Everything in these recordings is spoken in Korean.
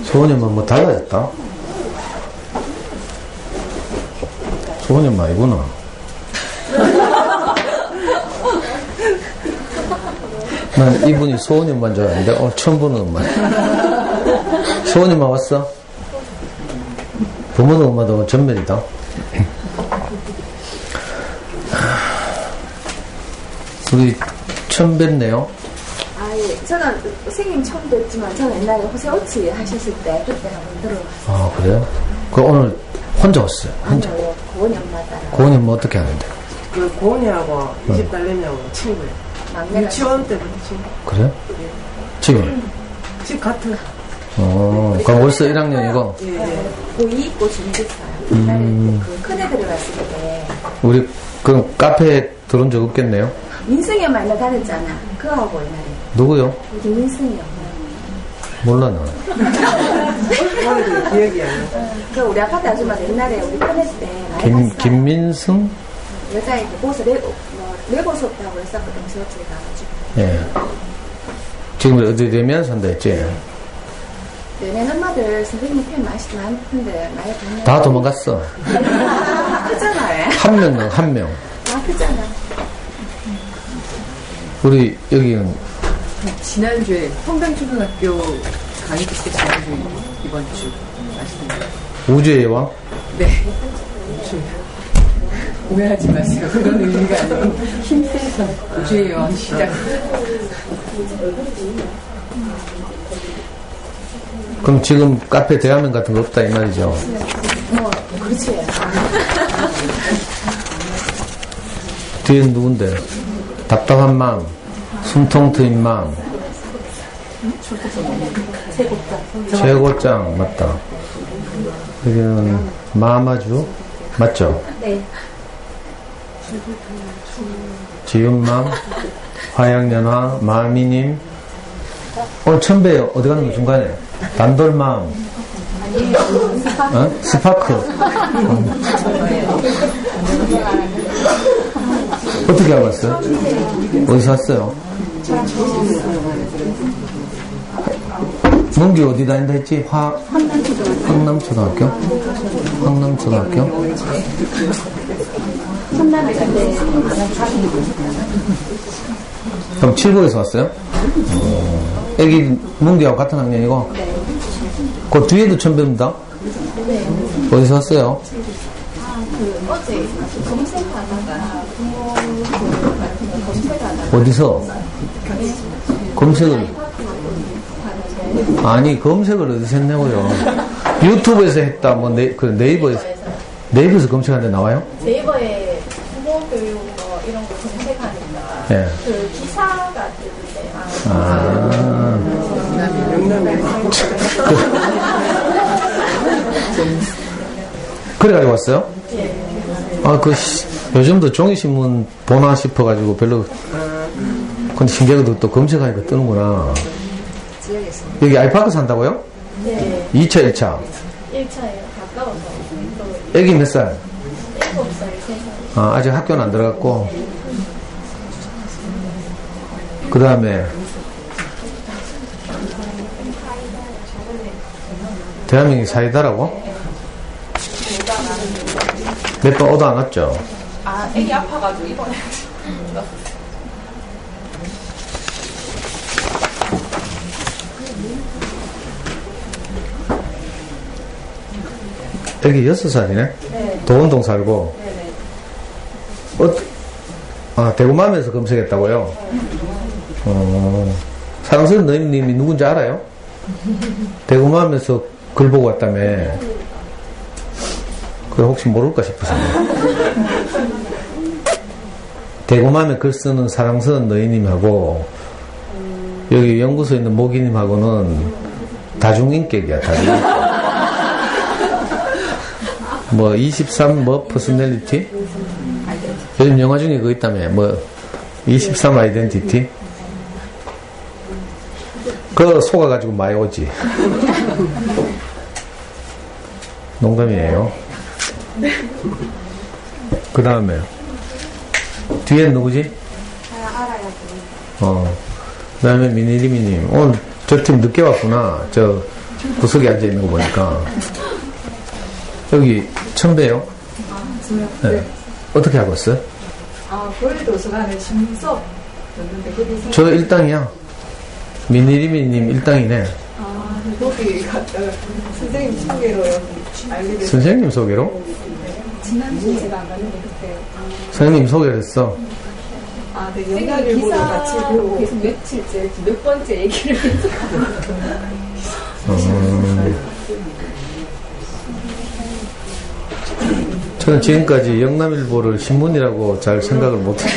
소은이 엄마 뭐 달라졌다? 소은이 엄마 아니구나. 난 이분이 소은이 엄마인 줄 알았는데 오늘 처음 보는 엄마야. 소은이 엄마 왔어? 부모도 엄마도 전멸이다. 우리 처음 뵙네요. 아, 예. 저는 선생님 처음 뵙지만 저는 옛날에 호세오치 하셨을 때 그때 한번 들어봤어요. 아, 그래요? 그 오늘 혼자 왔어요? 혼자? 아니요, 고은이 엄마 따라. 고은이 뭐 어떻게 하는데? 그 고은이하고 이 집 딸내미하고 친구예요. 막내가 유치원 때부터 친구. 그래요? 지금? 집 같은. 그럼 벌써 1학년이고? 예. 고2 있고 중직사요. 옛날에 그 큰애들이 왔을 때 우리, 그럼 카페에 들어온 적 없겠네요? 민승이 엄마 옛날 다녔잖아. 그거하고 옛날에. 누구요? 우리 민승이 엄마. 몰라, 나. 오늘도 기억이 안 나. 그 우리 아파트 아줌마도 옛날에 우리 큰애 때 많이 봤어요. 김민승? 여자애 보서 레고 수업하고 했었거든. 수업실에 가가지고. 예. 지금 어디 되면 산다 했지? 내년 엄마들 선생님 팬 많던데 많이 봤네. 다 도망갔어. 크잖아. 한 명, 한 명. 아, 크잖아. 우리, 여기는, 지난주에 성당초등학교 강의 듣기 지난주 이번 주 아시나요? 우주의 여왕? 네. 오해하지 마세요. 그런 의미가 아니고 힘세서 우주의 여왕 시작. 그럼 지금 카페 대화면 같은 거 없다, 이 말이죠? 뭐, 그렇지. 뒤엔 누군데? 답답한 마음, 숨통 트인 마음. 최고짱, 맞다. 여기는 마마주, 맞죠? 네. 지윤맘, 화양연화, 마미님. 오늘 처음 봬요. 어디 가는 거 중간에? 단돌맘. 스파크. 어떻게 알았어요? 어디서 왔어요? 문기 어디 다닌다 했지? 황남초등학교? 황남초등학교? 그럼 칠곡에서 왔어요? 애기 문기하고 같은 학년이고? 네. 그 뒤에도 처음 뵙니다? 네. 어디서 왔어요? 어제 검색하다가 검색하다가 어디서? 검색을? 아니, 검색을 어디서 했냐고요? 유튜브에서 했다, 뭐, 그 네이버에서 검색하는데 나와요? 네이버에 부모교육 뭐 이런 거 검색하니까 예. 그 기사가 뜨는데 영남에. 그래가지고 왔어요? 아, 요즘도 종이신문 보나 싶어가지고 별로. 근데 신기하게도 또 검색하니까 뜨는구나. 여기 아이파크 산다고요? 네. 2차, 1차. 1차예요. 가까워서 애기 몇 살? 7살, 3살. 아, 아직 학교는 안 들어갔고. 그 다음에 대한민국이 사이다라고? 몇 번 오도 안 왔죠? 아, 애기 아파가지고 이번에. 애기 6살이네? 네. 도원동 살고. 네네. 대구맘에서 검색했다고요? 사랑스러운 너희님이 누군지 알아요? 대구맘에서 글 보고 왔다며. 그래, 혹시 모를까 싶어서. 대구맘에 글 쓰는 사랑스러운 너희님하고, 여기 연구소에 있는 모기님하고는 다중인격이야, 다중인격. 뭐, 23 퍼스널리티? 요즘 영화 중에 그거 있다며, 23 아이덴티티? 그거 속아가지고 많이 오지. 농담이에요. 그 다음에, 뒤엔 누구지? 알아야지. 그 다음에 미니리미님. 오늘 저 팀 늦게 왔구나. 저 구석에 앉아 있는 거 보니까. 여기 청대요? 네. 어떻게 하고 있어요? 고려도서관에 신문 수업였는데 거기서 저 일당이야. 민희리미님 일당이네. 거기 갔다가 선생님 소개로 여기 알게 됐어요. 선생님 소개로? 지난주에 제가 안 갔는데 그때 선생님 소개를 했어. 네, 선생님 연락일보도 같이 기사 보고 계속 며칠째 몇 번째 얘기를 계속 저는 지금까지 영남일보를 신문이라고 잘 생각을 못해요.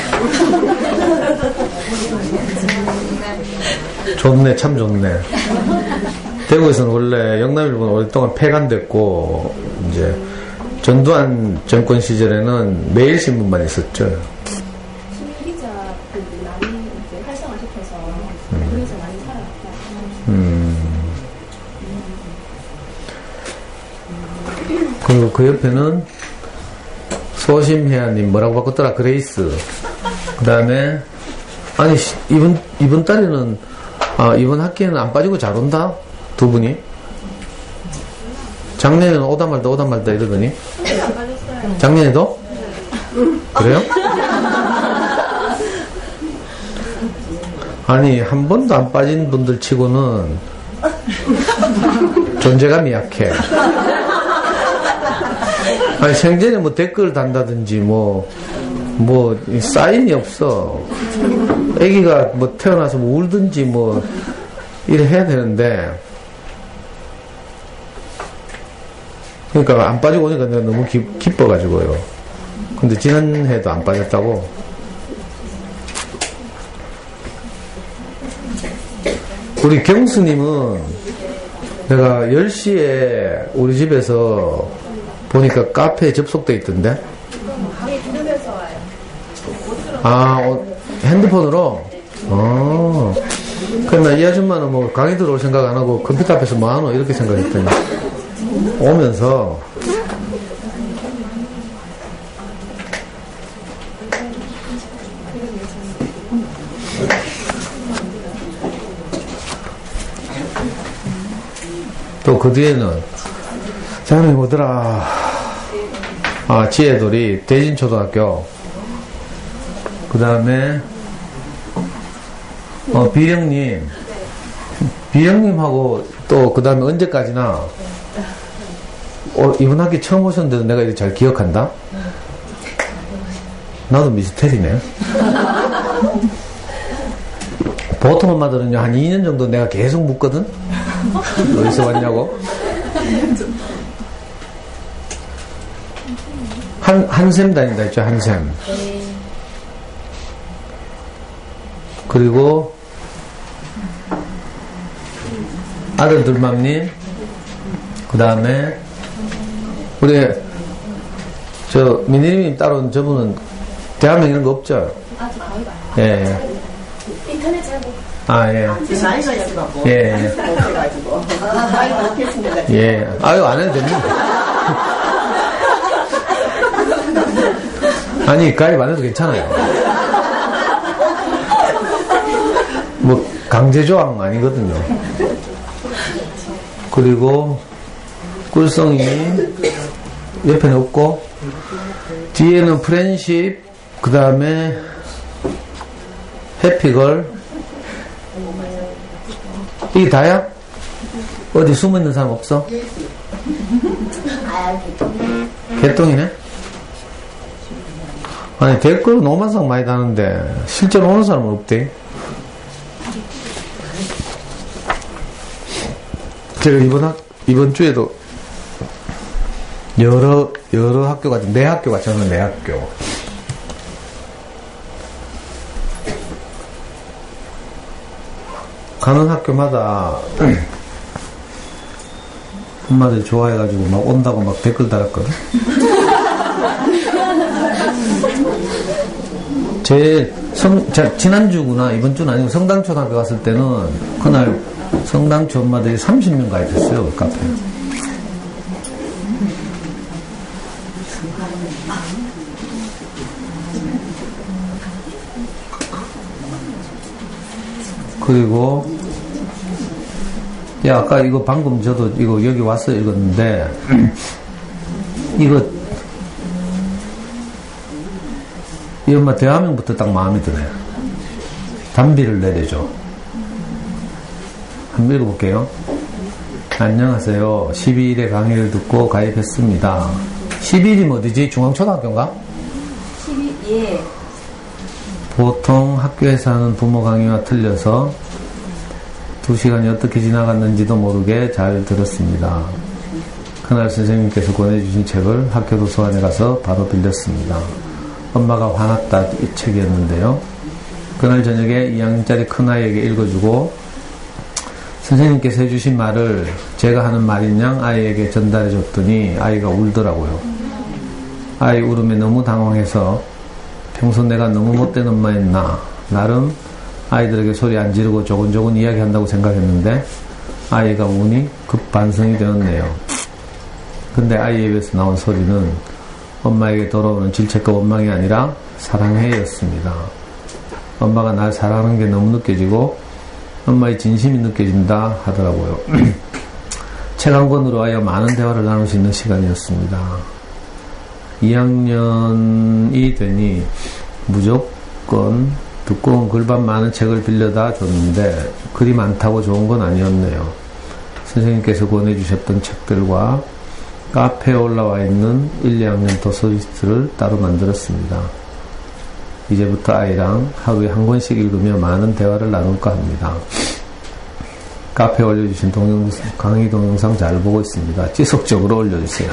좋네, 참 좋네. 대구에서는 원래 영남일보는 오랫동안 폐간됐고, 이제, 전두환 정권 시절에는 매일신문만 있었죠. 기자들이 많이 이제 활성화시켜서 그래서 많이 살아났다. 그리고 그 옆에는 소심혜아님 뭐라고 바꿨더라? 그레이스. 그 다음에, 아니, 이번 달에는, 이번 학기에는 안 빠지고 잘 온다? 두 분이? 작년에는 오다 말다 이러더니? 작년에도? 그래요? 아니, 한 번도 안 빠진 분들 치고는 존재감이 약해. 아니, 생전에 뭐 댓글 단다든지 사인이 없어. 애기가 뭐 태어나서 뭐 울든지 뭐, 이래 해야 되는데, 그러니까 안 빠지고 오니까 내가 너무 기뻐가지고요. 근데 지난해도 안 빠졌다고. 우리 경수님은 내가 10시에 우리 집에서 보니까 카페에 접속돼 있던데? 강의 들으면서 와요. 핸드폰으로? 그럼 이 아줌마는 뭐 강의 들어올 생각 안 하고 컴퓨터 앞에서 뭐 하노? 이렇게 생각했더니 오면서 또 그 뒤에는 자네 뭐더라 지혜돌이 대진초등학교 그 다음에 비령님하고 또 그 다음에 언제까지나 이번 학기 처음 오셨는데도 내가 이렇게 잘 기억한다? 나도 미스테리네. 보통 엄마들은요, 한 2년 정도 내가 계속 묻거든? 어디서 왔냐고? 한샘 다닌다 했죠, 한샘. 그리고, 아들 둘맘님, 그 다음에, 우리, 민희님 따로 저분은 대화명 이런 거 없죠? 아직 강의가 안 예. 인터넷 잘 못. 예. 나이가 약간 예. 못해가지고 나이가 못했습니다. 예. 아유, 안 해도 됩니다. 아니, 가입 안 해도 괜찮아요. 뭐, 강제조항 아니거든요. 그리고, 꿀성이 옆에는 없고, 뒤에는 프렌십, 그 다음에, 해피걸. 이게 다야? 어디 숨어 있는 사람 없어? 개똥이네? 아니, 댓글은 오만상 많이 다는데, 실제로 오는 사람은 없대. 제가 이번 주에도 여러 학교가, 내 학교가 저는 내 학교. 가는 학교마다 엄마들이 좋아해가지고 막 온다고 막 댓글 달았거든. 지난주구나, 이번 주는 아니고 성당초등학교 갔을 때는 그날 성당초 엄마들이 30명 가입했어요, 그 카페에. 그리고 야, 아까 이거 방금 저도 이거 여기 와서 읽었는데, 이거, 이 엄마 대화명부터 딱 마음에 드네. 담비를 내려줘. 한번 읽어볼게요. 안녕하세요. 12일에 강의를 듣고 가입했습니다. 12일이면 어디지? 중앙초등학교인가? 12예. 보통 학교에서 하는 부모 강의와 틀려서 2시간이 어떻게 지나갔는지도 모르게 잘 들었습니다. 그날 선생님께서 권해주신 책을 학교 도서관에 가서 바로 빌렸습니다. 엄마가 화났다 이 책이었는데요. 그날 저녁에 2학년짜리 큰아이에게 읽어주고 선생님께서 해주신 말을 제가 하는 말인 양 아이에게 전달해 줬더니 아이가 울더라고요. 아이 울음에 너무 당황해서 평소 내가 너무 못된 엄마였나. 나름 아이들에게 소리 안 지르고 조곤조곤 이야기한다고 생각했는데 아이가 우니 급 반성이 되었네요. 근데 아이의 입에서 나온 소리는 엄마에게 돌아오는 질책과 원망이 아니라 사랑해였습니다. 엄마가 날 사랑하는 게 너무 느껴지고 엄마의 진심이 느껴진다 하더라고요. 책 한 권으로 하여 많은 대화를 나눌 수 있는 시간이었습니다. 2학년이 되니 무조건 두꺼운 글밥 많은 책을 빌려다 줬는데 글이 많다고 좋은 건 아니었네요. 선생님께서 권해주셨던 책들과 카페에 올라와 있는 1, 2학년 도서 리스트를 따로 만들었습니다. 이제부터 아이랑 하루에 한 권씩 읽으며 많은 대화를 나눌까 합니다. 카페에 올려주신 강의 동영상 잘 보고 있습니다. 지속적으로 올려주세요.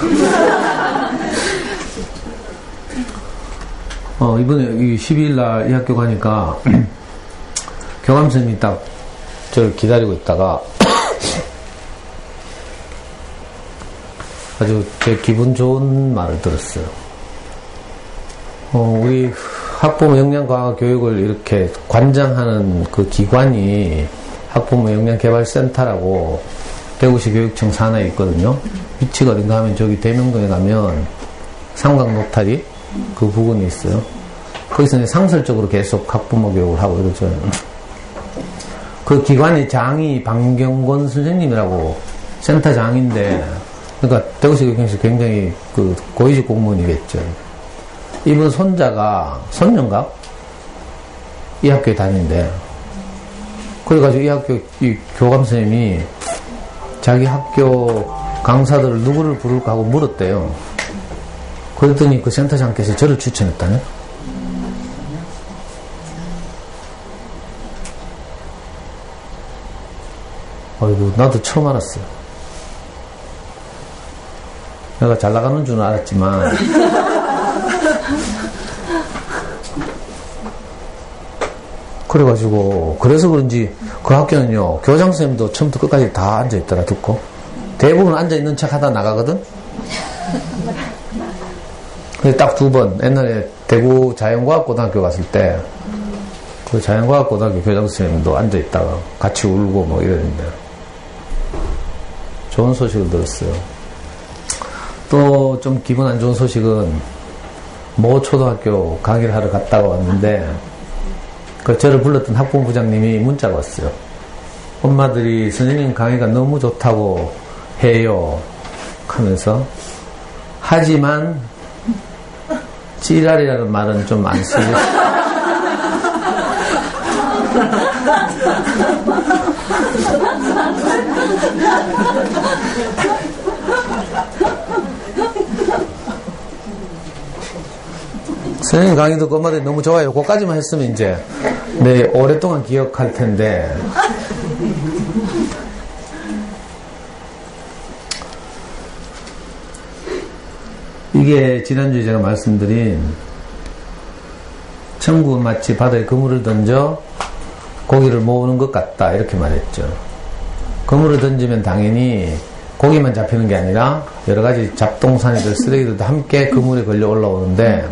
이번에 12일날 이 학교 가니까 교감선생님이 딱 저를 기다리고 있다가 아주 제 기분 좋은 말을 들었어요. 우리 학부모 역량과학 교육을 이렇게 관장하는 그 기관이 학부모 역량개발센터라고 대구시 교육청 산하에 있거든요. 위치가 어딘가 하면 저기 대명동에 가면 삼각 노타리 그 부근이 있어요. 거기서 상설적으로 계속 학부모 교육을 하고 이러죠. 그 기관의 장이 방경권 선생님이라고 센터장인데, 그러니까 대구시 교육청에서 굉장히 그 고위직 공무원이겠죠. 이분 손녀인가? 이 학교에 다니는데, 그래가지고 이 학교, 이 교감 선생님이 자기 학교 강사들을 누구를 부를까 하고 물었대요. 그랬더니 그 센터장께서 저를 추천했다네? 아이고, 나도 처음 알았어요. 내가 잘 나가는 줄은 알았지만, 그래가지고, 그래서 그런지 그 학교는요, 교장선생님도 처음부터 끝까지 다 앉아있더라, 듣고. 대부분 앉아있는 척 하다 나가거든? 근데 딱 2번, 옛날에 대구 자연과학고등학교 갔을 때, 그 자연과학고등학교 교장선생님도 앉아있다가 같이 울고 뭐 이랬는데, 좋은 소식을 들었어요. 또 좀 기분 안 좋은 소식은, 모 초등학교 강의를 하러 갔다가 왔는데, 그 저를 불렀던 학부모부장님이 문자가 왔어요. 엄마들이 선생님 강의가 너무 좋다고 해요. 하면서, 하지만, 찌랄이라는 말은 좀 안 쓰고. 선생님 강의 듣고 엄마들이 너무 좋아요. 그거까지만 했으면 이제 네 오랫동안 기억할 텐데. 이게 지난주에 제가 말씀드린 천국은 마치 바다에 그물을 던져 고기를 모으는 것 같다 이렇게 말했죠. 그물을 던지면 당연히 고기만 잡히는 게 아니라 여러 가지 잡동사니들 쓰레기들도 함께 그물에 걸려 올라오는데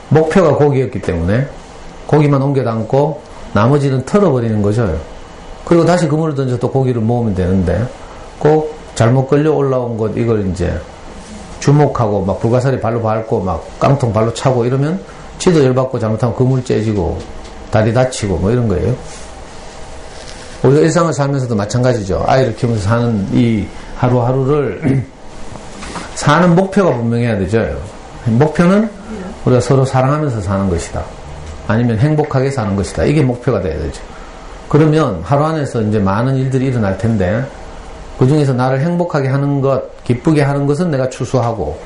목표가 고기였기 때문에 고기만 옮겨 담고 나머지는 털어버리는 거죠. 그리고 다시 그물을 던져 또 고기를 모으면 되는데 꼭 잘못 걸려 올라온 것 이걸 이제 주목하고 막 불가사리 발로 밟고 막 깡통 발로 차고 이러면 지도 열받고 잘못하면 그물 째지고 다리 다치고 뭐 이런 거예요. 우리가 일상을 살면서도 마찬가지죠. 아이를 키우면서 사는 이 하루하루를 사는 목표가 분명해야 되죠. 목표는 우리가 서로 사랑하면서 사는 것이다. 아니면 행복하게 사는 것이다. 이게 목표가 돼야 되죠. 그러면 하루 안에서 이제 많은 일들이 일어날 텐데 그 중에서 나를 행복하게 하는 것, 기쁘게 하는 것은 내가 추수하고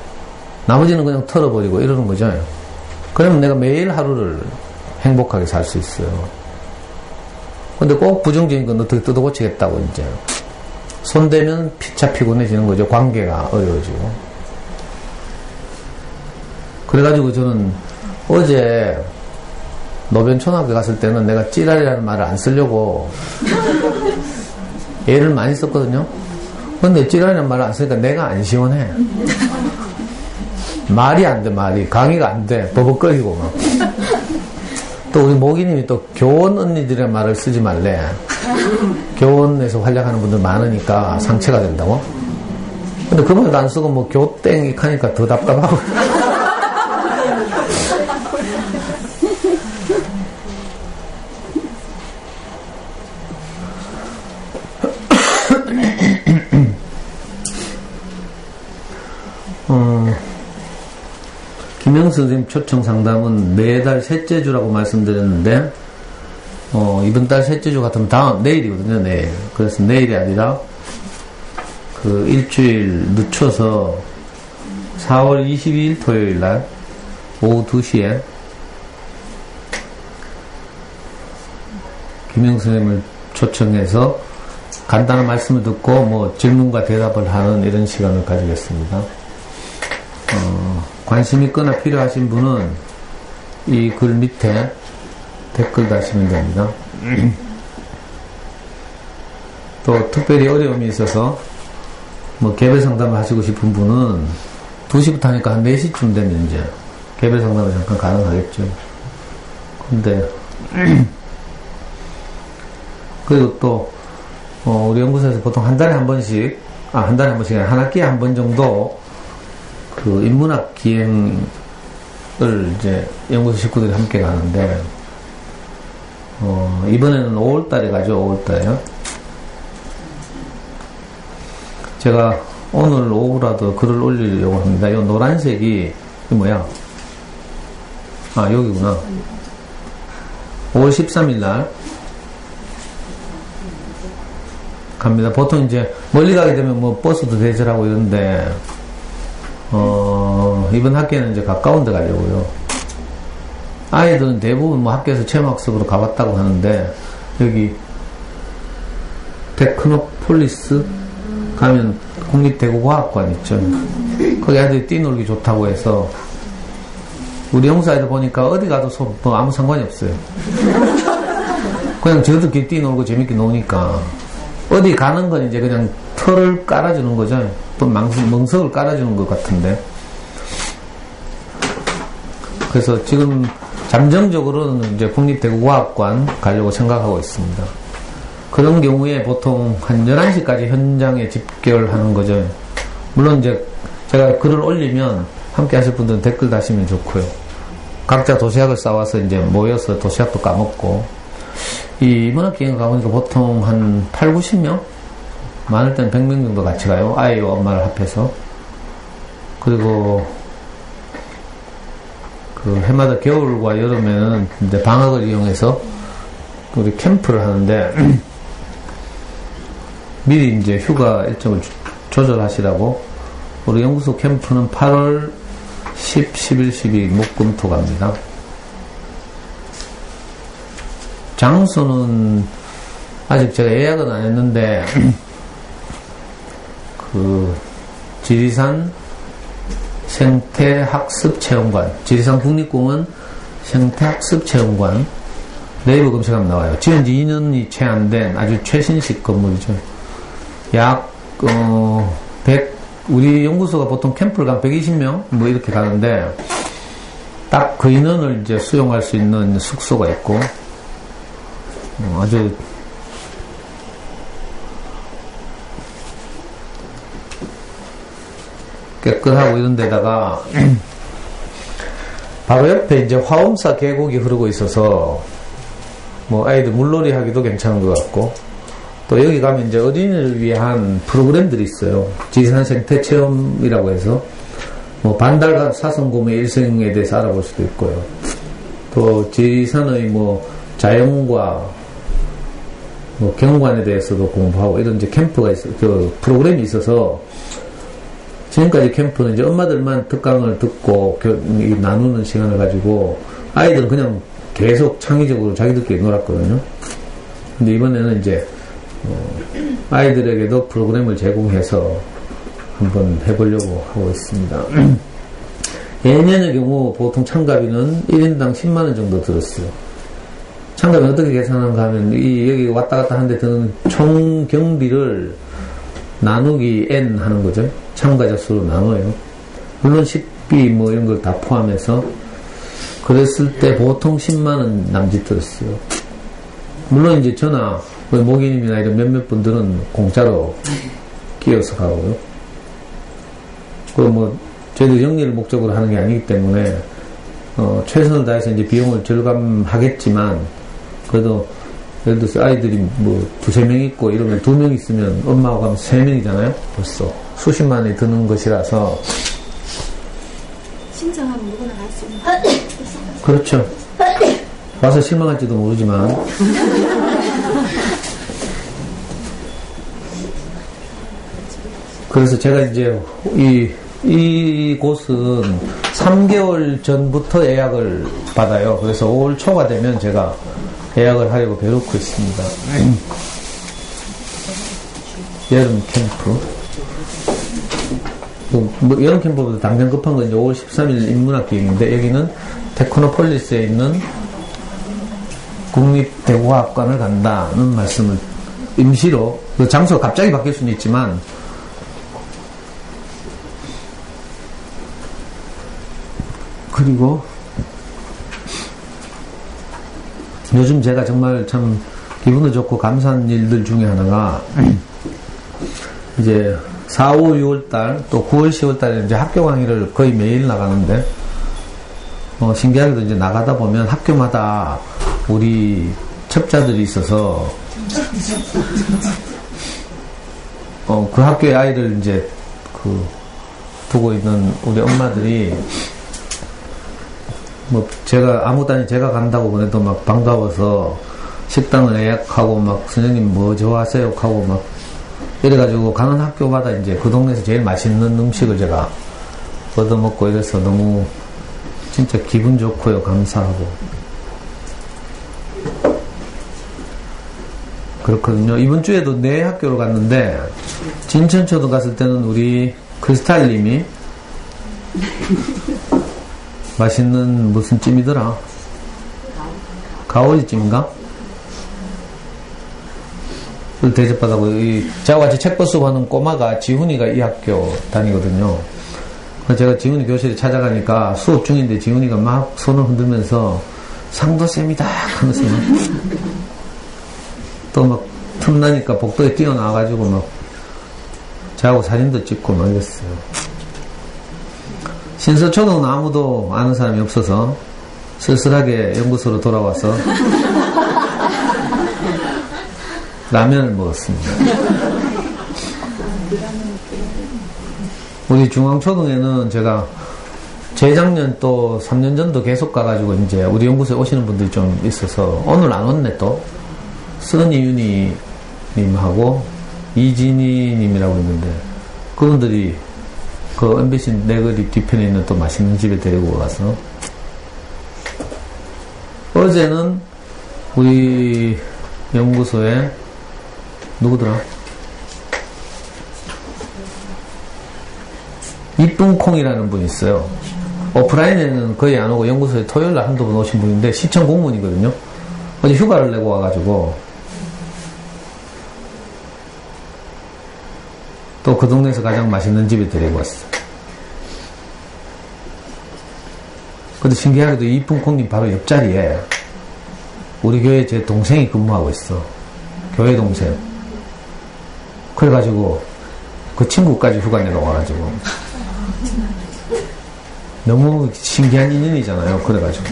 나머지는 그냥 털어버리고 이러는 거죠. 그러면 내가 매일 하루를 행복하게 살 수 있어요. 근데 꼭 부정적인 건 어떻게 뜯어고치겠다고 이제 손대면 피차 피곤해지는 거죠. 관계가 어려워지고. 그래가지고 저는 어제 노변초등학교 갔을 때는 내가 찌랄이라는 말을 안 쓰려고 애를 많이 썼거든요. 근데 찌랄이라는 말을 안 쓰니까 내가 안 시원해. 말이 안 돼, 말이. 강의가 안 돼. 버벅거리고 막. 또 우리 모기님이 또 교원 언니들의 말을 쓰지 말래. 교원에서 활약하는 분들 많으니까 상처가 된다고. 근데 그 말도 안 쓰고 뭐 교땡이 하니까 더 답답하고. 김영수 선생님 초청 상담은 매달 셋째 주라고 말씀드렸는데, 이번 달 셋째 주 같으면 내일이거든요, 내일. 그래서 내일이 아니라, 일주일 늦춰서 4월 22일 토요일 날, 오후 2시에, 김영수 선생님을 초청해서 간단한 말씀을 듣고, 뭐, 질문과 대답을 하는 이런 시간을 가지겠습니다. 관심 있거나 필요하신 분은 이 글 밑에 댓글 다시면 됩니다. 또 특별히 어려움이 있어서 뭐 개별 상담을 하시고 싶은 분은 2시부터 하니까 한 4시쯤 되면 이제 개별 상담을 잠깐 가능하겠죠. 근데 그리고 또 우리 연구소에서 보통 한 달에 한 번씩 한 학기에 한 번 정도 인문학 기행을 이제 연구소 식구들이 함께 가는데, 이번에는 5월달에 가죠, 5월달에요. 제가 오늘 오후라도 글을 올리려고 합니다. 이 노란색이, 이게 뭐야? 여기구나. 5월 13일 날 갑니다. 보통 이제 멀리 가게 되면 뭐 버스도 대절하고 이런데, 이번 학기에는 이제 가까운 데 가려고요. 아이들은 대부분 뭐 학교에서 체험학습으로 가봤다고 하는데, 여기, 테크노폴리스 가면 국립대구과학관 있죠. 거기 아이들이 뛰놀기 좋다고 해서, 우리 영수 아이들 보니까 어디 가도 뭐 아무 상관이 없어요. 그냥 저들끼리 뛰놀고 재밌게 노니까. 어디 가는 건 이제 그냥 털을 깔아주는 거죠. 또 멍석을 깔아주는 것 같은데. 그래서 지금 잠정적으로는 이제 국립대구과학관 가려고 생각하고 있습니다. 그런 경우에 보통 한 11시까지 현장에 집결하는 거죠. 물론 이제 제가 글을 올리면 함께 하실 분들은 댓글 다시면 좋고요. 각자 도시락을 싸와서 이제 모여서 도시락도 까먹고, 이 문학기행 가보니까 보통 한 8, 90명? 많을 때는 100명 정도 같이 가요. 아이와 엄마를 합해서. 그리고 해마다 겨울과 여름에는 이제 방학을 이용해서 우리 캠프를 하는데 미리 이제 휴가 일정을 조절하시라고 우리 연구소 캠프는 8월 10, 11, 12 목금토 갑니다. 장소는 아직 제가 예약은 안 했는데 지리산 생태학습체험관, 지리산 국립공원 생태학습체험관 네이버 검색하면 나와요. 지은 지 2년이 채 안 된 아주 최신식 건물이죠. 약 우리 연구소가 보통 캠프를 가면 120명 뭐 이렇게 가는데 딱 그 인원을 이제 수용할 수 있는 숙소가 있고 아주 깨끗하고 이런 데다가 바로 옆에 이제 화엄사 계곡이 흐르고 있어서 뭐 아이들 물놀이 하기도 괜찮은 것 같고 또 여기 가면 이제 어린이를 위한 프로그램들이 있어요. 지산 생태 체험이라고 해서 뭐 반달 사슴곰의 일생에 대해서 알아볼 수도 있고요. 또 지산의 뭐 자연과 뭐 경관에 대해서도 공부하고 이런 이제 캠프가 그 프로그램이 있어서 지금까지 캠프는 이제 엄마들만 특강을 듣고 나누는 시간을 가지고 아이들은 그냥 계속 창의적으로 자기들끼리 놀았거든요. 근데 이번에는 이제 아이들에게도 프로그램을 제공해서 한번 해보려고 하고 있습니다. 예년의 경우 보통 참가비는 1인당 10만원 정도 들었어요. 참가비 어떻게 계산하는가 하면 여기 왔다 갔다 하는데 드는 총 경비를 나누기 n 하는 거죠. 참가자 수로 나눠요. 물론 식비 뭐 이런 걸 다 포함해서 그랬을 때 보통 10만원 남짓 들었어요. 물론 이제 저나 모기님이나 이런 몇몇 분들은 공짜로 끼어서 가고요. 뭐 저희도 영리를 목적으로 하는 게 아니기 때문에 최선을 다해서 이제 비용을 절감하겠지만 그래도 예를 들어서 아이들이 뭐 2-3명 있고 이러면 2명 있으면 엄마하고 가면 3명이잖아요. 벌써 수십만 원이 드는 것이라서 신청하면 누구나 갈 수 있는. 그렇죠. 와서 실망할지도 모르지만 그래서 제가 이제 이 곳은 3개월 전부터 예약을 받아요. 그래서 5월 초가 되면 제가 예약을 하려고 배놓고 있습니다. 여름 캠프. 뭐 여름 캠프보다 당장 급한 건 이제 5월 13일 인문학 기획인데 여기는 테크노폴리스에 있는 국립대구과학관을 간다는 말씀을 임시로, 그 장소가 갑자기 바뀔 수는 있지만 그리고 요즘 제가 정말 참 기분도 좋고 감사한 일들 중에 하나가 이제 4, 5, 6월달 또 9월, 10월달에 이제 학교 강의를 거의 매일 나가는데 신기하게도 이제 나가다 보면 학교마다 우리 첩자들이 있어서 그 학교의 아이를 이제 두고 있는 우리 엄마들이 뭐 제가 아무도 아니 제가 간다고 보내도 막 반가워서 식당을 예약하고 막 선생님 뭐 좋아하세요 하고 막 이래가지고 가는 학교마다 이제 그 동네에서 제일 맛있는 음식을 제가 얻어먹고 이래서 너무 진짜 기분 좋고요. 감사하고 그렇거든요. 이번 주에도 내 학교로 갔는데 진천초등 갔을 때는 우리 크리스탈님이 맛있는 무슨 찜이더라? 가오리찜인가? 를 대접받아고 저와 같이 책벌 수업하는 꼬마가 지훈이가 이 학교 다니거든요. 제가 지훈이 교실에 찾아가니까 수업 중인데 지훈이가 막 손을 흔들면서 상도쌤이다 하면서 또 막 틈나니까 복도에 뛰어나와가지고 막 저하고 사진도 찍고 막 이랬어요. 신서초등은 아무도 아는 사람이 없어서 쓸쓸하게 연구소로 돌아와서 라면을 먹었습니다. 우리 중앙초등에는 제가 재작년 또 3년 전도 계속 가가지고 이제 우리 연구소에 오시는 분들이 좀 있어서 오늘 안 왔네 또 써니윤희 님하고 이진희 님이라고 있는데 그분들이 그 MBC 내거리 뒤편에 있는 또 맛있는 집에 데리고 가서 어제는 우리 연구소에 누구더라? 이쁜 콩이라는 분이 있어요. 오프라인에는 거의 안 오고 연구소에 토요일날 한두 번 오신 분인데 시청 공무원이거든요. 어제 휴가를 내고 와가지고 또 그 동네에서 가장 맛있는 집에 데리고 왔어요. 근데 신기하게도 이쁜 콩님 바로 옆자리에 우리 교회 제 동생이 근무하고 있어. 교회 동생. 그래가지고 그 친구까지 휴가 내러 와가지고 너무 신기한 인연이잖아요. 그래가지고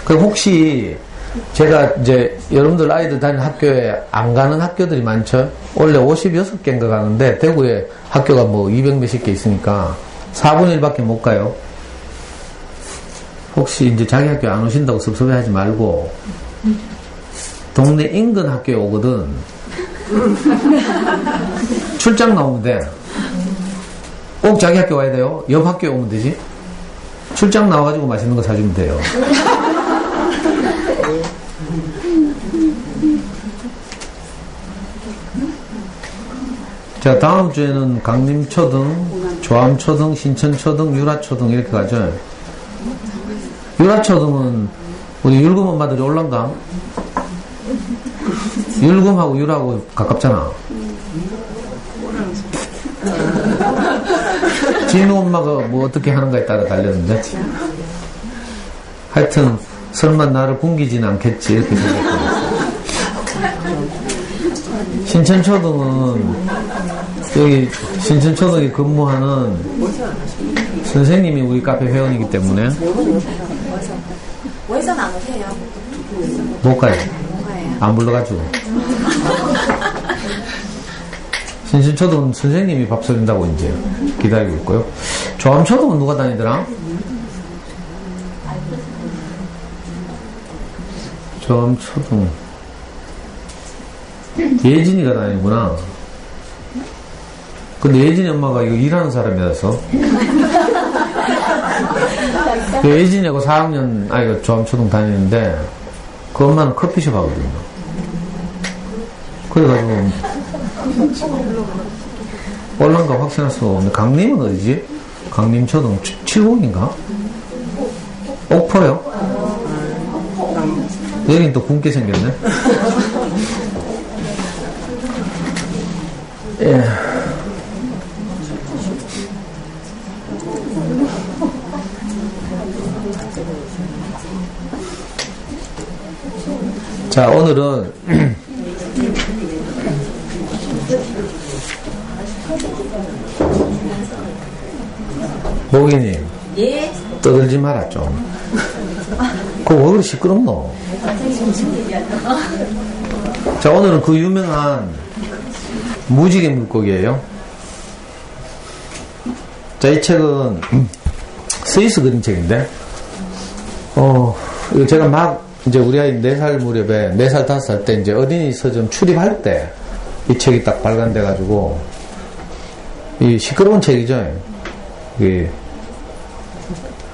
그럼 혹시 제가 이제 여러분들 아이들 다니는 학교에 안 가는 학교들이 많죠. 원래 56개인가 가는데 대구에 학교가 뭐 200 몇십 개 있으니까 4분의 1밖에 못 가요. 혹시 이제 자기 학교 안 오신다고 섭섭해하지 말고 동네 인근 학교에 오거든. 출장 나오면 돼. 꼭 자기 학교 와야 돼요. 옆 학교에 오면 되지. 출장 나와가지고 맛있는 거 사주면 돼요. 자, 다음 주에는 강림초등, 조암초등, 신천초등, 유라초등 이렇게 가죠. 유라초등은 우리 율금 엄마들이 올란가? 율금하고 유라하고 가깝잖아. 진우 엄마가 뭐 어떻게 하는가에 따라 달렸는데 하여튼 설마 나를 굶기지는 않겠지 이렇게 생각했어요. 신천초등은 여기 신천초등에 근무하는 선생님이 우리 카페 회원이기 때문에 왜선 안 오세요? 못 가요. 안 불러가지고. 신천초등은 선생님이 밥 사준다고 이제 기다리고 있고요. 조암초등은 누가 다니더라? 조암초등 예진이가 다니구나. 근데 예진이 엄마가 이거 일하는 사람이라서 예진이하고 4학년 아이가 조암초등 다니는데 그 엄마는 커피숍 하거든요. 그래가지고 올란가 확신할 수가 없는데 강림은 어디지? 강림초등 70인가? 옥포요? 여긴 또 굶게 생겼네. 예. 자, 오늘은 모기님, 예. 떠들지 마라 좀. 그거 왜 그렇게 시끄럽노? 자, 오늘은 그 유명한 무지개 물고기예요. 자, 이 책은 스위스 그림책인데 이거 제가 막 이제 우리 아이 4살 무렵에 4살 5살 때 이제 어린이 서점 출입할 때 이 책이 딱 발간돼 가지고 이 시끄러운 책이죠. 이게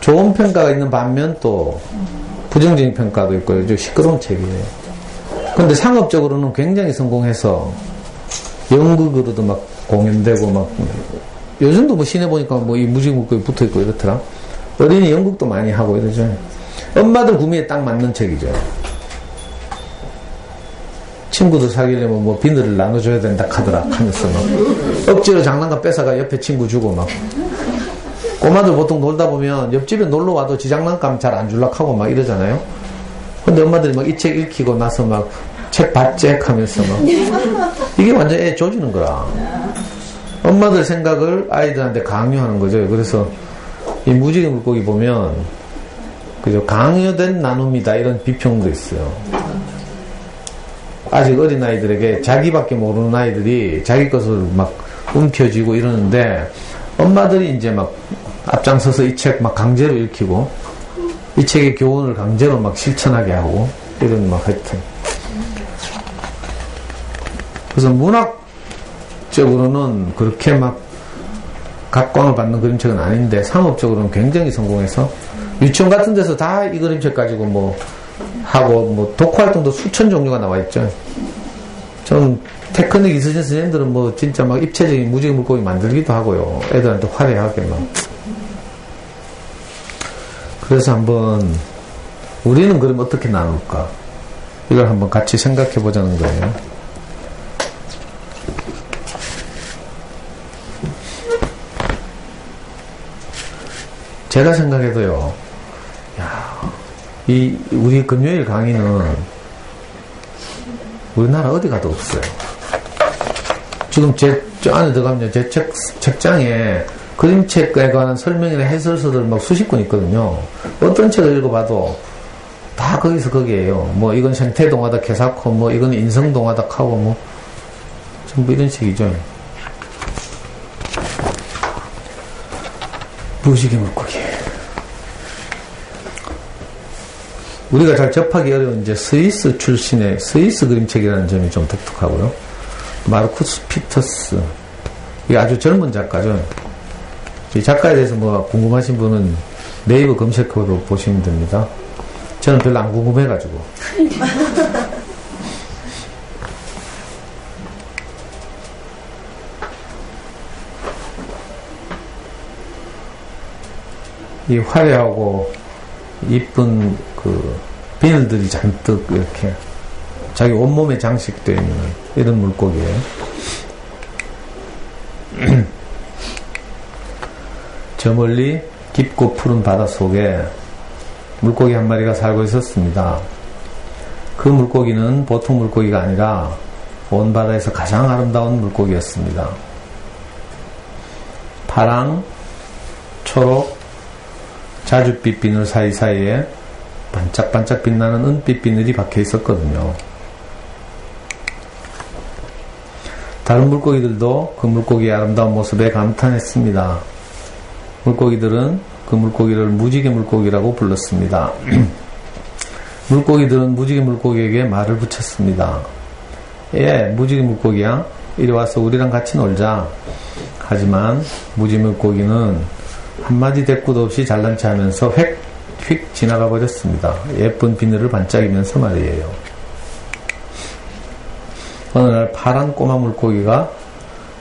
좋은 평가가 있는 반면 또 부정적인 평가도 있고 아주 시끄러운 책이에요. 근데 상업적으로는 굉장히 성공해서 연극으로도 막 공연되고 막 요즘도 뭐 시내 보니까 뭐 이 무지개 물고기 붙어 있고 이렇더라. 어린이 연극도 많이 하고 이러죠. 엄마들 구미에 딱 맞는 책이죠. 친구들 사귀려면 뭐 비늘을 나눠줘야 된다 카더라 하면서 막 억지로 장난감 뺏어가 옆에 친구 주고 막 꼬마들 보통 놀다 보면 옆집에 놀러 와도 지 장난감 잘 안 줄락 하고 막 이러잖아요. 근데 엄마들이 막 이 책 읽히고 나서 막 책 받잭 하면서 막 이게 완전 애 조지는 거라. 엄마들 생각을 아이들한테 강요하는 거죠. 그래서 이 무지개 물고기 보면 그죠, 강요된 나눔이다 이런 비평도 있어요. 아직 어린 아이들에게 자기밖에 모르는 아이들이 자기 것을 막 움켜쥐고 이러는데 엄마들이 이제 막 앞장서서 이 책 막 강제로 읽히고 이 책의 교훈을 강제로 막 실천하게 하고 이런 막 하여튼 그래서 문학적으로는 그렇게 막 각광을 받는 그림책은 아닌데 상업적으로는 굉장히 성공해서 유치원 같은 데서 다 이 그림책 가지고 뭐 하고 뭐 독후 활동도 수천 종류가 나와 있죠. 전 테크닉 있으신 선생님들은 뭐 진짜 막 입체적인 무지개 물고기 만들기도 하고요. 애들한테 화려하게 막. 그래서 한번 우리는 그럼 어떻게 나눌까? 이걸 한번 같이 생각해 보자는 거예요. 제가 생각해도요. 우리 금요일 강의는 우리나라 어디 가도 없어요. 지금 저 안에 들어가면 제 책장에 그림책에 관한 설명이나 해설서들 막 수십 권 있거든요. 어떤 책을 읽어봐도 다 거기서 거기에요. 뭐 이건 생태동화닥 해사코, 뭐 이건 인성동화닥 하고 뭐 전부 이런 식이죠. 무지개 물고기. 우리가 잘 접하기 어려운 이제 스위스 출신의 스위스 그림책이라는 점이 좀 독특하고요. 마르쿠스 피터스. 이게 아주 젊은 작가죠. 이 작가에 대해서 뭐 궁금하신 분은 네이버 검색어로 보시면 됩니다. 저는 별로 안 궁금해가지고. 이 화려하고 이쁜 그 비늘들이 잔뜩 이렇게 자기 온몸에 장식되어 있는 이런 물고기예요. 저 멀리 깊고 푸른 바다 속에 물고기 한 마리가 살고 있었습니다. 그 물고기는 보통 물고기가 아니라 온 바다에서 가장 아름다운 물고기였습니다. 파랑, 초록, 자줏빛 비늘 사이사이에 반짝반짝 빛나는 은빛 비늘이 박혀 있었거든요. 다른 물고기들도 그 물고기의 아름다운 모습에 감탄했습니다. 물고기들은 그 물고기를 무지개 물고기라고 불렀습니다. 물고기들은 무지개 물고기에게 말을 붙였습니다. 예, 무지개 물고기야. 이리 와서 우리랑 같이 놀자. 하지만 무지개 물고기는 한마디 대꾸도 없이 잘난 체 하면서 휙 지나가 버렸습니다. 예쁜 비늘을 반짝이면서 말이에요. 어느 날 파란 꼬마 물고기가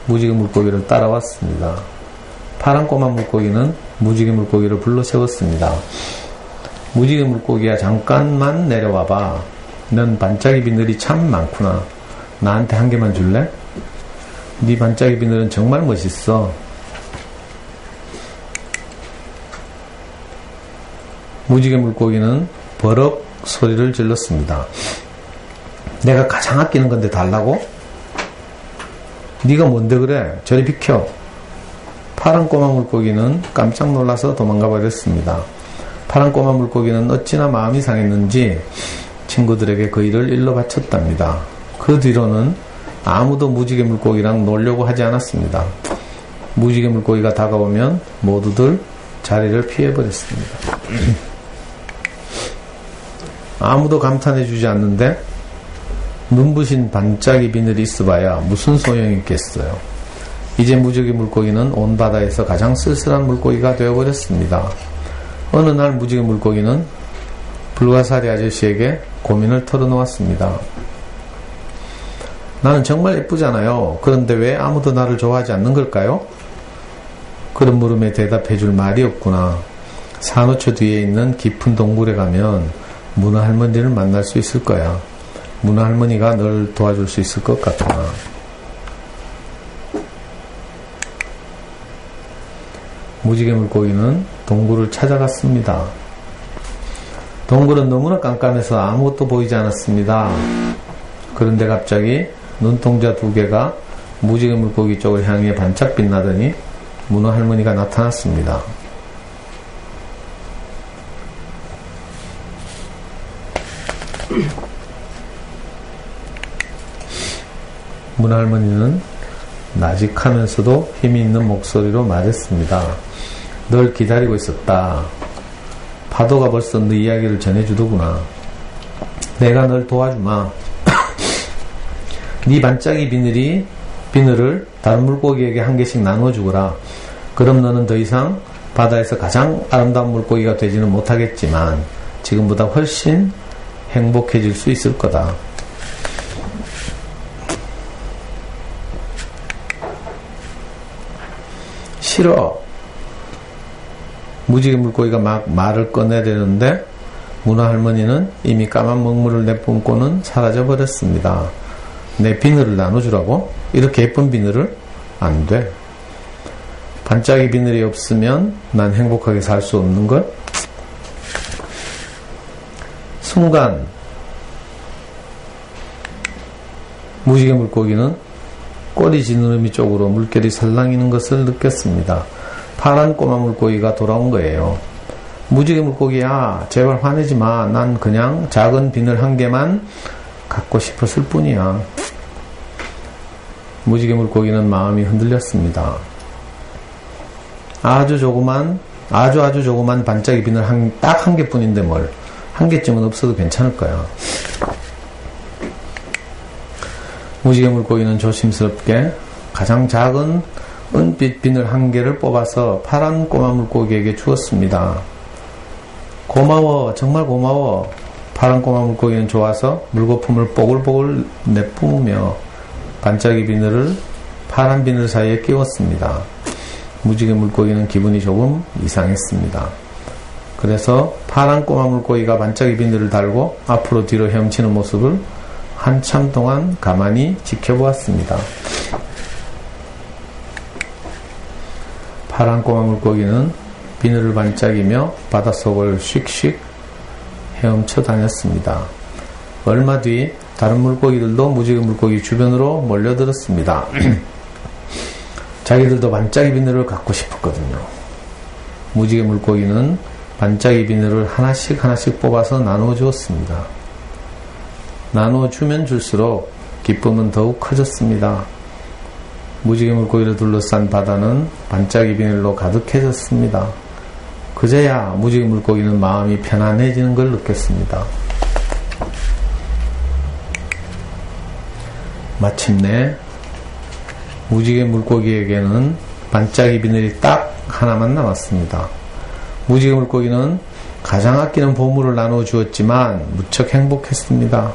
무지개 물고기를 따라왔습니다. 파란 꼬마 물고기는 무지개 물고기를 불러 세웠습니다. 무지개 물고기야, 잠깐만 내려와봐. 넌 반짝이 비늘이 참 많구나. 나한테 한 개만 줄래? 네 반짝이 비늘은 정말 멋있어. 무지개 물고기는 버럭 소리를 질렀습니다. 내가 가장 아끼는 건데 달라고? 네가 뭔데 그래? 저리 비켜. 파란 꼬마 물고기는 깜짝 놀라서 도망가 버렸습니다. 파란 꼬마 물고기는 어찌나 마음이 상했는지 친구들에게 그 일을 일러 바쳤답니다. 그 뒤로는 아무도 무지개 물고기랑 놀려고 하지 않았습니다. 무지개 물고기가 다가오면 모두들 자리를 피해버렸습니다. 아무도 감탄해주지 않는데 눈부신 반짝이 비늘이 있어봐야 무슨 소용이 있겠어요. 이제 무지개 물고기는 온 바다에서 가장 쓸쓸한 물고기가 되어버렸습니다. 어느 날 무지개 물고기는 불가사리 아저씨에게 고민을 털어놓았습니다. 나는 정말 예쁘잖아요. 그런데 왜 아무도 나를 좋아하지 않는 걸까요? 그런 물음에 대답해 줄 말이 없구나. 산호초 뒤에 있는 깊은 동굴에 가면 문어 할머니를 만날 수 있을 거야. 문어 할머니가 널 도와줄 수 있을 것 같구나. 무지개 물고기는 동굴을 찾아갔습니다. 동굴은 너무나 깜깜해서 아무것도 보이지 않았습니다. 그런데 갑자기 눈동자 두 개가 무지개 물고기 쪽을 향해 반짝 빛나더니 문어 할머니가 나타났습니다. 문어 할머니는 나직하면서도 힘이 있는 목소리로 말했습니다. 널 기다리고 있었다. 파도가 벌써 네 이야기를 전해주더구나. 내가 널 도와주마. 네 반짝이 비늘을 다른 물고기에게 한 개씩 나눠주거라. 그럼 너는 더 이상 바다에서 가장 아름다운 물고기가 되지는 못하겠지만 지금보다 훨씬 행복해질 수 있을 거다. 싫어. 무지개 물고기가 막 말을 꺼내려는데 문어 할머니는 이미 까만 먹물을 내뿜고는 사라져 버렸습니다. 내 비늘을 나눠주라고? 이렇게 예쁜 비늘을? 안 돼. 반짝이 비늘이 없으면 난 행복하게 살 수 없는걸? 순간 무지개 물고기는 꼬리 지느러미 쪽으로 물결이 살랑이는 것을 느꼈습니다. 파란 꼬마 물고기가 돌아온 거예요. 무지개 물고기야, 제발 화내지 마. 난 그냥 작은 비늘 한 개만 갖고 싶었을 뿐이야. 무지개 물고기는 마음이 흔들렸습니다. 아주 조그만 반짝이 비늘 딱 한 개뿐인데 뭘. 한 개쯤은 없어도 괜찮을 거야. 무지개 물고기는 조심스럽게 가장 작은 은빛 비늘 한 개를 뽑아서 파란 꼬마 물고기에게 주었습니다. 고마워, 정말 고마워. 파란 꼬마 물고기는 좋아서 물거품을 뽀글뽀글 내뿜으며 반짝이 비늘을 파란 비늘 사이에 끼웠습니다. 무지개 물고기는 기분이 조금 이상했습니다. 그래서 파란 꼬마 물고기가 반짝이 비늘을 달고 앞으로 뒤로 헤엄치는 모습을 한참 동안 가만히 지켜보았습니다. 파란 꼬마 물고기는 비늘을 반짝이며 바닷속을 씩씩 헤엄쳐 다녔습니다. 얼마 뒤 다른 물고기들도 무지개 물고기 주변으로 몰려들었습니다. 자기들도 반짝이 비늘을 갖고 싶었거든요. 무지개 물고기는 반짝이 비늘을 하나씩 뽑아서 나누어 주었습니다. 나누어 주면 줄수록 기쁨은 더욱 커졌습니다. 무지개 물고기를 둘러싼 바다는 반짝이 비늘로 가득해졌습니다. 그제야 무지개 물고기는 마음이 편안해지는 걸 느꼈습니다. 마침내 무지개 물고기에게는 반짝이 비늘이 딱 하나만 남았습니다. 무지개 물고기는 가장 아끼는 보물을 나누어 주었지만 무척 행복했습니다.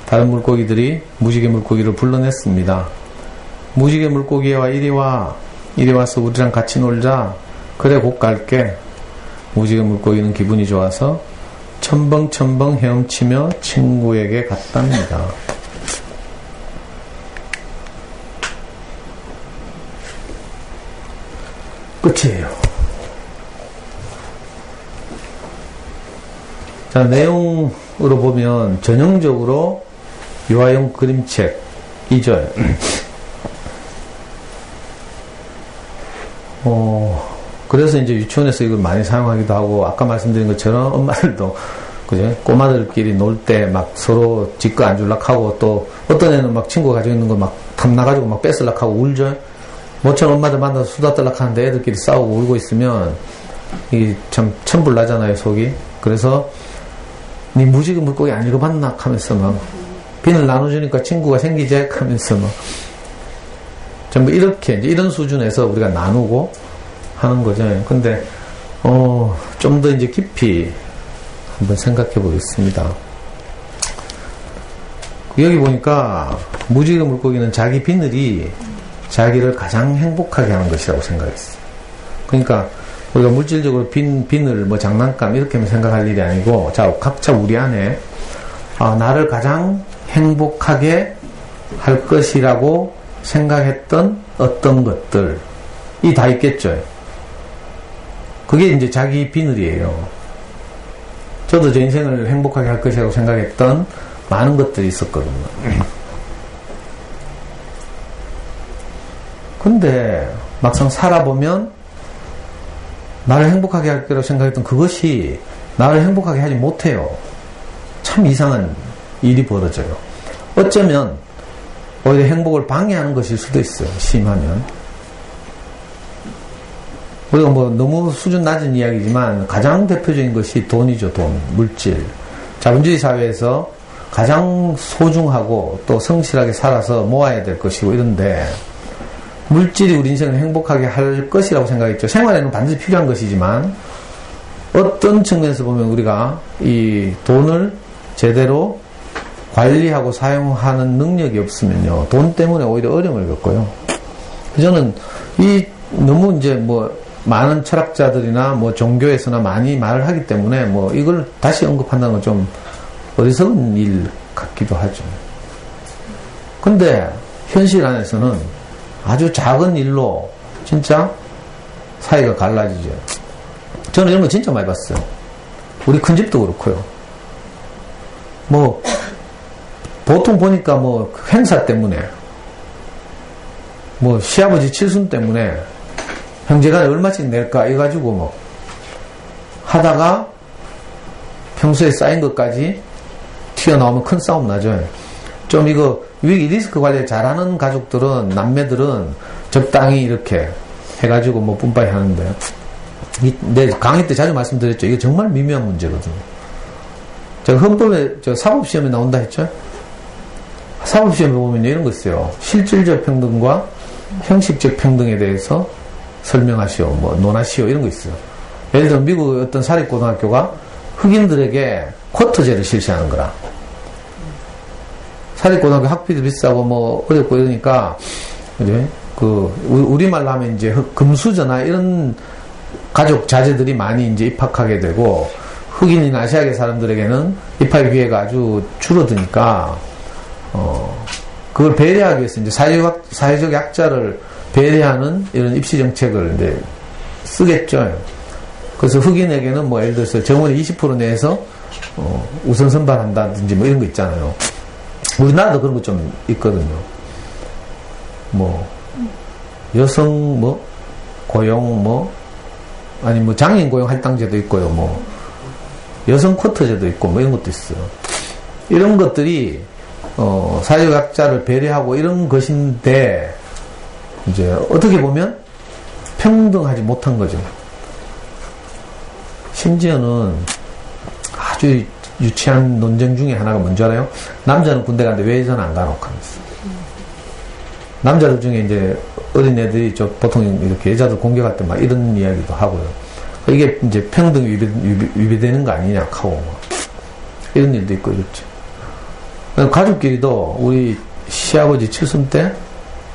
다른 물고기들이 무지개 물고기를 불러냈습니다. 무지개 물고기와 이리 와서 우리랑 같이 놀자. 그래, 곧 갈게. 무지개 물고기는 기분이 좋아서 첨벙첨벙 헤엄치며 친구에게 갔답니다. 끝이에요. 자, 내용으로 보면 전형적으로 유아용 그림책 2절. 그래서 이제 유치원에서 이걸 많이 사용하기도 하고, 아까 말씀드린 것처럼 엄마들도, 그죠? 꼬마들끼리 놀 때 막 서로 지꺼 앉으려고 또 어떤 애는 막 친구가 가지고 있는 거 막 탐나가지고 막 뺏으려고 하고 울죠? 모처럼 엄마들 만나서 수다 떨려고 하는데 애들끼리 싸우고 울고 있으면 이 참 천불 나잖아요, 속이. 그래서 니 무지개 물고기 안 읽어봤나? 하면서 막 비늘 나눠주니까 친구가 생기지? 하면서 막 전부 이렇게 이제 이런 수준에서 우리가 나누고 하는 거죠. 근데 좀 더 이제 깊이 한번 생각해 보겠습니다. 여기 보니까 무지개 물고기는 자기 비늘이 자기를 가장 행복하게 하는 것이라고 생각했어요. 그러니까 우리가 물질적으로 비늘, 뭐 장난감 이렇게만 생각할 일이 아니고, 자, 각자 우리 안에 나를 가장 행복하게 할 것이라고 생각했던 어떤 것들이 다 있겠죠. 그게 이제 자기 비늘이에요. 저도 제 인생을 행복하게 할 것이라고 생각했던 많은 것들이 있었거든요. 근데 막상 살아보면 나를 행복하게 할 거라고 생각했던 그것이 나를 행복하게 하지 못해요. 참 이상한 일이 벌어져요. 어쩌면 오히려 행복을 방해하는 것일 수도 있어요. 심하면. 우리가 뭐 너무 수준 낮은 이야기지만 가장 대표적인 것이 돈이죠. 돈, 물질. 자본주의 사회에서 가장 소중하고 또 성실하게 살아서 모아야 될 것이고 이런데, 물질이 우리 인생을 행복하게 할 것이라고 생각했죠. 생활에는 반드시 필요한 것이지만 어떤 측면에서 보면 우리가 이 돈을 제대로 관리하고 사용하는 능력이 없으면요, 돈 때문에 오히려 어려움을 겪어요. 저는 너무 이제 뭐 많은 철학자들이나 뭐 종교에서나 많이 말을 하기 때문에 뭐 이걸 다시 언급한다는 건 좀 어리석은 일 같기도 하죠. 근데 현실 안에서는 아주 작은 일로 진짜 사이가 갈라지죠. 저는 이런 거 진짜 많이 봤어요. 우리 큰 집도 그렇고요. 뭐 보통 보니까 뭐 행사 때문에, 뭐 시아버지 칠순 때문에 형제가 얼마씩 낼까 이래가지고 뭐 하다가 평소에 쌓인 것까지 튀어나오면 큰 싸움 나죠. 좀 이거 위기 리스크 관리 잘하는 가족들은, 남매들은 적당히 이렇게 해가지고 뭐 뿜빠이 하는데, 내 강의 때 자주 말씀드렸죠. 이거 정말 미묘한 문제거든요. 제가 헌법에, 사법시험에 나온다 했죠? 사법시험에 보면 이런 거 있어요. 실질적 평등과 형식적 평등에 대해서 설명하시오, 뭐, 논하시오, 이런 거 있어요. 예를 들어, 미국의 어떤 사립고등학교가 흑인들에게 쿼터제를 실시하는 거라. 사립고등학교 학비도 비싸고, 뭐, 어렵고 이러니까, 그죠? 우리말로 하면 이제 금수저나 이런 가족 자제들이 많이 이제 입학하게 되고, 흑인이나 아시아계 사람들에게는 입학 기회가 아주 줄어드니까, 그걸 배려하기 위해서 이제 사회적 약자를 배려하는 이런 입시 정책을 이제 쓰겠죠. 그래서 흑인에게는 뭐 예를 들어서 정원의 20% 내에서 우선 선발한다든지 뭐 이런 거 있잖아요. 우리나라도 그런 거 좀 있거든요. 뭐 여성 뭐 고용 뭐 아니 뭐 장애인 고용 할당제도 있고요. 뭐 여성 쿼터제도 있고 뭐 이런 것도 있어요. 이런 것들이 사회적 약자를 배려하고 이런 것인데 이제 어떻게 보면 평등하지 못한 거죠. 심지어는 아주 유치한 논쟁 중에 하나가 뭔지 알아요? 남자는 군대 가는데 왜 여자는 안 가놓고 하면서. 남자들 중에 이제 어린애들이 보통 이렇게 여자들 공격할 때 막 이런 이야기도 하고요. 이게 이제 평등 위배되는 거 아니냐 하고 막 이런 일도 있고 이렇죠. 가족끼리도 우리 시아버지 칠순 때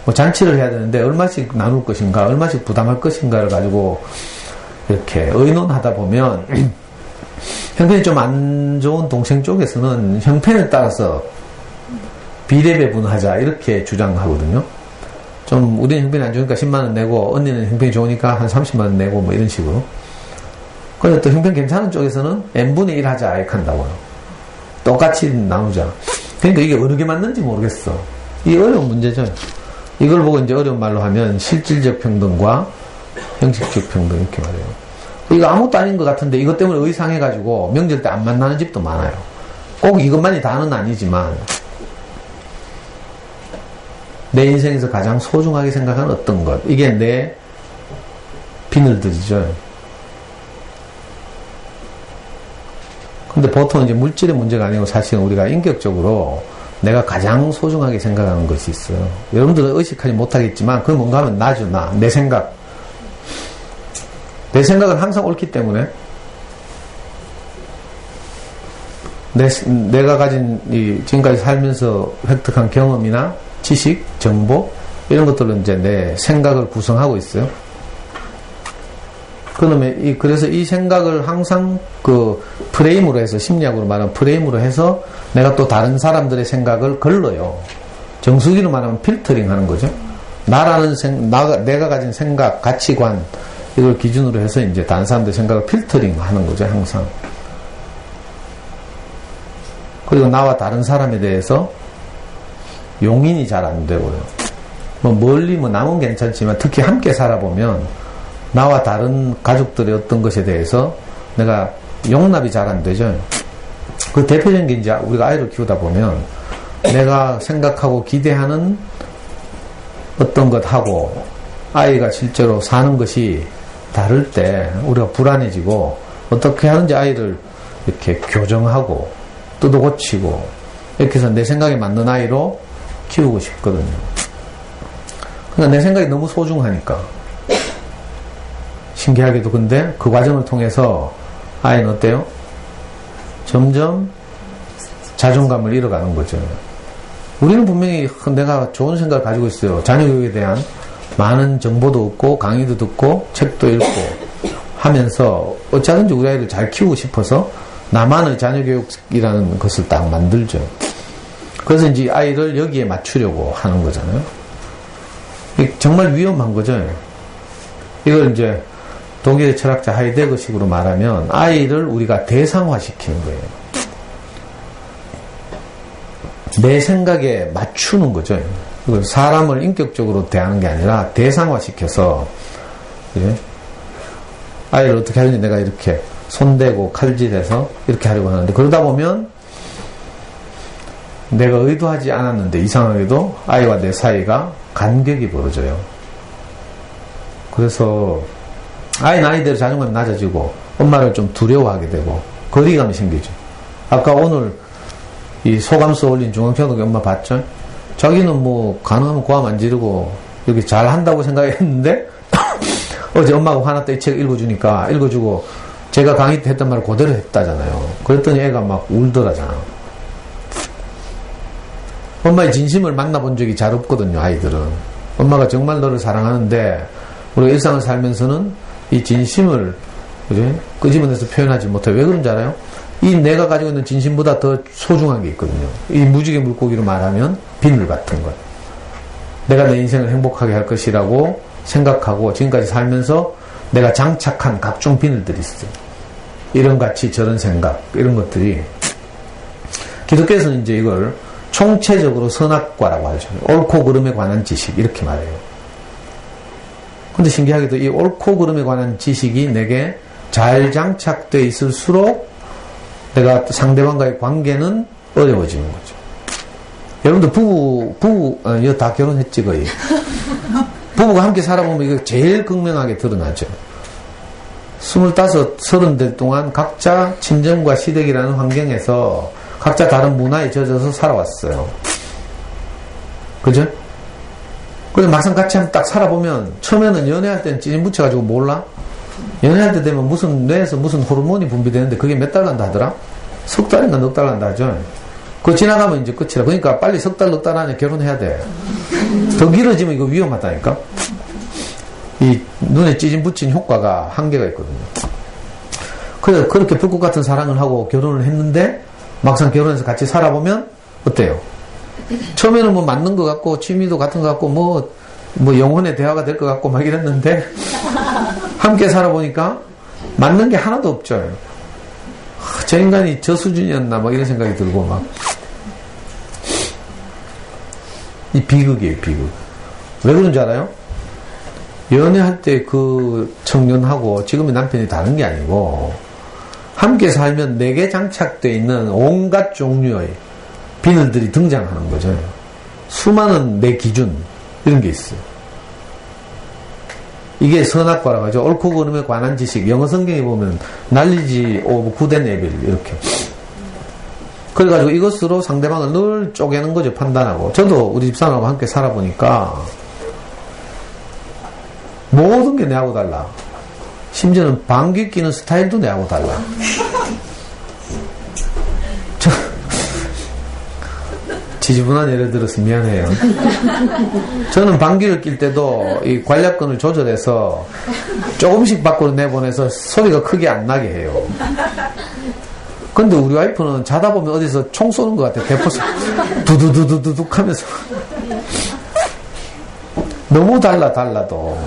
뭐 잔치를 해야 되는데 얼마씩 나눌 것인가, 얼마씩 부담할 것인가를 가지고 이렇게 의논하다 보면 형편이 좀 안 좋은 동생 쪽에서는 형편에 따라서 비례배분하자 이렇게 주장하거든요. 좀 우리는 형편이 안 좋으니까 10만원 내고 언니는 형편이 좋으니까 한 30만원 내고 뭐 이런 식으로. 그런데 또 형편 괜찮은 쪽에서는 n분의 1 하자 이렇게 한다고요. 똑같이 나누자. 그러니까 이게 어느 게 맞는지 모르겠어. 이게 어려운 문제죠. 이걸 보고 이제 어려운 말로 하면 실질적 평등과 형식적 평등 이렇게 말해요. 이거 아무것도 아닌 것 같은데 이것 때문에 의상해가지고 명절 때 안 만나는 집도 많아요. 꼭 이것만이 다는 아니지만 내 인생에서 가장 소중하게 생각하는 어떤 것, 이게 내 비늘들이죠. 근데 보통 이제 물질의 문제가 아니고 사실은 우리가 인격적으로 내가 가장 소중하게 생각하는 것이 있어요. 여러분들은 의식하지 못하겠지만 그건 뭔가 하면 나죠. 내 생각. 내 생각은 항상 옳기 때문에 내가 가진 지금까지 살면서 획득한 경험이나 지식, 정보 이런 것들은 이제 내 생각을 구성하고 있어요. 그러면 그래서 이 생각을 항상 그 프레임으로 해서, 심리학으로 말하면 프레임으로 해서 내가 또 다른 사람들의 생각을 걸러요. 정수기로 말하면 필터링 하는 거죠. 내가 가진 생각, 가치관 이걸 기준으로 해서 이제 다른 사람들의 생각을 필터링 하는 거죠, 항상. 그리고 나와 다른 사람에 대해서 용인이 잘 안 되고요. 뭐 멀리 남은 괜찮지만 특히 함께 살아보면 나와 다른 가족들의 어떤 것에 대해서 내가 용납이 잘 안 되죠. 그 대표적인 게 이제 우리가 아이를 키우다 보면 내가 생각하고 기대하는 어떤 것하고 아이가 실제로 사는 것이 다를 때 우리가 불안해지고 어떻게 하는지 아이를 이렇게 교정하고 뜯어 고치고 이렇게 해서 내 생각에 맞는 아이로 키우고 싶거든요. 그러니까 내 생각이 너무 소중하니까. 신기하게도 근데 그 과정을 통해서 아이는 어때요? 점점 자존감을 잃어가는 거죠. 우리는 분명히 내가 좋은 생각을 가지고 있어요. 자녀 교육에 대한 많은 정보도 얻고 강의도 듣고 책도 읽고 하면서 어찌하든지 우리 아이를 잘 키우고 싶어서 나만의 자녀 교육이라는 것을 딱 만들죠. 그래서 이제 아이를 여기에 맞추려고 하는 거잖아요. 이게 정말 위험한 거죠. 이걸 이제 독일의 철학자 하이데거식으로 말하면 아이를 우리가 대상화시키는 거예요. 내 생각에 맞추는 거죠. 이걸 사람을 인격적으로 대하는 게 아니라 대상화시켜서, 그래? 아이를 어떻게 하는지 내가 이렇게 손대고 칼질해서 이렇게 하려고 하는데, 그러다 보면 내가 의도하지 않았는데 이상하게도 아이와 내 사이가 간격이 벌어져요. 그래서 아이는 아이대로 자존감이 낮아지고 엄마를 좀 두려워하게 되고 거리감이 생기죠. 아까 오늘 이 소감서 올린 중앙초등학교 엄마 봤죠? 자기는 뭐 가능하면 고함 안 지르고 이렇게 잘 한다고 생각했는데 어제 엄마가 화났다 이 책 읽어주니까 읽어주고 제가 강의 때 했던 말을 그대로 했다잖아요. 그랬더니 애가 막 울더라잖아. 엄마의 진심을 만나본 적이 잘 없거든요, 아이들은. 엄마가 정말 너를 사랑하는데 우리가 일상을 살면서는 이 진심을 그지? 끄집어내서 표현하지 못해. 왜 그런지 알아요? 이 내가 가지고 있는 진심보다 더 소중한 게 있거든요. 이 무지개 물고기로 말하면 비늘 같은 거. 내가 내 인생을 행복하게 할 것이라고 생각하고 지금까지 살면서 내가 장착한 각종 비늘들이 있어요. 이런 가치, 저런 생각, 이런 것들이. 기독교에서는 이제 이걸 총체적으로 선악과라고 하죠. 옳고 그름에 관한 지식, 이렇게 말해요. 근데 신기하게도 이 옳고 그름에 관한 지식이 내게 잘 장착되어 있을수록 내가 상대방과의 관계는 어려워지는 거죠. 여러분들 이거 다 결혼했지, 거의. 부부가 함께 살아보면 이거 제일 극명하게 드러나죠. 25, 30대 동안 각자 친정과 시댁이라는 환경에서 각자 다른 문화에 젖어서 살아왔어요. 그죠? 그래서 막상 같이 한번 딱 살아보면 처음에는 연애할 때는 찌진 붙여가지고 몰라? 연애할 때 되면 무슨 뇌에서 무슨 호르몬이 분비되는데 그게 몇 달 간다 하더라? 석 달인가 넉 달 간다 하죠? 그거 지나가면 이제 끝이라. 그러니까 빨리 석 달, 넉 달 안에 결혼해야 돼. 더 길어지면 이거 위험하다니까? 이 눈에 찌진 붙인 효과가 한계가 있거든요. 그래서 그렇게 불꽃 같은 사랑을 하고 결혼을 했는데 막상 결혼해서 같이 살아보면 어때요? 처음에는 뭐 맞는 것 같고 취미도 같은 것 같고 뭐 영혼의 대화가 될 것 같고 막 이랬는데 함께 살아보니까 맞는 게 하나도 없죠. 저 인간이 저 수준이었나 막 이런 생각이 들고 막 이 비극이에요, 비극. 왜 그런지 알아요? 연애할 때 그 청년하고 지금의 남편이 다른 게 아니고 함께 살면 내게 장착되어 있는 온갖 종류의 비늘들이 등장하는 거죠. 수많은 내 기준 이런 게 있어요. 이게 선악과라고 하죠. 옳고 그름에 관한 지식. 영어 성경에 보면 knowledge of good and evil 이렇게. 그래가지고 이것으로 상대방을 늘 쪼개는 거죠. 판단하고. 저도 우리 집사람하고 함께 살아보니까 모든 게 내하고 달라. 심지어는 방귀 끼는 스타일도 내하고 달라. 지지분한 예를 들어서 미안해요. 저는 방귀를 낄 때도 이 관략근을 조절해서 조금씩 밖으로 내보내서 소리가 크게 안 나게 해요. 근데 우리 와이프는 자다 보면 어디서 총 쏘는 것 같아. 대포서 두두두두둑 하면서. 너무 달라도.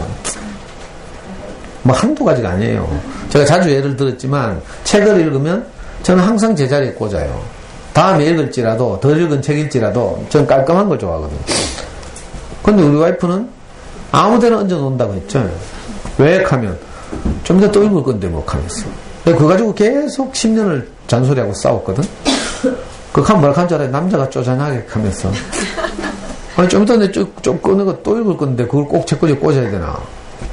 뭐 한두 가지가 아니에요. 제가 자주 예를 들었지만 책을 읽으면 저는 항상 제자리에 꽂아요. 다음에 읽을지라도 덜 읽은 책일지라도 전 깔끔한 걸 좋아하거든요. 근데 우리 와이프는 아무데나 얹어 놓는다고 했죠. 왜 하면 좀 이따 또 읽을 건데 뭐 하면서. 그거 가지고 계속 10년을 잔소리하고 싸웠거든. 그거 하면 뭐라 하는 줄 알아요? 남자가 쪼잔하게 하면서. 아니 좀 이따 내 좀 꺼내고 또 읽을 건데 그걸 꼭 책꽂이에 꽂아야 되나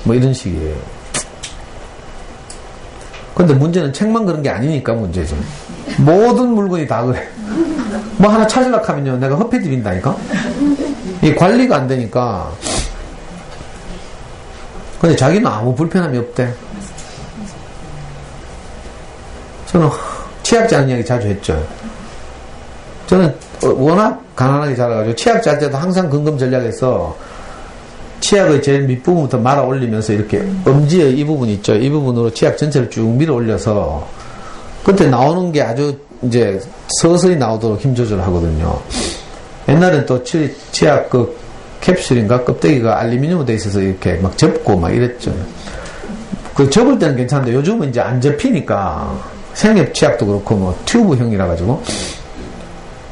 뭐 이런 식이에요. 근데 문제는 책만 그런 게 아니니까 문제죠. 모든 물건이 다 그래. 뭐 하나 찾으려고 하면요 내가 허패디 빈다니까. 이 관리가 안 되니까. 근데 자기는 아무 불편함이 없대. 저는 치약자는 이야기 자주 했죠. 저는 워낙 가난하게 자라가지고 치약 짤 때도 항상 근검 전략에서 치약의 제일 밑부분부터 말아 올리면서 이렇게 엄지의 이 부분 있죠. 이 부분으로 치약 전체를 쭉 밀어 올려서 그때 나오는 게 아주 이제 서서히 나오도록 힘 조절을 하거든요. 옛날엔 또 치약 그 캡슐인가 껍데기가 알루미늄으로 돼 있어서 이렇게 막 접고 막 이랬죠. 그 접을 때는 괜찮은데 요즘은 이제 안 접히니까 생협 치약도 그렇고 뭐 튜브형이라 가지고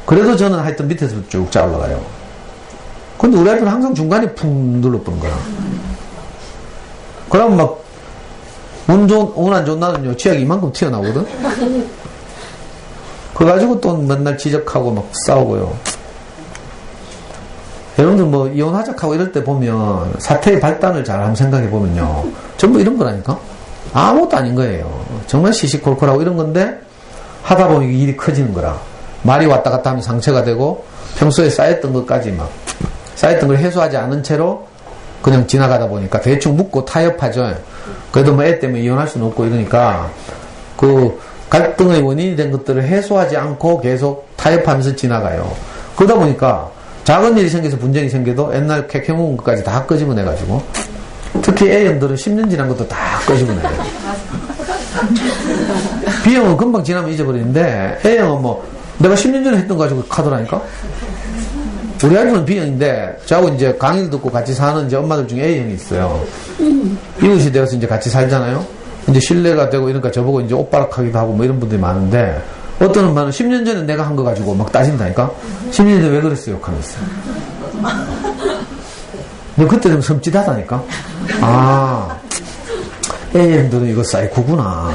그래도 저는 하여튼 밑에서 쭉 짜 올라가요. 근데 우리 아이들은 항상 중간에 푹 눌러보는 거야. 그러면 막 운 안 좋은 날은요, 치약이 이만큼 튀어나오거든? 그거 가지고 또 맨날 지적하고 막 싸우고요. 여러분들 뭐 이혼하자하고 이럴 때 보면 사태의 발단을 잘 한번 생각해 보면요. 전부 이런 거라니까? 아무것도 아닌 거예요. 정말 시시콜콜하고 이런 건데 하다 보면 일이 커지는 거라. 말이 왔다 갔다 하면 상처가 되고 평소에 쌓였던 것까지 막 쌓였던 걸 해소하지 않은 채로 그냥 지나가다 보니까 대충 묻고 타협하죠. 그래도 뭐 애 때문에 이혼할 수는 없고 이러니까 그 갈등의 원인이 된 것들을 해소하지 않고 계속 타협하면서 지나가요. 그러다 보니까 작은 일이 생겨서 분쟁이 생겨도 옛날 쾌쾌묵은 것까지 다 끄집어내가지고 특히 A형들은 10년 지난 것도 다 끄집어내요. B형은 금방 지나면 잊어버리는데 A형은 뭐 내가 10년 전에 했던 거 가지고 카더라니까? 우리 아이들은 B형인데 저하고 이제 강의를 듣고 같이 사는 이제 엄마들 중에 A형이 있어요. 이웃이 되어서 이제 같이 살잖아요. 이제 신뢰가 되고 이러니까 저보고 이제 오빠락하기도 하고 뭐 이런 분들이 많은데 어떤 엄마는 10년 전에 내가 한 거 가지고 막 따진다니까? 10년 전에 왜 그랬어요? 욕하면서. 근데 그때 좀 섬찟하다니까? 아, A형들은 이거 사이코구나.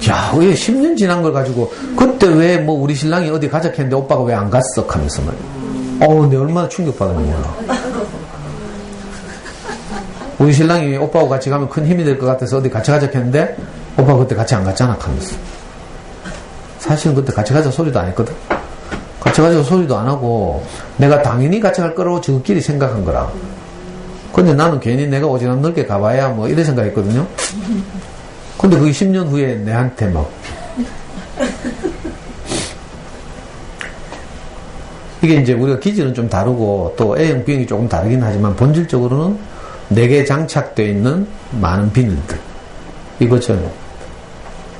야, 왜 10년 지난 걸 가지고 그때 왜 뭐 우리 신랑이 어디 가자 했는데 오빠가 왜 안 갔어? 하면서 말이야. 근데 얼마나 충격받았는지 몰라. 우리 신랑이 오빠하고 같이 가면 큰 힘이 될 것 같아서 어디 같이 가자 했는데 오빠가 그때 같이 안 갔잖아 하면서. 사실은 그때 같이 가자 소리도 안 했거든. 같이 가자 소리도 안 하고 내가 당연히 같이 갈 거라고 저끼리 생각한 거라. 근데 나는 괜히 내가 오지랖 넓게 가봐야 뭐 이런 생각했거든요. 근데 그게 10년 후에 내한테 막 이게 이제 우리가 기질은 좀 다르고 또 A형, B형이 조금 다르긴 하지만 본질적으로는 내게 장착되어 있는 많은 비늘들 이거죠.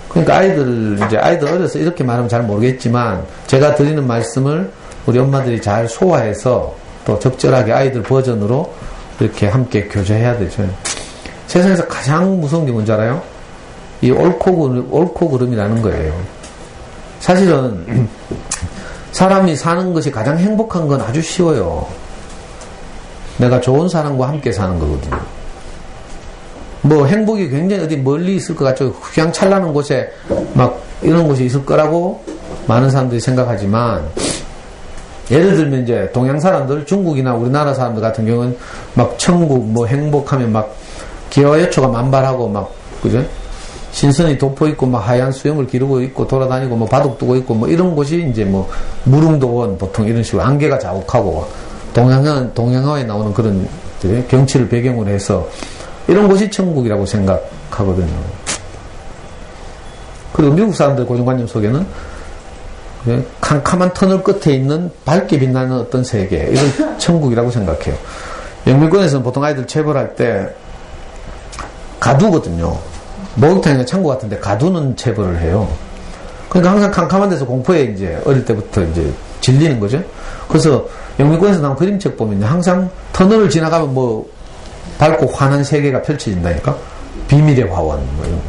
그러니까 아이들 어려서 이렇게 말하면 잘 모르겠지만 제가 드리는 말씀을 우리 엄마들이 잘 소화해서 또 적절하게 아이들 버전으로 이렇게 함께 교제해야 되죠. 세상에서 가장 무서운 게 뭔지 알아요? 이 옳고 그름이라는 거예요. 사실은 사람이 사는 것이 가장 행복한 건 아주 쉬워요. 내가 좋은 사람과 함께 사는 거거든요. 뭐 행복이 굉장히 어디 멀리 있을 것 같죠. 휘황찬란한 곳에 막 이런 곳이 있을 거라고 많은 사람들이 생각하지만 예를 들면 이제 동양 사람들, 중국이나 우리나라 사람들 같은 경우는 막 천국 뭐 행복하면 막 기와 여초가 만발하고 막 그죠? 신선이 돋보 있고 막 하얀 수염을 기르고 있고 돌아다니고 뭐 바둑 두고 있고 뭐 이런 곳이 이제 뭐 무릉도원 보통 이런 식으로 안개가 자욱하고 동양화에 나오는 그런 경치를 배경으로 해서 이런 곳이 천국이라고 생각하거든요. 그리고 미국 사람들 고정관념 속에는 캄캄한 터널 끝에 있는 밝게 빛나는 어떤 세계, 이걸 천국이라고 생각해요. 영미권에서는 보통 아이들 체벌할 때 가두거든요. 목욕탕이나 창고 같은데 가두는 체벌을 해요. 그러니까 항상 캄캄한 데서 공포에 이제 어릴 때부터 이제 질리는 거죠. 그래서 영미권에서 나온 그림책 보면 항상 터널을 지나가면 뭐 밝고 환한 세계가 펼쳐진다니까? 비밀의 화원, 뭐 이런 거.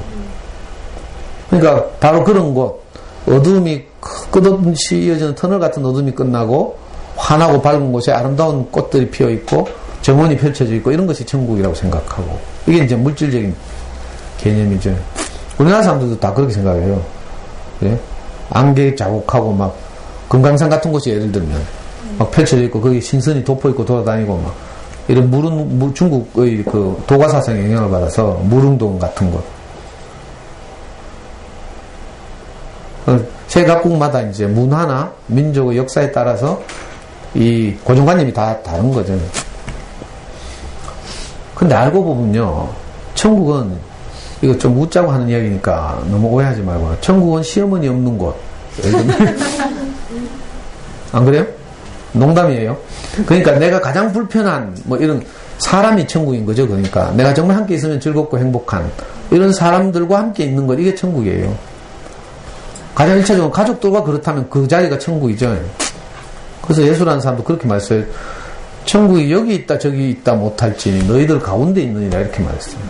그러니까 바로 그런 곳, 어둠이 끝없이 이어지는 터널 같은 어둠이 끝나고 환하고 밝은 곳에 아름다운 꽃들이 피어 있고 정원이 펼쳐져 있고 이런 것이 천국이라고 생각하고 이게 이제 물질적인 개념이죠. 우리나라 사람들도 다 그렇게 생각해요. 그래? 안개 자국하고 막 금강산 같은 곳이 예를 들면 막 펼쳐져 있고 거기 신선이 돋보 있고 돌아다니고 막 이런 중국의 그 도가사상의 영향을 받아서 무릉도원 같은 곳. 세 각국마다 이제 문화나 민족의 역사에 따라서 이 고정관념이 다 다른 거죠. 근데 알고 보면요, 천국은 이거 좀 웃자고 하는 이야기니까 너무 오해하지 말고 천국은 시어머니 없는 곳. 안 그래요? 농담이에요. 그러니까 내가 가장 불편한 뭐 이런 사람이 천국인 거죠. 그러니까 내가 정말 함께 있으면 즐겁고 행복한 이런 사람들과 함께 있는 것, 이게 천국이에요. 가장 1차적으로 가족들과 그렇다면 그 자리가 천국이죠. 그래서 예수라는 사람도 그렇게 말했어요. 천국이 여기 있다 저기 있다 못할지니 너희들 가운데 있느니라, 이렇게 말했어요.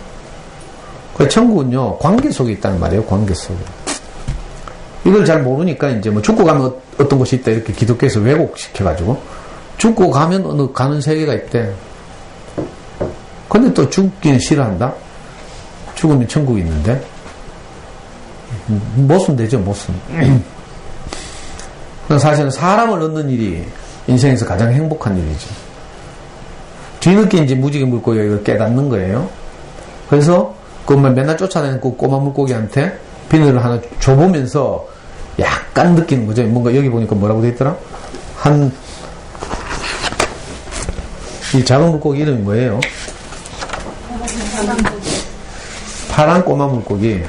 그 천국은요 관계 속에 있다는 말이에요. 관계 속에. 이걸 잘 모르니까 이제 뭐 죽고 가면 어떤 곳이 있다 이렇게 기독교에서 왜곡시켜가지고 죽고 가면 어느 가는 세계가 있대. 근데 또 죽기는 싫어한다? 죽으면 천국이 있는데 못은 되죠, 못은. 사실은 사람을 얻는 일이 인생에서 가장 행복한 일이죠. 뒤늦게 이제 무지개 물고기가 이걸 깨닫는 거예요. 그래서 맨날 쫓아다니는 그 꼬마 물고기한테 비늘을 하나 줘보면서 약간 느끼는 거죠. 뭔가 여기 보니까 뭐라고 돼 있더라? 이 작은 물고기 이름이 뭐예요? 파란 꼬마 물고기.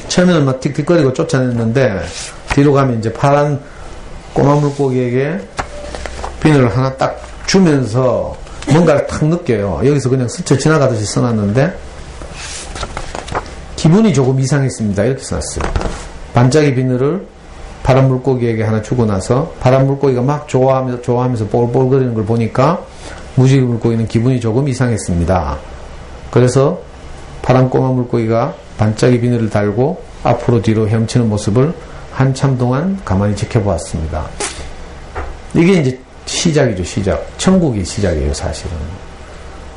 처음에는 막 틱틱거리고 쫓아냈는데 뒤로 가면 이제 파란 꼬마 물고기에게 비늘을 하나 딱 주면서 뭔가를 탁 느껴요. 여기서 그냥 스쳐 지나가듯이 써놨는데 기분이 조금 이상했습니다. 이렇게 써놨어요. 반짝이 비늘을 파란 물고기에게 하나 주고 나서 파란 물고기가 막 좋아하면서 뽀글뽀글거리는 걸 보니까 무지개 물고기는 기분이 조금 이상했습니다. 그래서 파란 꼬마 물고기가 반짝이 비늘을 달고 앞으로 뒤로 헤엄치는 모습을 한참 동안 가만히 지켜보았습니다. 이게 이제 시작이죠, 시작. 천국이 시작이에요, 사실은.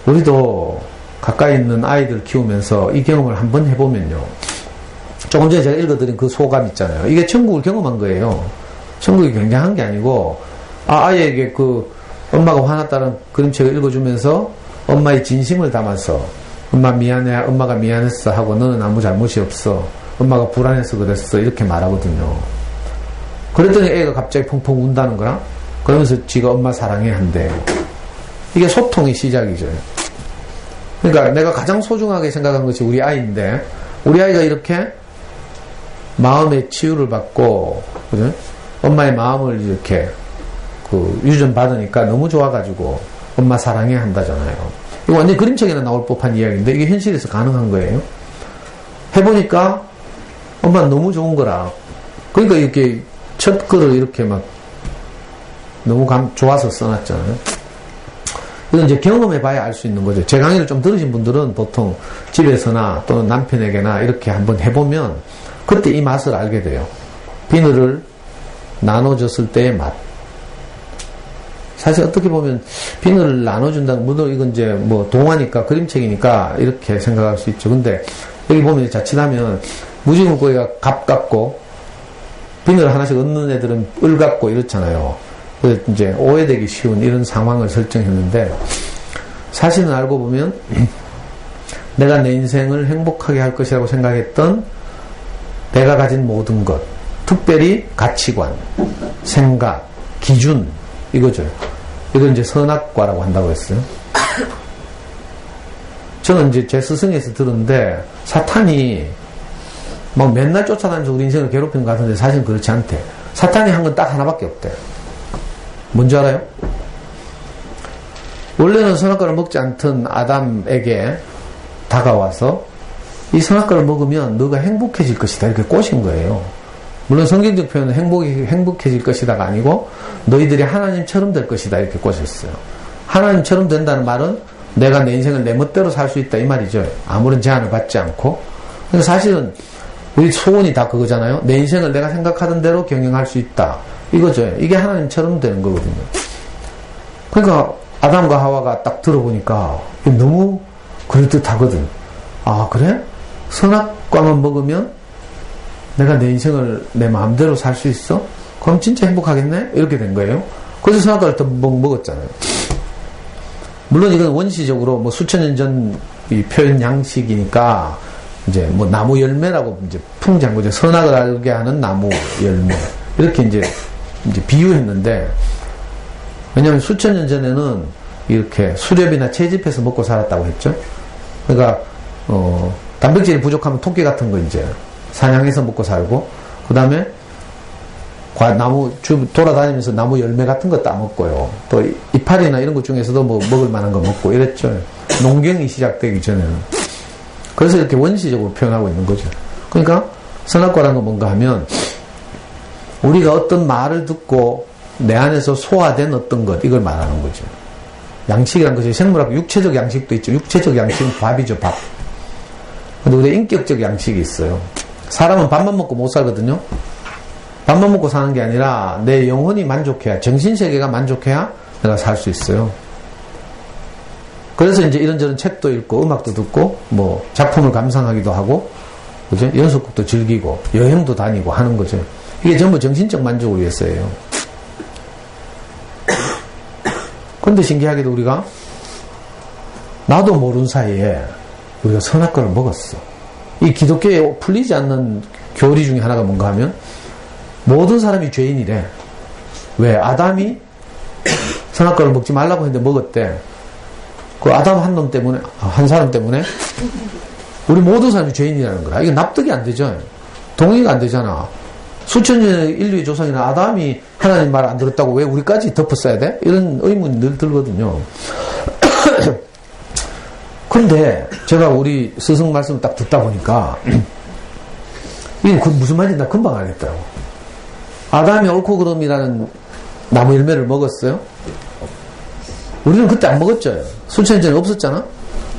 우리도 가까이 있는 아이들 키우면서 이 경험을 한번 해보면요. 조금 전에 제가 읽어드린 그 소감 있잖아요. 이게 천국을 경험한 거예요. 천국이 굉장한 게 아니고, 아이에게 그 엄마가 화났다는 그림책을 읽어주면서 엄마의 진심을 담아서 엄마 미안해, 엄마가 미안했어 하고 너는 아무 잘못이 없어. 엄마가 불안해서 그랬어. 이렇게 말하거든요. 그랬더니 애가 갑자기 펑펑 운다는 거랑 그러면서 지가 엄마 사랑해 한대. 이게 소통의 시작이죠. 그러니까 내가 가장 소중하게 생각한 것이 우리 아이인데 우리 아이가 이렇게 마음의 치유를 받고 그죠? 엄마의 마음을 이렇게 유전받으니까 너무 좋아가지고 엄마 사랑해 한다잖아요. 이거 완전 그림책에나 나올 법한 이야기인데 이게 현실에서 가능한 거예요. 해보니까 엄마는 너무 좋은 거라. 그러니까 이렇게 첫 글을 이렇게 막 너무 좋아서 써놨잖아요. 이건 이제 경험해봐야 알 수 있는 거죠. 제 강의를 좀 들으신 분들은 보통 집에서나 또는 남편에게나 이렇게 한번 해보면 그때 이 맛을 알게 돼요. 비늘을 나눠줬을 때의 맛. 사실 어떻게 보면 비늘을 나눠준다는, 물론 이건 이제 뭐 동화니까 그림책이니까 이렇게 생각할 수 있죠. 근데 여기 보면 자칫하면 무지개 물고기가 갑 같고 비늘을 하나씩 얻는 애들은 을 같고 이렇잖아요. 그래서 이제 오해되기 쉬운 이런 상황을 설정했는데 사실은 알고 보면 내가 내 인생을 행복하게 할 것이라고 생각했던 내가 가진 모든 것, 특별히 가치관, 생각, 기준, 이거죠. 이걸 이제 선악과라고 한다고 했어요. 저는 이제 제 스승에서 들었는데 사탄이 막 맨날 쫓아다니면서 우리 인생을 괴롭히는 것 같은데 사실은 그렇지 않대. 사탄이 한 건 딱 하나밖에 없대. 뭔지 알아요? 원래는 선악과를 먹지 않던 아담에게 다가와서 이 선악과를 먹으면 너가 행복해질 것이다 이렇게 꼬신 거예요. 물론 성경적 표현은 행복해질 것이다가 아니고 너희들이 하나님처럼 될 것이다 이렇게 꼬셨어요. 하나님처럼 된다는 말은 내가 내 인생을 내 멋대로 살 수 있다 이 말이죠. 아무런 제한을 받지 않고. 그러니까 사실은 우리 소원이 다 그거잖아요. 내 인생을 내가 생각하던 대로 경영할 수 있다. 이거죠. 이게 하나님처럼 되는 거거든요. 그러니까 아담과 하와가 딱 들어보니까 너무 그럴듯하거든. 아 그래? 선악과만 먹으면 내가 내 인생을 내 마음대로 살 수 있어? 그럼 진짜 행복하겠네? 이렇게 된 거예요. 그래서 선악과를 또 먹었잖아요. 물론 이건 원시적으로 뭐 수천 년 전 이 표현 양식이니까 이제 뭐 나무 열매라고 이제 풍자한 거죠. 선악을 알게 하는 나무 열매. 이렇게 이제 비유했는데, 왜냐하면 수천 년 전에는 이렇게 수렵이나 채집해서 먹고 살았다고 했죠. 그러니까, 단백질이 부족하면 토끼 같은 거 이제 사냥해서 먹고 살고, 그 다음에 나무 돌아다니면서 나무 열매 같은 거 따먹고요. 또 이파리나 이런 것 중에서도 뭐 먹을 만한 거 먹고 이랬죠. 농경이 시작되기 전에는. 그래서 이렇게 원시적으로 표현하고 있는 거죠. 그러니까 선악과라는 건 뭔가 하면 우리가 어떤 말을 듣고 내 안에서 소화된 어떤 것, 이걸 말하는 거죠. 양식이란 것이 생물학 육체적 양식도 있죠. 육체적 양식은 밥이죠, 밥. 근데 우리 인격적 양식이 있어요. 사람은 밥만 먹고 못 살거든요. 밥만 먹고 사는 게 아니라 내 영혼이 만족해야, 정신세계가 만족해야 내가 살 수 있어요. 그래서 이제 이런저런 책도 읽고 음악도 듣고 뭐 작품을 감상하기도 하고 그죠? 연속곡도 즐기고 여행도 다니고 하는 거죠. 이게 전부 정신적 만족을 위해서예요. 근데 신기하게도 우리가 나도 모르는 사이에 우리가 선악과를 먹었어. 이 기독교에 풀리지 않는 교리 중에 하나가 뭔가 하면 모든 사람이 죄인이래. 왜? 아담이 선악과를 먹지 말라고 했는데 먹었대. 그 아담 한 놈 때문에, 한 사람 때문에 우리 모든 사람이 죄인이라는 거야. 이게 납득이 안 되죠. 동의가 안 되잖아. 수천 년의 인류의 조상이나 아담이 하나님 말 안 들었다고 왜 우리까지 덮었어야 돼? 이런 의문이 늘 들거든요. 근데 제가 우리 스승 말씀을 딱 듣다 보니까 이게 무슨 말인지 나 금방 알겠더라고. 아담이 옳고 그름이라는 나무 열매를 먹었어요? 우리는 그때 안 먹었죠. 수천 년 전에 없었잖아?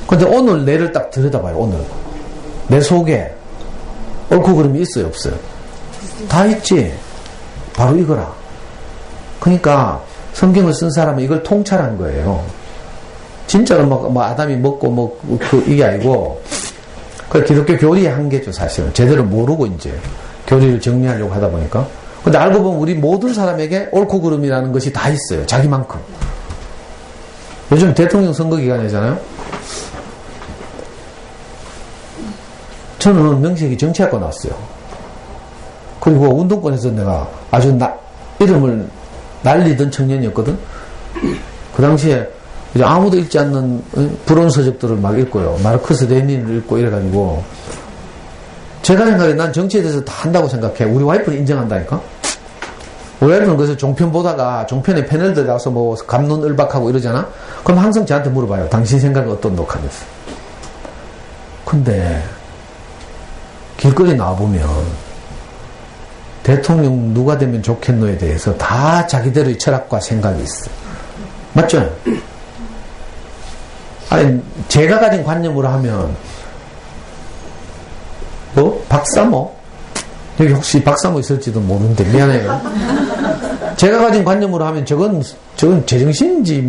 근데 오늘 내를 딱 들여다봐요, 오늘. 내 속에 옳고 그름이 있어요, 없어요? 다 있지. 바로 이거라. 그러니까 성경을 쓴 사람은 이걸 통찰한 거예요. 진짜로 뭐 아담이 먹고 이게 아니고, 그 기독교 교리의 한계죠, 사실은. 제대로 모르고 이제 교리를 정리하려고 하다 보니까. 근데 알고 보면 우리 모든 사람에게 옳고 그름이라는 것이 다 있어요. 자기만큼. 요즘 대통령 선거 기간이잖아요. 저는 명색이 정치학과 나왔어요. 그리고 운동권에서 내가 아주 이름을 날리던 청년이었거든. 그 당시에 이제 아무도 읽지 않는 불온 서적들을 막 읽고요. 마르크스 레닌을 읽고 이래가지고 제가 생각해 난 정치에 대해서 다 한다고 생각해. 우리 와이프는 인정한다니까. 우리 와이프는 그래서 종편 보다가 종편에 패널들 나와서 뭐 갑론을박하고 이러잖아. 그럼 항상 저한테 물어봐요. 당신 생각은 어떤 녹화면서. 근데 길거리 나와보면 대통령 누가 되면 좋겠노에 대해서 다 자기들의 철학과 생각이 있어. 맞죠? 아니, 제가 가진 관념으로 하면, 박사모? 여기 혹시 박사모 있을지도 모르는데, 미안해요. 제가 가진 관념으로 하면 저건 제정신인지,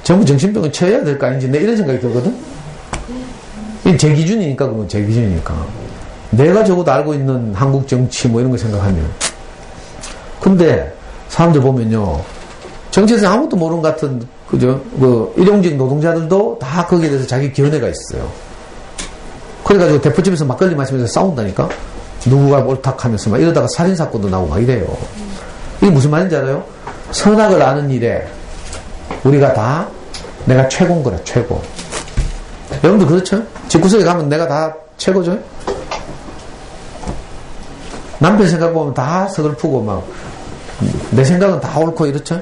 전부 정신병을 쳐야 될 거 아닌지, 내 이런 생각이 들거든? 이게 제 기준이니까, 그건 제 기준이니까. 내가 적어도 알고 있는 한국 정치 이런 거 생각하면. 근데 사람들 보면요. 정치에서 아무것도 모르는 것 같은, 그죠? 일용직 노동자들도 다 거기에 대해서 자기 견해가 있어요. 그래가지고 대포집에서 막걸리 마시면서 싸운다니까? 누구가 옳다 하면서 막 이러다가 살인사건도 나오고 막 이래요. 이게 무슨 말인지 알아요? 선악을 아는 일에 우리가 다 내가 최고인 거라, 최고. 여러분들 그렇죠? 집구석에 가면 내가 다 최고죠? 남편 생각 보면 다 서글프고 막 내 생각은 다 옳고 이렇죠?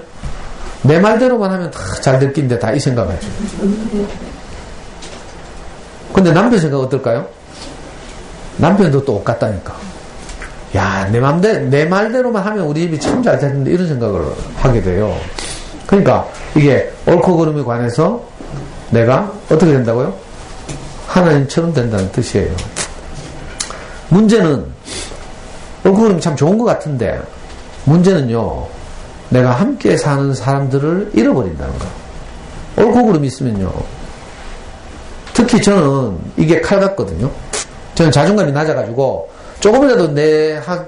내 말대로만 하면 다 잘 될 낀데 다 이 생각하죠. 근데 남편 생각 어떨까요? 남편도 또 똑같다니까. 야, 내 말대로만 하면 우리 집이 참 잘 됐는데 이런 생각을 하게 돼요. 그러니까 이게 옳고 그름에 관해서 내가 어떻게 된다고요? 하나님처럼 된다는 뜻이에요. 문제는 옳고 그름이 참 좋은 것 같은데 문제는요, 내가 함께 사는 사람들을 잃어버린다는 거. 옳고 그름이 있으면요, 특히 저는 이게 칼 같거든요. 저는 자존감이 낮아가지고 조금이라도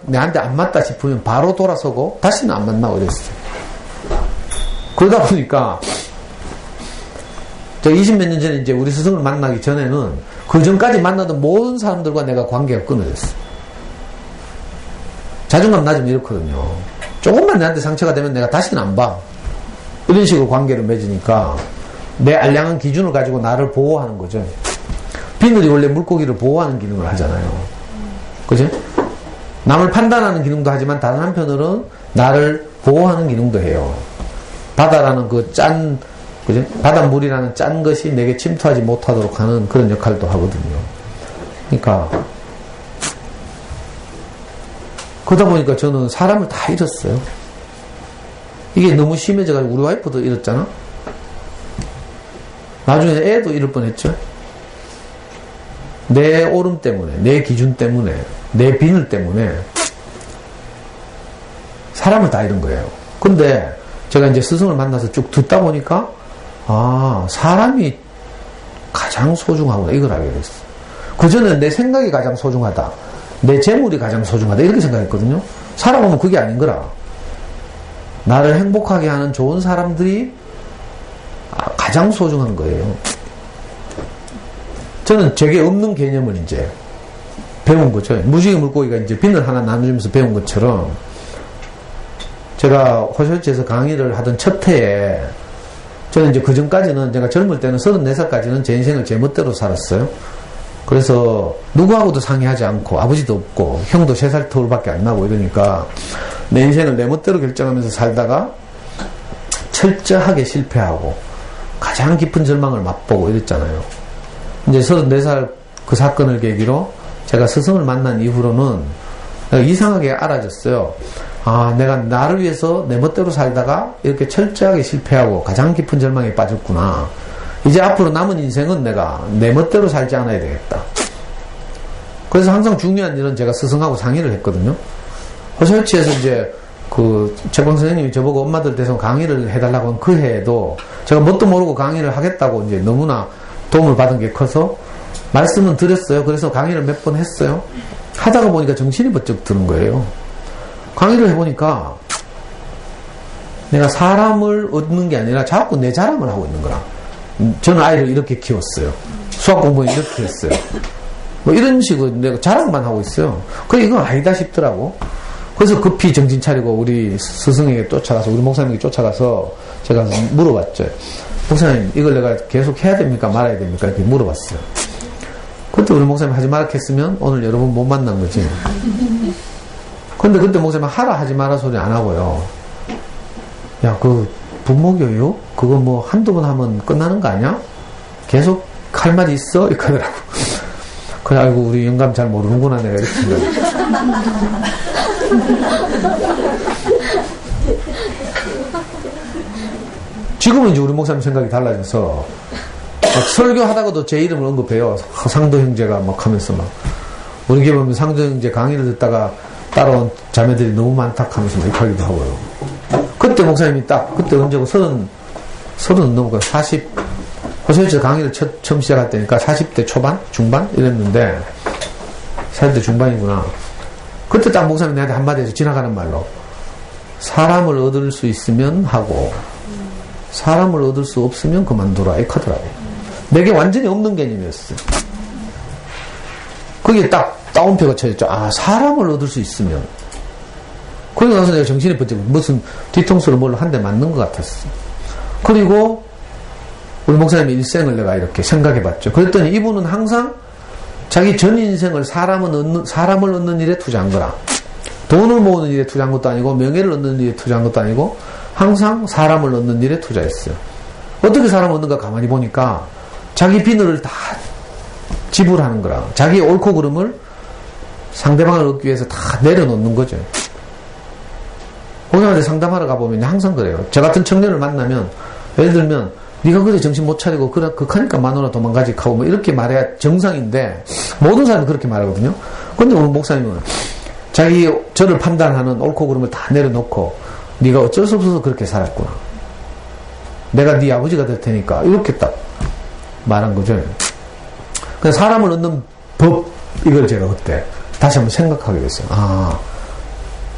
내한테 안 맞다 싶으면 바로 돌아서고 다시는 안 만나고 이랬어요. 그러다 보니까 저 20몇 년 전에 이제 우리 스승을 만나기 전에는 그 전까지 만나던 모든 사람들과 내가 관계가 끊어졌어요. 자존감 낮으면 이렇거든요. 조금만 내한테 상처가 되면 내가 다시는 안 봐. 이런 식으로 관계를 맺으니까 내 알량한 기준을 가지고 나를 보호하는 거죠. 비늘이 원래 물고기를 보호하는 기능을 하잖아요. 그죠? 남을 판단하는 기능도 하지만 다른 한편으로는 나를 보호하는 기능도 해요. 바다라는 그죠? 바닷물이라는 짠 것이 내게 침투하지 못하도록 하는 그런 역할도 하거든요. 그러니까 그러다 보니까 저는 사람을 다 잃었어요. 이게 너무 심해져가지고 우리 와이프도 잃었잖아. 나중에 애도 잃을 뻔했죠. 내 오름 때문에, 내 기준 때문에, 내 비늘 때문에 사람을 다 잃은 거예요. 근데 제가 이제 스승을 만나서 쭉 듣다 보니까 사람이 가장 소중하구나. 이걸 알게 됐어. 그전엔 내 생각이 가장 소중하다. 내 재물이 가장 소중하다. 이렇게 생각했거든요. 살아보면 그게 아닌 거라. 나를 행복하게 하는 좋은 사람들이 가장 소중한 거예요. 저는 제게 없는 개념을 이제 배운 거죠. 무지개 물고기가 이제 비늘 하나 나눠주면서 배운 것처럼 제가 호시오치에서 강의를 하던 첫 해에 저는 이제 그 전까지는 제가 젊을 때는 34살까지는 제 인생을 제 멋대로 살았어요. 그래서 누구하고도 상의하지 않고 아버지도 없고 형도 3살 터울밖에 안 나고 이러니까 내 인생을 내 멋대로 결정하면서 살다가 철저하게 실패하고 가장 깊은 절망을 맛보고 이랬잖아요. 이제 34살 그 사건을 계기로 제가 스승을 만난 이후로는 내가 이상하게 알아졌어요. 내가 나를 위해서 내 멋대로 살다가 이렇게 철저하게 실패하고 가장 깊은 절망에 빠졌구나. 이제 앞으로 남은 인생은 내가 내 멋대로 살지 않아야 되겠다. 그래서 항상 중요한 일은 제가 스승하고 상의를 했거든요. 호시오치에서 이제 그 최광 선생님이 저보고 엄마들 대해서 강의를 해달라고 한 그 해에도 제가 뭣도 모르고 강의를 하겠다고 이제 너무나 도움을 받은 게 커서 말씀은 드렸어요. 그래서 강의를 몇 번 했어요. 하다가 보니까 정신이 번쩍 드는 거예요. 강의를 해보니까 내가 사람을 얻는 게 아니라 자꾸 내 자랑을 하고 있는 거라. 저는 아이를 이렇게 키웠어요. 수학 공부는 이렇게 했어요. 뭐 이런 식으로 내가 자랑만 하고 있어요. 그래 이건 아니다 싶더라고. 그래서 급히 정신 차리고 우리 스승에게 쫓아가서 우리 목사님에게 쫓아가서 제가 물어봤죠. 목사님 이걸 내가 계속 해야 됩니까 말아야 됩니까 이렇게 물어봤어요. 그때 우리 목사님 하지 말라 했으면 오늘 여러분 못 만난 거지. 근데 그때 목사님 하라 하지 마라 소리 안 하고요. 야 그 부모교육 그거 뭐 한두 번 하면 끝나는 거 아니야? 계속 할 말이 있어? 이렇게 하더라고. 그래 알고 우리 영감 잘 모르는구나 내가 이렇게 생각해. 지금은 이제 우리 목사님 생각이 달라져서 설교하다가도 제 이름을 언급해요. 상도 형제가 막 하면서 막 우리 교회 보면 상도 형제 강의를 듣다가 따라온 자매들이 너무 많다 하면서 막 이렇게 하기도 하고요. 그때 목사님이 딱 그때 언제고 30 넘고 40 호시오치 강의를 처음 시작할 때니까 40대 초반? 중반? 이랬는데 40대 중반이구나. 그때 딱 목사님이 나한테 한마디 해서 지나가는 말로 사람을 얻을 수 있으면 하고 사람을 얻을 수 없으면 그만둬라 이렇게 하더라고요. 내게 완전히 없는 개념이었어요. 그게 딱 따옴표가 쳐졌죠. 사람을 얻을 수 있으면. 그러고 나서 내가 정신이 번쩍 무슨 뒤통수를 뭘로 한 대 맞는 것 같았어. 그리고 우리 목사님의 일생을 내가 이렇게 생각해 봤죠. 그랬더니 이분은 항상 자기 전 인생을 사람을 얻는 일에 투자한 거라. 돈을 모으는 일에 투자한 것도 아니고 명예를 얻는 일에 투자한 것도 아니고 항상 사람을 얻는 일에 투자했어요. 어떻게 사람을 얻는가 가만히 보니까 자기 비늘을 다 지불하는 거라. 자기 옳고 그름을 상대방을 얻기 위해서 다 내려놓는 거죠. 고등학교 상담하러 가보면 항상 그래요. 저 같은 청년을 만나면 예를 들면 네가 그래 정신 못 차리고 그러니까 마누라 도망가지 하고 뭐 이렇게 말해야 정상인데 모든 사람이 그렇게 말하거든요. 근데 오늘 목사님은 저를 판단하는 옳고 그름을 다 내려놓고 네가 어쩔 수 없어서 그렇게 살았구나. 내가 네 아버지가 될 테니까 이렇게 딱 말한 거죠. 그래서 사람을 얻는 법 이걸 제가 그때 다시 한번 생각하게 됐어요.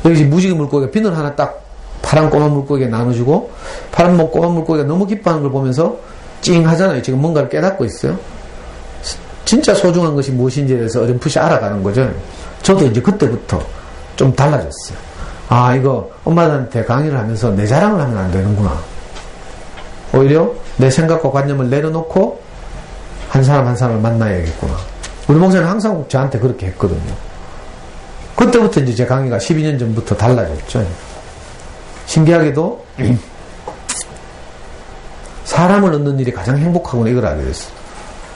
여기 무지개 물고기가 비늘 하나 딱 파란 꼬마 물고기에 나눠주고 파란 꼬마 물고기가 너무 기뻐하는 걸 보면서 찡 하잖아요. 지금 뭔가를 깨닫고 있어요. 진짜 소중한 것이 무엇인지에 대해서 어렴풋이 알아가는 거죠. 저도 이제 그때부터 좀 달라졌어요. 이거 엄마들한테 강의를 하면서 내 자랑을 하면 안 되는구나. 오히려 내 생각과 관념을 내려놓고 한 사람 한 사람을 만나야겠구나. 우리 목사님 항상 저한테 그렇게 했거든요. 그때부터 이제 제 강의가 12년 전부터 달라졌죠. 신기하게도 사람을 얻는 일이 가장 행복하구나 이걸 알게 됐어요.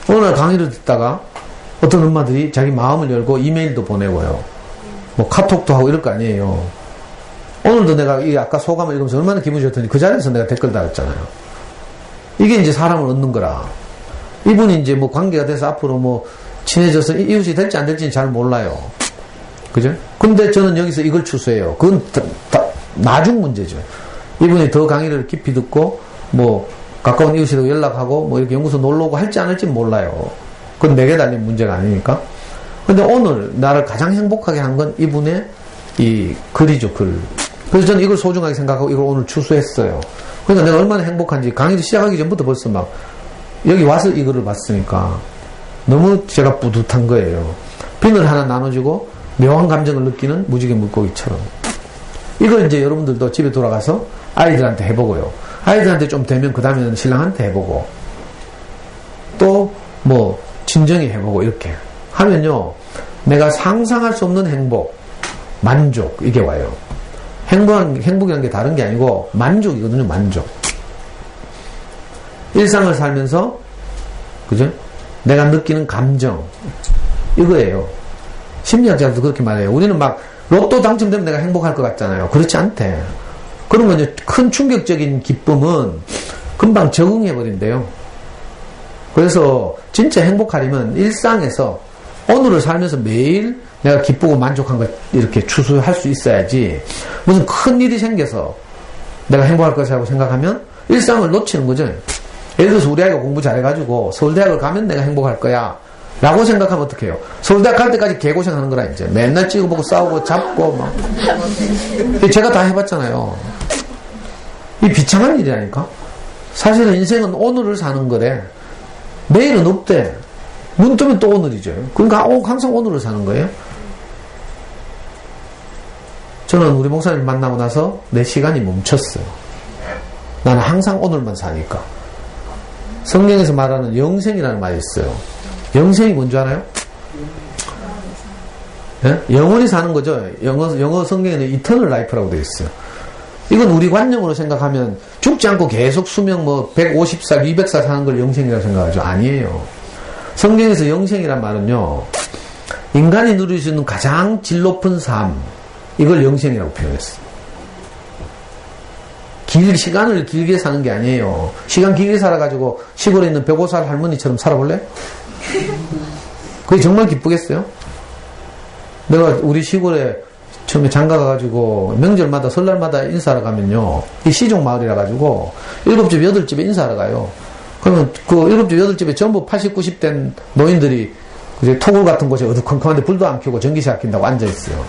어느 날 강의를 듣다가 어떤 엄마들이 자기 마음을 열고 이메일도 보내고요. 뭐 카톡도 하고 이럴 거 아니에요. 오늘도 내가 이 아까 소감을 읽으면서 얼마나 기분이 좋더니 그 자리에서 내가 댓글 달았잖아요. 이게 이제 사람을 얻는 거라. 이분이 이제 뭐 관계가 돼서 앞으로 뭐 친해져서 이웃이 될지 안 될지는 잘 몰라요. 그죠? 근데 저는 여기서 이걸 추수해요. 그건 다 나중 문제죠. 이분이 더 강의를 깊이 듣고 뭐 가까운 이웃이라고 연락하고 뭐 이렇게 연구소 놀러 오고 할지 안 할지 몰라요. 그건 내게 달린 문제가 아니니까. 근데 오늘 나를 가장 행복하게 한 건 이분의 이 글이죠, 글. 그래서 저는 이걸 소중하게 생각하고 이걸 오늘 추수했어요. 그러니까 내가 얼마나 행복한지 강의를 시작하기 전부터 벌써 막 여기 와서 이거를 봤으니까 너무 제가 뿌듯한 거예요. 비늘 하나 나눠주고 묘한 감정을 느끼는 무지개 물고기처럼. 이걸 이제 여러분들도 집에 돌아가서 아이들한테 해보고요. 아이들한테 좀 되면 그 다음에는 신랑한테 해보고 또 뭐 친정에 해보고 이렇게 하면요. 내가 상상할 수 없는 행복, 만족 이게 와요. 행복이라는 게 다른 게 아니고 만족이거든요. 만족. 일상을 살면서 그죠? 내가 느끼는 감정 이거예요. 심리학자도 그렇게 말해요. 우리는 막 로또 당첨되면 내가 행복할 것 같잖아요. 그렇지 않대. 그런 건 이제 큰 충격적인 기쁨은 금방 적응해버린대요. 그래서 진짜 행복하려면 일상에서 오늘을 살면서 매일 내가 기쁘고 만족한 걸 이렇게 추수할 수 있어야지 무슨 큰 일이 생겨서 내가 행복할 것이라고 생각하면 일상을 놓치는 거죠. 예를 들어서 우리 아이가 공부 잘해가지고 서울대학을 가면 내가 행복할 거야 라고 생각하면 어떡해요? 서울대학 갈 때까지 개고생하는 거라 이제 맨날 찍어보고 싸우고 잡고 막 제가 다 해봤잖아요. 이 비참한 일이라니까. 사실은 인생은 오늘을 사는 거래. 내일은 없대. 눈 뜨면 또 오늘이죠. 그러니까 항상 오늘을 사는 거예요. 저는 우리 목사님 만나고 나서 내 시간이 멈췄어요. 나는 항상 오늘만 사니까. 성경에서 말하는 영생이라는 말이 있어요. 영생이 뭔지 알아요? 예? 영원히 사는 거죠. 영어 성경에는 이터널 라이프라고 되어 있어요. 이건 우리 관념으로 생각하면 죽지 않고 계속 수명 150살, 200살 사는 걸 영생이라고 생각하죠. 아니에요. 성경에서 영생이란 말은요, 인간이 누릴 수 있는 가장 질 높은 삶, 이걸 영생이라고 표현했어요. 시간을 길게 사는 게 아니에요. 시간 길게 살아가지고 시골에 있는 105살 할머니처럼 살아볼래? 그게 정말 기쁘겠어요? 내가 우리 시골에 처음에 장가 가가지고 명절마다 설날마다 인사하러 가면요, 이 시종 마을이라 가지고 7집 8집에 인사하러 가요. 그러면 그 7집 8집에 전부 80, 90 된 노인들이 이제 토굴 같은 곳에 어두컴컴한데 불도 안 켜고 전기세 아낀다고 앉아있어요.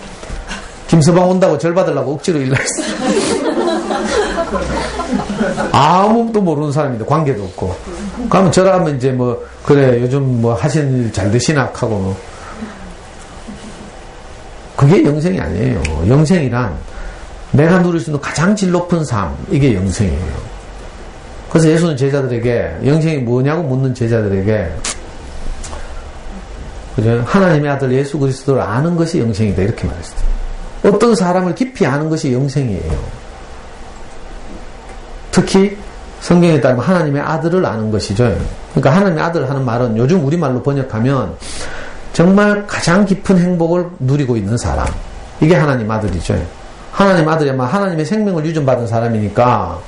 김서방 온다고 절 받으려고 억지로 일러있어요. 아무도 모르는 사람인데 관계도 없고. 그러면 저라면 이제 그래 요즘 하시는 일 잘 되시나 하고 그게 영생이 아니에요. 영생이란 내가 누릴 수 있는 가장 질 높은 삶, 이게 영생이에요. 그래서 예수는 제자들에게 영생이 뭐냐고 묻는 제자들에게 그죠? 하나님의 아들 예수 그리스도를 아는 것이 영생이다 이렇게 말했어요. 어떤 사람을 깊이 아는 것이 영생이에요. 특히 성경에 따르면 하나님의 아들을 아는 것이죠. 그러니까 하나님의 아들 하는 말은 요즘 우리말로 번역하면 정말 가장 깊은 행복을 누리고 있는 사람. 이게 하나님 아들이죠. 하나님 아들이야말 하나님의 생명을 유전받은 사람이니까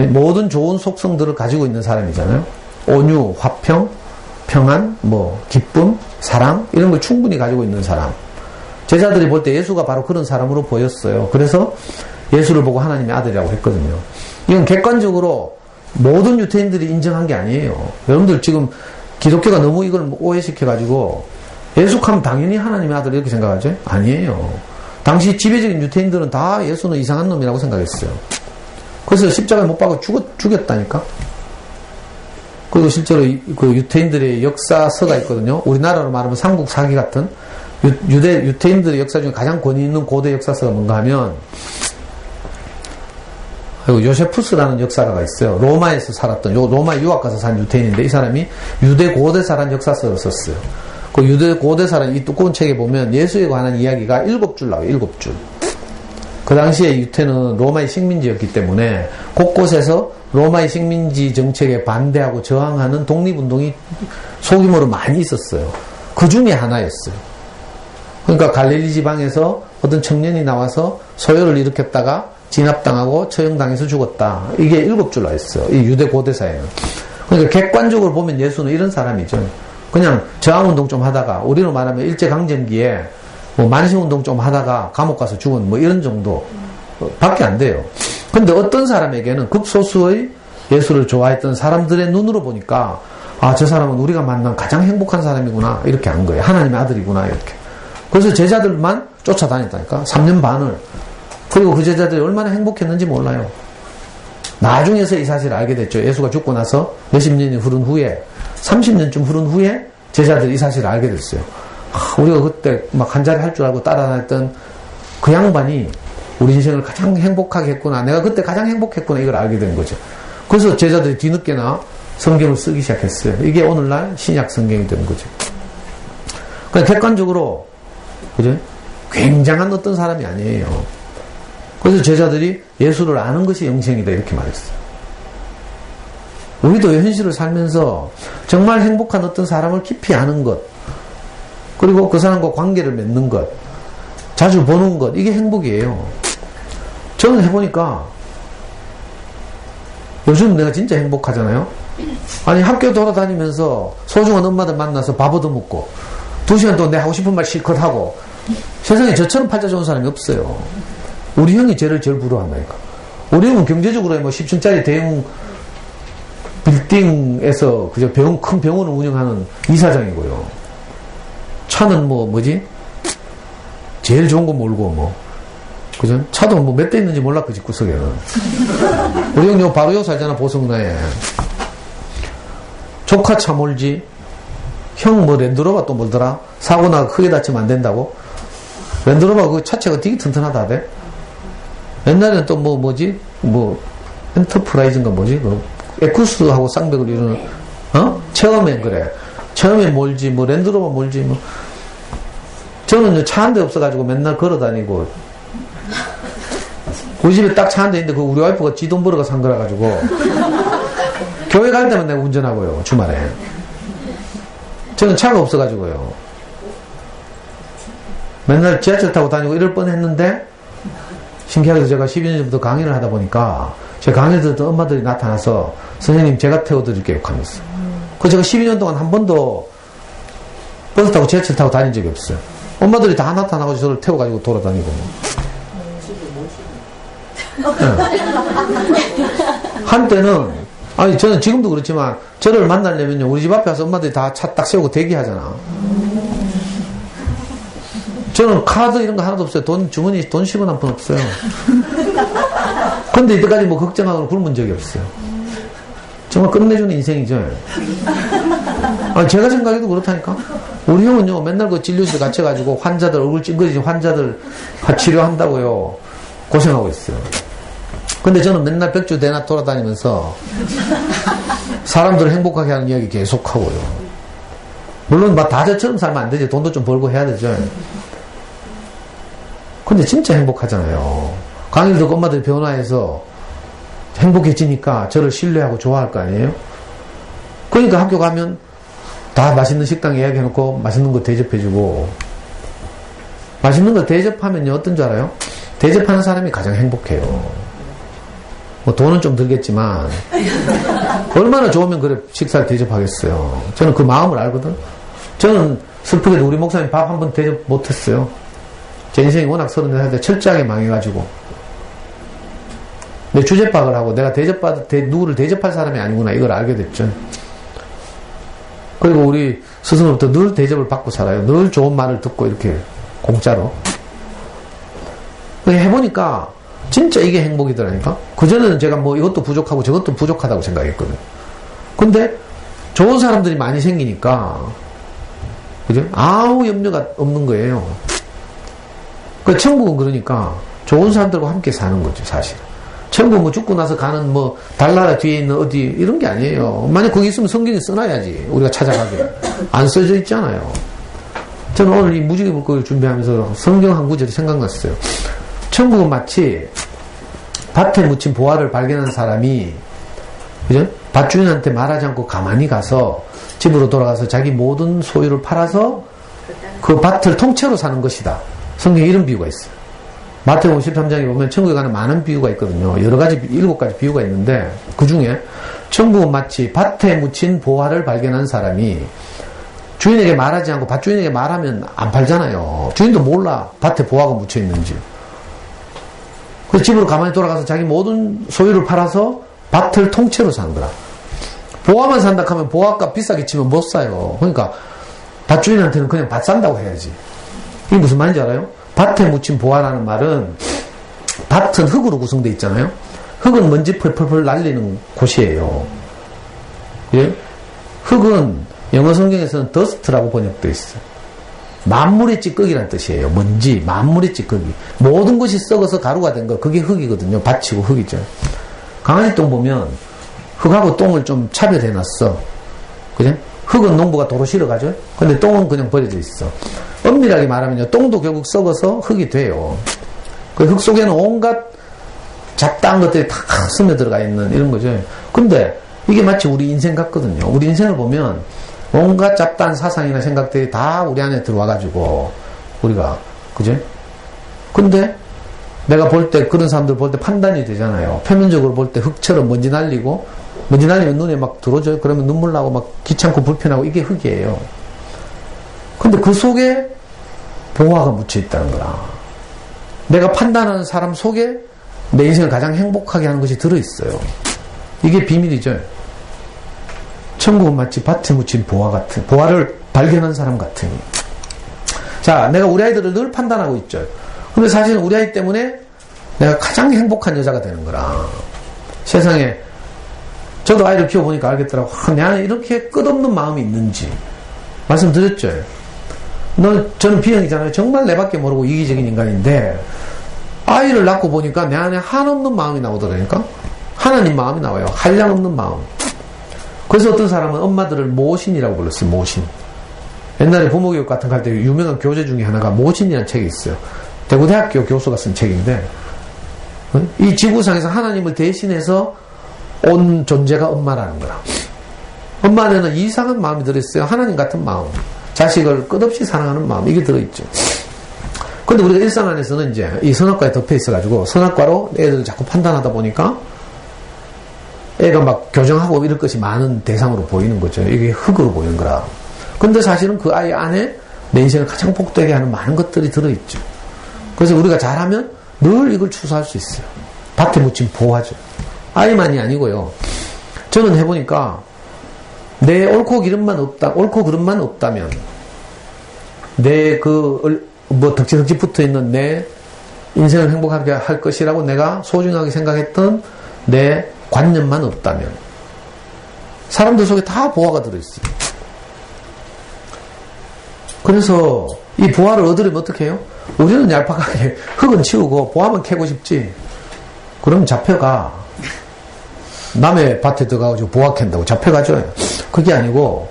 모든 좋은 속성들을 가지고 있는 사람이잖아요. 온유, 화평, 평안, 기쁨, 사랑 이런 걸 충분히 가지고 있는 사람. 제자들이 볼 때 예수가 바로 그런 사람으로 보였어요. 그래서 예수를 보고 하나님의 아들이라고 했거든요. 이건 객관적으로 모든 유태인들이 인정한 게 아니에요. 여러분들 지금 기독교가 너무 이걸 오해시켜가지고 예수하면 당연히 하나님의 아들 이렇게 생각하죠? 아니에요. 당시 지배적인 유태인들은 다 예수는 이상한 놈이라고 생각했어요. 그래서 십자가에 못 박아 죽였다니까. 그리고 실제로 그 유태인들의 역사서가 있거든요. 우리나라로 말하면 삼국사기 같은 유태인들의 역사 중에 가장 권위 있는 고대 역사서가 뭔가 하면 요세푸스라는 역사가가 있어요. 로마에서 살았던, 로마에 유학 가서 산 유태인인데 이 사람이 유대 고대사라는 역사서를 썼어요. 그 유대 고대사라는 이 두꺼운 책에 보면 예수에 관한 이야기가 7줄 나와요. 7줄. 그 당시에 유태는 로마의 식민지였기 때문에 곳곳에서 로마의 식민지 정책에 반대하고 저항하는 독립운동이 소규모로 많이 있었어요. 그 중에 하나였어요. 그러니까 갈릴리 지방에서 어떤 청년이 나와서 소요를 일으켰다가 진압당하고 처형당해서 죽었다. 이게 7줄 나있어요. 이 유대 고대사에는. 그러니까 객관적으로 보면 예수는 이런 사람이죠. 그냥 저항운동 좀 하다가, 우리로 말하면 일제강점기에 만시운동 좀 하다가 감옥 가서 죽은 이런 정도 밖에 안 돼요. 근데 어떤 사람에게는 극소수의 예수를 좋아했던 사람들의 눈으로 보니까 아, 저 사람은 우리가 만난 가장 행복한 사람이구나 이렇게 한 거예요. 하나님의 아들이구나 이렇게. 그래서 제자들만 쫓아다녔다니까. 3년 반을. 그리고 그 제자들이 얼마나 행복했는지 몰라요. 나중에서 이 사실을 알게 됐죠. 예수가 죽고 나서 몇십 년이 흐른 후에 30년쯤 흐른 후에 제자들이 이 사실을 알게 됐어요. 우리가 그때 막 한 자리 할 줄 알고 따라다녔던 그 양반이 우리 인생을 가장 행복하게 했구나. 내가 그때 가장 행복했구나. 이걸 알게 된 거죠. 그래서 제자들이 뒤늦게나 성경을 쓰기 시작했어요. 이게 오늘날 신약 성경이 된 거죠. 그러니까 객관적으로 그죠? 굉장한 어떤 사람이 아니에요. 그래서 제자들이 예수를 아는 것이 영생이다 이렇게 말했어요. 우리도 현실을 살면서 정말 행복한 어떤 사람을 깊이 아는 것, 그리고 그 사람과 관계를 맺는 것, 자주 보는 것, 이게 행복이에요. 저는 해보니까 요즘 내가 진짜 행복하잖아요. 아니 학교 돌아다니면서 소중한 엄마들 만나서 밥 얻어먹고 2시간 동안 내가 하고 싶은 말 실컷 하고, 세상에 저처럼 팔자 좋은 사람이 없어요. 우리 형이 제일 부러워한다니까. 우리 형은 경제적으로 뭐 10층짜리 대형 빌딩에서 그저 큰 병원을 운영하는 이사장이고요. 차는 뭐지? 제일 좋은 거 몰고 뭐. 그죠? 차도 뭐 몇 대 있는지 몰라, 그 집구석에는. 우리 형 요 바로 요 살잖아, 보성나에. 조카 차 몰지. 형 뭐 랜드로버 또 몰더라? 사고 나가 크게 다치면 안 된다고? 랜드로버 그 차체가 되게 튼튼하다대? 옛날에는 또 뭐지? 엔터프라이즈인가 뭐지? 에쿠스하고 쌍벽을 이루는, 체험엔 그래. 체험엔 몰지, 랜드로버 몰지, 저는 차 한 대 없어가지고 맨날 걸어 다니고, 우리 집에 딱 차 한 대 있는데 그 우리 와이프가 지 돈 벌어가 산 거라가지고, 교회 갈 때만 내가 운전하고요, 주말에. 저는 차가 없어가지고요. 맨날 지하철 타고 다니고 이럴 뻔 했는데, 신기하게도 제가 12년 전부터 강의를 하다 보니까, 제 강의를 듣던 엄마들이 나타나서, 선생님 제가 태워드릴게요 하면서. 그래서 제가 12년 동안 한 번도 버스 타고 지하철 타고 다닌 적이 없어요. 엄마들이 다 나타나가지고 저를 태워가지고 돌아다니고. 네. 한때는, 아니, 저는 지금도 그렇지만, 저를 만나려면요, 우리 집 앞에 와서 엄마들이 다 차 딱 세우고 대기하잖아. 저는 카드 이런 거 하나도 없어요. 주머니 돈 10원 한 푼 없어요. 근데 이때까지 뭐 걱정하거나 굶은 적이 없어요. 정말 끝내주는 인생이죠. 아니, 제가 생각해도 그렇다니까. 우리 형은요, 맨날 그 진료실에 갇혀가지고 환자들, 얼굴 찡그리진 환자들 치료한다고요. 고생하고 있어요. 근데 저는 맨날 백주 대낮 돌아다니면서 사람들을 행복하게 하는 이야기 계속하고요. 물론 막 다 저처럼 살면 안 되지. 돈도 좀 벌고 해야 되죠. 근데 진짜 행복하잖아요. 강의를 듣고 엄마들이 변화해서 행복해지니까 저를 신뢰하고 좋아할 거 아니에요? 그러니까 학교 가면 다 맛있는 식당 예약해놓고 맛있는 거 대접해주고, 맛있는 거 대접하면요, 어떤 줄 알아요? 대접하는 사람이 가장 행복해요. 뭐 돈은 좀 들겠지만 얼마나 좋으면 그래 식사를 대접하겠어요. 저는 그 마음을 알거든. 저는 슬프게도 우리 목사님 밥 한 번 대접 못했어요. 제 인생이 워낙 34살 때 철저하게 망해가지고 내 주제박을 하고 내가 누구를 대접할 사람이 아니구나 이걸 알게 됐죠. 그리고 우리 스승으로부터 늘 대접을 받고 살아요. 늘 좋은 말을 듣고 이렇게 공짜로. 해보니까 진짜 이게 행복이더라니까. 그전에는 제가 뭐 이것도 부족하고 저것도 부족하다고 생각했거든요. 근데 좋은 사람들이 많이 생기니까 그죠? 아무 염려가 없는 거예요. 그 천국은 그러니까 좋은 사람들과 함께 사는 거죠, 사실. 천국 뭐 죽고 나서 가는 뭐 달나라 뒤에 있는 어디 이런 게 아니에요. 만약 거기 있으면 성경에 써놔야지 우리가 찾아가게. 안 써져 있잖아요. 저는 오늘 이 무지개 물고기를 준비하면서 성경 한 구절이 생각났어요. 천국은 마치 밭에 묻힌 보화를 발견한 사람이 그죠? 밭주인한테 말하지 않고 가만히 가서 집으로 돌아가서 자기 모든 소유를 팔아서 그 밭을 통째로 사는 것이다. 성경에 이런 비유가 있어요. 마태복음 13장에 보면 천국에 가는 많은 비유가 있거든요. 여러 가지 7가지 비유가 있는데 그 중에 천국은 마치 밭에 묻힌 보화를 발견한 사람이 주인에게 말하지 않고 밭주인에게 말하면 안 팔잖아요. 주인도 몰라 밭에 보화가 묻혀 있는지. 그래서 집으로 가만히 돌아가서 자기 모든 소유를 팔아서 밭을 통째로 사는 거라. 보화만 산다 하면 보화값 비싸게 치면 못 사요. 그러니까 밭주인한테는 그냥 밭 산다고 해야지. 이게 무슨 말인지 알아요? 밭에 묻힌 보화라는 말은 밭은 흙으로 구성되어 있잖아요. 흙은 먼지 펄펄펄 날리는 곳이에요. 예? 흙은 영어 성경에서는 dust라고 번역되어 있어요. 만물의 찌꺼기란 뜻이에요. 먼지, 만물의 찌꺼기. 모든 것이 썩어서 가루가 된 거, 그게 흙이거든요. 밭이고 흙이죠. 강아지 똥 보면 흙하고 똥을 좀 차별해놨어. 그죠? 흙은 농부가 도로 실어가죠. 근데 똥은 그냥 버려져 있어. 엄밀하게 말하면요, 똥도 결국 썩어서 흙이 돼요. 그 흙 속에는 온갖 잡다한 것들이 다 스며들어가 있는 이런 거죠. 근데 이게 마치 우리 인생 같거든요. 우리 인생을 보면 온갖 잡다한 사상이나 생각들이 다 우리 안에 들어와가지고 우리가, 그죠? 근데 내가 볼 때, 그런 사람들 볼 때 판단이 되잖아요. 표면적으로 볼 때 흙처럼 먼지 날리고, 먼지 날리면 눈에 막 들어오죠. 그러면 눈물 나고 막 귀찮고 불편하고, 이게 흙이에요. 근데 그 속에 보화가 묻혀 있다는 거라. 내가 판단하는 사람 속에 내 인생을 가장 행복하게 하는 것이 들어있어요. 이게 비밀이죠. 천국은 마치 밭에 묻힌 보화 같은, 보화를 발견한 사람 같으니. 자, 내가 우리 아이들을 늘 판단하고 있죠. 근데 사실은 우리 아이 때문에 내가 가장 행복한 여자가 되는 거라. 세상에, 저도 아이를 키워보니까 알겠더라고. 내 안에 이렇게 끝없는 마음이 있는지. 말씀드렸죠. 저는 B형이잖아요. 정말 내밖에 모르고 이기적인 인간인데, 아이를 낳고 보니까 내 안에 한없는 마음이 나오더라니까? 하나님 마음이 나와요. 한량없는 마음. 그래서 어떤 사람은 엄마들을 모신이라고 불렀어요. 모신. 옛날에 부모교육 같은 거 할 때 유명한 교재 중에 하나가 모신이라는 책이 있어요. 대구대학교 교수가 쓴 책인데, 이 지구상에서 하나님을 대신해서 온 존재가 엄마라는 거라. 엄마 안에는 이상한 마음이 들어있어요. 하나님 같은 마음. 자식을 끝없이 사랑하는 마음. 이게 들어있죠. 근데 우리가 일상 안에서는 이제 이 선악과에 덮여 있어가지고 선악과로 애들을 자꾸 판단하다 보니까 애가 막 교정하고 이럴 것이 많은 대상으로 보이는 거죠. 이게 흙으로 보이는 거라. 근데 사실은 그 아이 안에 내 인생을 가장 복되게 하는 많은 것들이 들어있죠. 그래서 우리가 잘하면 늘 이걸 추수할 수 있어요. 밭에 묻힌 보화죠. 아이만이 아니고요. 저는 해보니까 내 옳고 그름만 없다면 내 덕지덕지 붙어 있는 내 인생을 행복하게 할 것이라고 내가 소중하게 생각했던 내 관념만 없다면 사람들 속에 다 보화가 들어있어요. 그래서 이 보화를 얻으려면 어떻게 해요? 우리는 얄팍하게 흙은 치우고 보화만 캐고 싶지. 그럼 잡혀가. 남의 밭에 들어가가지고 보화 캔다고 잡혀가죠. 그게 아니고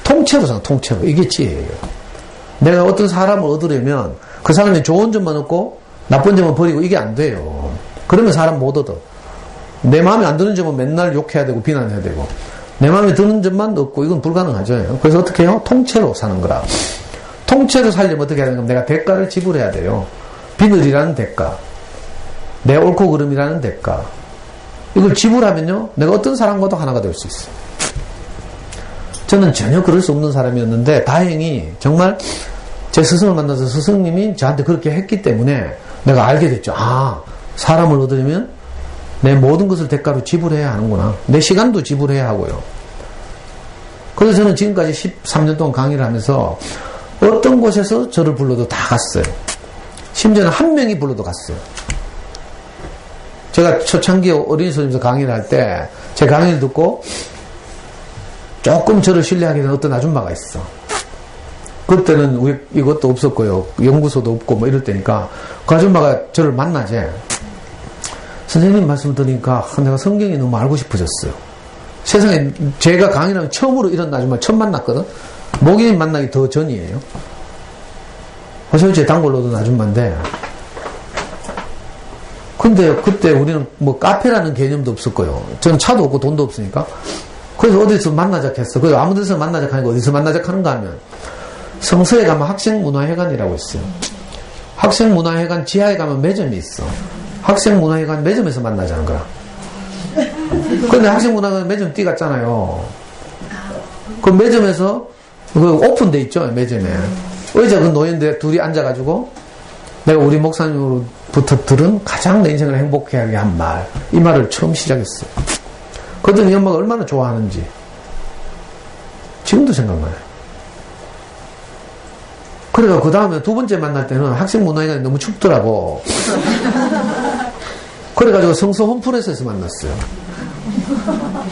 통째로 사, 통째로. 이게 지혜예요. 내가 어떤 사람을 얻으려면 그 사람의 좋은 점만 얻고 나쁜 점은 버리고 이게 안 돼요. 그러면 사람 못 얻어. 내 마음에 안 드는 점은 맨날 욕해야 되고 비난해야 되고 내 마음에 드는 점만 얻고 이건 불가능하죠. 그래서 어떻게 해요? 통째로 사는 거라. 통째로 살려면 어떻게 해야 되는가? 내가 대가를 지불해야 돼요. 비늘이라는 대가, 내 옳고 그름이라는 대가. 이걸 지불하면요, 내가 어떤 사람과도 하나가 될 수 있어요. 저는 전혀 그럴 수 없는 사람이었는데 다행히 정말 제 스승을 만나서 스승님이 저한테 그렇게 했기 때문에 내가 알게 됐죠. 아, 사람을 얻으려면 내 모든 것을 대가로 지불해야 하는구나. 내 시간도 지불해야 하고요. 그래서 저는 지금까지 13년 동안 강의를 하면서 어떤 곳에서 저를 불러도 다 갔어요. 심지어는 한 명이 불러도 갔어요. 제가 초창기 어린이 선생님에서 강의를 할 때 제 강의를 듣고 조금 저를 신뢰하게 된 어떤 아줌마가 있어. 그때는 이것도 없었고요. 연구소도 없고 뭐 이럴 때니까 그 아줌마가 저를 만나지. 선생님 말씀 들으니까 내가 성경이 너무 알고 싶어졌어요. 세상에 제가 강의를 하면 처음으로 이런 아줌마 처음 만났거든. 목요일 만나기 더 전이에요. 호세우치에 단골 오던 아줌마인데 근데 그때 우리는 뭐 카페라는 개념도 없었고요. 저는 차도 없고 돈도 없으니까. 그래서 어디서 만나자 했어. 그래서 아무 데서 만나자 하니까 어디서 만나자 하는가 하면 성서에 가면 학생문화회관이라고 있어요. 학생문화회관 지하에 가면 매점이 있어. 학생문화회관 매점에서 만나자는 거야. 근데 학생문화회관 매점 뛰갔잖아요. 그 매점에서 그 오픈돼 있죠. 매점에 의자 그 노인데 둘이 앉아가지고 내가 우리 목사님으로부터 들은 가장 내 인생을 행복하게 한 말, 이 말을 처음 시작했어요. 그랬더니 이 엄마가 얼마나 좋아하는지 지금도 생각나요. 그래서 그 다음에 두 번째 만날 때는 학생문화회관이 너무 춥더라고. 그래가지고 성서 홈플러스에서 만났어요.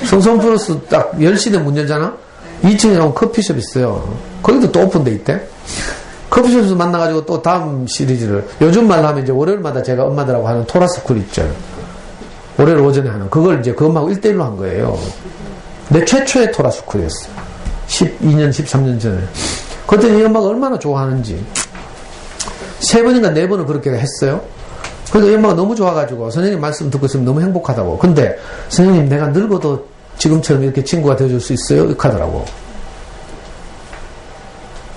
성서 홈플러스 딱 10시에 문 열잖아? 2층에 가면 커피숍 있어요. 거기도 또 오픈돼 있대. 커피숍에서 만나가지고 또 다음 시리즈를, 요즘 말로 하면 이제 월요일마다 제가 엄마들하고 하는 토라스쿨 있죠. 월요일 오전에 하는. 그걸 이제 그 엄마하고 1대1로 한 거예요. 내 최초의 토라스쿨이었어요. 12년, 13년 전에. 그때 이 엄마가 얼마나 좋아하는지. 3번인가 4번을 그렇게 했어요. 그래서 이 엄마가 너무 좋아가지고 선생님 말씀 듣고 있으면 너무 행복하다고. 근데 선생님 내가 늙어도 지금처럼 이렇게 친구가 되어줄 수 있어요? 이렇게 하더라고.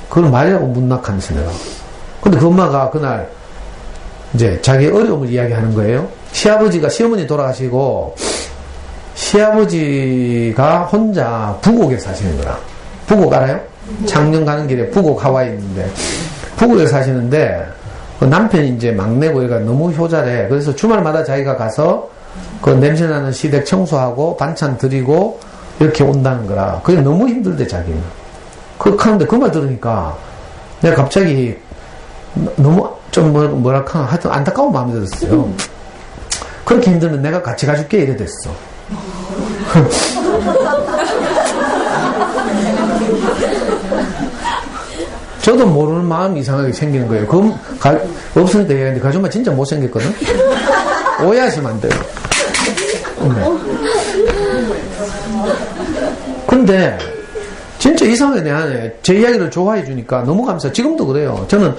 그걸 말이라고 문낙하면서 내가. 근데 그 엄마가 그날 이제 자기 어려움을 이야기하는 거예요. 시아버지가, 시어머니 돌아가시고 시아버지가 혼자 부곡에 사시는 거라. 부곡 알아요? 창녕 가는 길에 부곡 하와이 있는데 부곡에 사시는데 그 남편이 이제 막내고 얘가 너무 효자래. 그래서 주말마다 자기가 가서 그 냄새나는 시댁 청소하고 반찬 드리고 이렇게 온다는 거라. 그게 너무 힘들대 자기는. 그렇게 하는데 그 말 들으니까 내가 갑자기 너무 좀 뭐랄까 하여튼 안타까운 마음이 들었어요. 그렇게 힘들면 내가 같이 가줄게 이래 됐어. 저도 모르는 마음이 이상하게 생기는 거예요. 없으니까 얘기하는데 그 아줌마 진짜 못생겼거든? 오해하시면 안 돼요. 근데 진짜 이상하게 내 안에 제 이야기를 좋아해 주니까 너무 감사해요. 지금도 그래요. 저는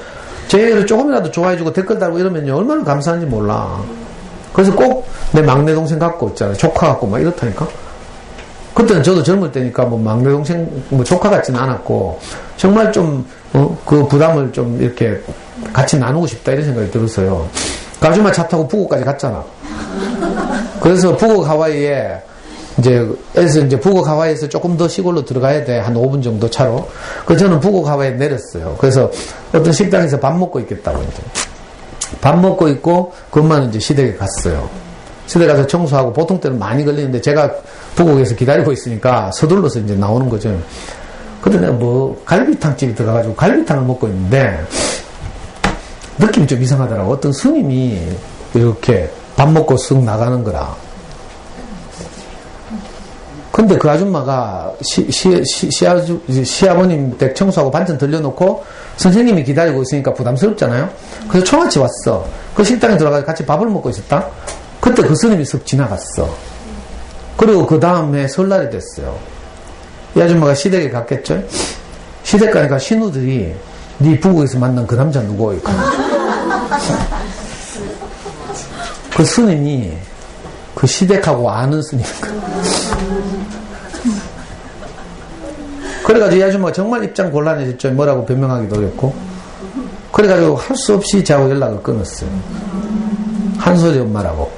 제 이야기를 조금이라도 좋아해 주고 댓글 달고 이러면요 얼마나 감사한지 몰라. 그래서 꼭 내 막내 동생 갖고 있잖아요. 조카 갖고 막 이렇다니까. 그때는 저도 젊을 때니까 뭐 막내 동생 뭐 조카 같지는 않았고 정말 좀 그 부담을 좀 이렇게 같이 나누고 싶다 이런 생각이 들었어요. 그 아줌마 차 타고 북옥까지 갔잖아. 그래서 북옥 하와이에 이제 북옥 하와이에서 조금 더 시골로 들어가야 돼. 한 5분 정도 차로. 그래서 저는 북옥 하와이에 내렸어요. 그래서 어떤 식당에서 밥 먹고 있겠다고 이제. 밥 먹고 있고 그 엄마는 이제 시댁에 갔어요. 시댁에 가서 청소하고 보통 때는 많이 걸리는데 제가 북옥에서 기다리고 있으니까 서둘러서 이제 나오는 거죠. 근데 내가 갈비탕집이 들어가가지고 갈비탕을 먹고 있는데 느낌이 좀 이상하더라고. 어떤 스님이 이렇게 밥 먹고 쓱 나가는 거라. 근데 그 아줌마가 시아버님 댁 청소하고 반찬 들려놓고 선생님이 기다리고 있으니까 부담스럽잖아요. 그래서 총같이 왔어. 그 식당에 들어가서 같이 밥을 먹고 있었다. 그때 그 스님이 쓱 지나갔어. 그리고 그 다음에 설날이 됐어요. 이 아줌마가 시댁에 갔겠죠? 시댁 가니까 신우들이 네 부국에서 만난 그 남자 누구? 그 스님이 그 시댁하고 아는 스님인가. 그래가지고 이 아줌마가 정말 입장 곤란해졌죠. 뭐라고 변명하기도 어렵고. 그래가지고 할 수 없이 저하고 연락을 끊었어요. 한솔이 엄마라고.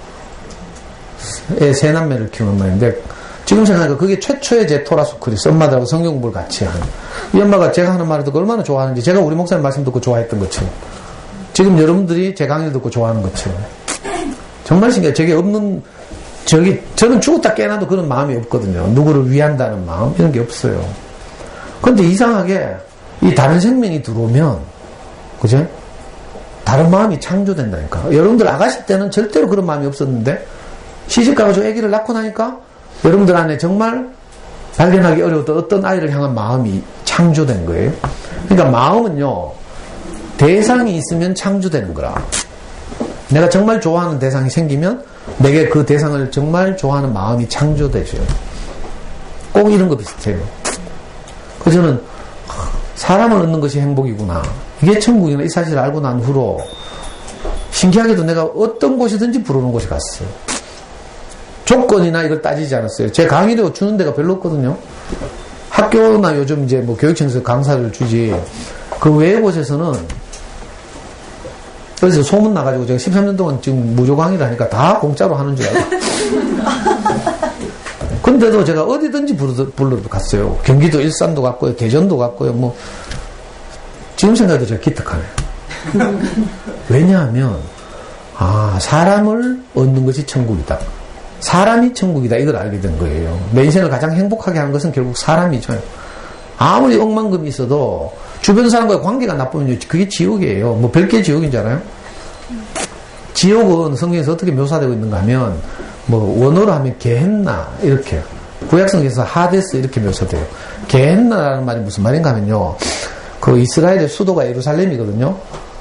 애 세 남매를 키우는 엄마인데 지금 생각하니까 그게 최초의 제 토라스쿨이었어. 엄마들하고 성경 공부를 같이 하는. 이 엄마가 제가 하는 말을 듣고 얼마나 좋아하는지 제가 우리 목사님 말씀 듣고 좋아했던 것처럼 지금 여러분들이 제 강의를 듣고 좋아하는 것처럼 정말 신기해요. 저게 없는 저는 죽었다 깨어나도 그런 마음이 없거든요. 누구를 위한다는 마음 이런 게 없어요. 그런데 이상하게 이 다른 생명이 들어오면 그죠? 다른 마음이 창조된다니까. 여러분들 아가씨 때는 절대로 그런 마음이 없었는데 시집 가가지고 아기를 낳고 나니까 여러분들 안에 정말 발견하기 어려웠던 어떤 아이를 향한 마음이 창조된 거예요. 그러니까 마음은요 대상이 있으면 창조되는 거라. 내가 정말 좋아하는 대상이 생기면 내게 그 대상을 정말 좋아하는 마음이 창조되죠. 꼭 이런 거 비슷해요. 그래서 저는 사람을 얻는 것이 행복이구나. 이게 천국이구나. 이 사실을 알고 난 후로 신기하게도 내가 어떤 곳이든지 부르는 곳에 갔어요. 조건이나 이걸 따지지 않았어요. 제 강의료 주는 데가 별로 없거든요. 학교나 요즘 이제 뭐 교육청에서 강사를 주지. 그 외의 곳에서는 그래서 소문 나가지고 제가 13년 동안 지금 무료 강의를 하니까 다 공짜로 하는 줄 알고. 근데도 제가 어디든지 불러 갔어요. 경기도 일산도 갔고요. 대전도 갔고요. 뭐 지금 생각해도 제가 기특하네요. 왜냐하면 사람을 얻는 것이 천국이다. 사람이 천국이다. 이걸 알게 된 거예요. 내 인생을 가장 행복하게 하는 것은 결국 사람이죠. 아무리 억만금이 있어도 주변 사람과의 관계가 나쁘면 그게 지옥이에요. 뭐 별개 지옥인 줄 알아요? 지옥은 성경에서 어떻게 묘사되고 있는가 하면 뭐 원어로 하면 게헨나 이렇게, 구약성경에서 하데스 이렇게 묘사돼요. 게헨나라는 말이 무슨 말인가 하면요, 그 이스라엘의 수도가 예루살렘이거든요.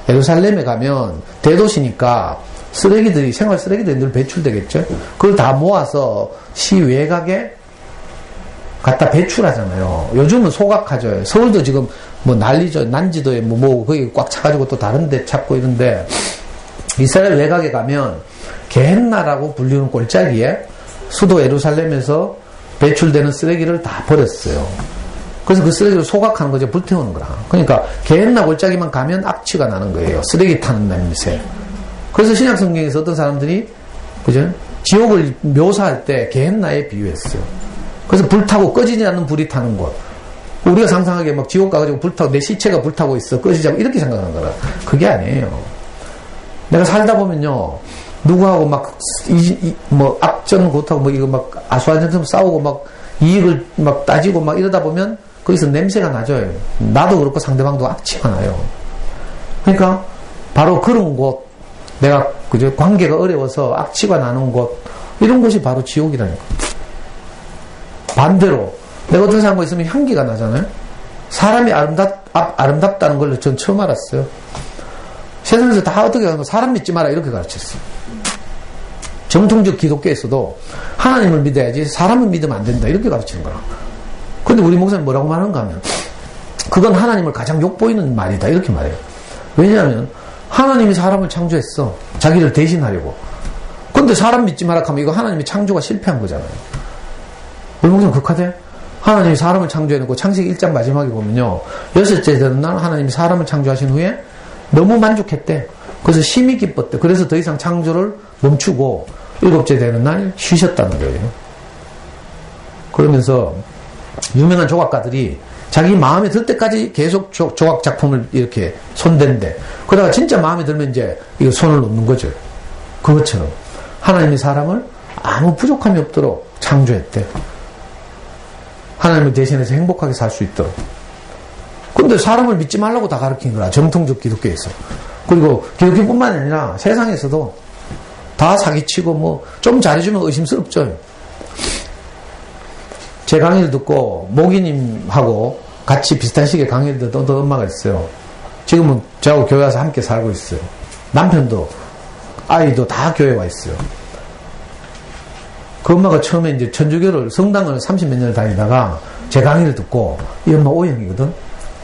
예루살렘에 가면 대도시니까 쓰레기들이, 생활 쓰레기들이 늘 배출되겠죠. 그걸 다 모아서 시 외곽에 갖다 배출하잖아요. 요즘은 소각하죠. 서울도 지금 뭐 난리죠. 난지도에 뭐 거기 꽉 차가지고 또 다른 데 찾고 이런데, 이스라엘 외곽에 가면 게헨나라고 불리는 골짜기에 수도 예루살렘에서 배출되는 쓰레기를 다 버렸어요. 그래서 그 쓰레기를 소각하는 거죠. 불태우는 거라. 그러니까 게헨나 골짜기만 가면 악취가 나는 거예요. 쓰레기 타는 냄새. 그래서 신약 성경에서 어떤 사람들이, 그죠? 지옥을 묘사할 때 게헨나에 비유했어요. 그래서 불타고 꺼지지 않는 불이 타는 곳. 우리가 상상하기에 막 지옥 가가지고 불타고 내 시체가 불타고 있어. 꺼지지 않고 이렇게 생각하는 거라. 그게 아니에요. 내가 살다 보면요, 누구하고 막, 뭐, 악전 고하고 뭐, 이거 막, 아수아전처럼 싸우고 막, 이익을 막 따지고 막 이러다 보면, 거기서 냄새가 나죠. 나도 그렇고 상대방도 악취가 나요. 그러니까, 바로 그런 곳, 내가, 그죠, 관계가 어려워서 악취가 나는 곳, 이런 곳이 바로 지옥이라니까. 반대로, 내가 어떤 사람과 있으면 향기가 나잖아요? 사람이 아름답다는 걸 전 처음 알았어요. 세상에서 다 어떻게 하는 거, 사람 믿지 마라 이렇게 가르쳤어요. 정통적 기독교에서도 하나님을 믿어야지 사람을 믿으면 안 된다 이렇게 가르치는 거라. 근데 우리 목사님 뭐라고 말하는가 하면, 그건 하나님을 가장 욕보이는 말이다 이렇게 말해요. 왜냐하면 하나님이 사람을 창조했어, 자기를 대신하려고. 근데 사람 믿지 마라 하면 이거 하나님이 창조가 실패한 거잖아요. 우리 목사님 극하대? 하나님이 사람을 창조해놓고 창세기 1장 마지막에 보면요, 6째 되는 날 하나님이 사람을 창조하신 후에 너무 만족했대. 그래서 심히 기뻤대. 그래서 더 이상 창조를 멈추고 7째 되는 날 쉬셨다는 거예요. 그러면서 유명한 조각가들이 자기 마음에 들 때까지 계속 조각 작품을 이렇게 손댄대. 그러다가 진짜 마음에 들면 이제 이거 손을 놓는 거죠. 그것처럼 하나님이 사람을 아무 부족함이 없도록 창조했대. 하나님을 대신해서 행복하게 살 수 있도록. 근데 사람을 믿지 말라고 다 가르친 거라, 정통적 기독교에서. 그리고 기독교뿐만 아니라 세상에서도 다 사기치고 뭐 좀 잘해주면 의심스럽죠. 제 강의를 듣고 모기님하고 같이 비슷한 시기에 강의를 듣던 어떤 엄마가 있어요. 지금은 저하고 교회 와서 함께 살고 있어요. 남편도 아이도 다 교회 와 있어요. 그 엄마가 처음에 이제 천주교를, 성당을 30몇 년을 다니다가 제 강의를 듣고, 이 엄마 O형이거든?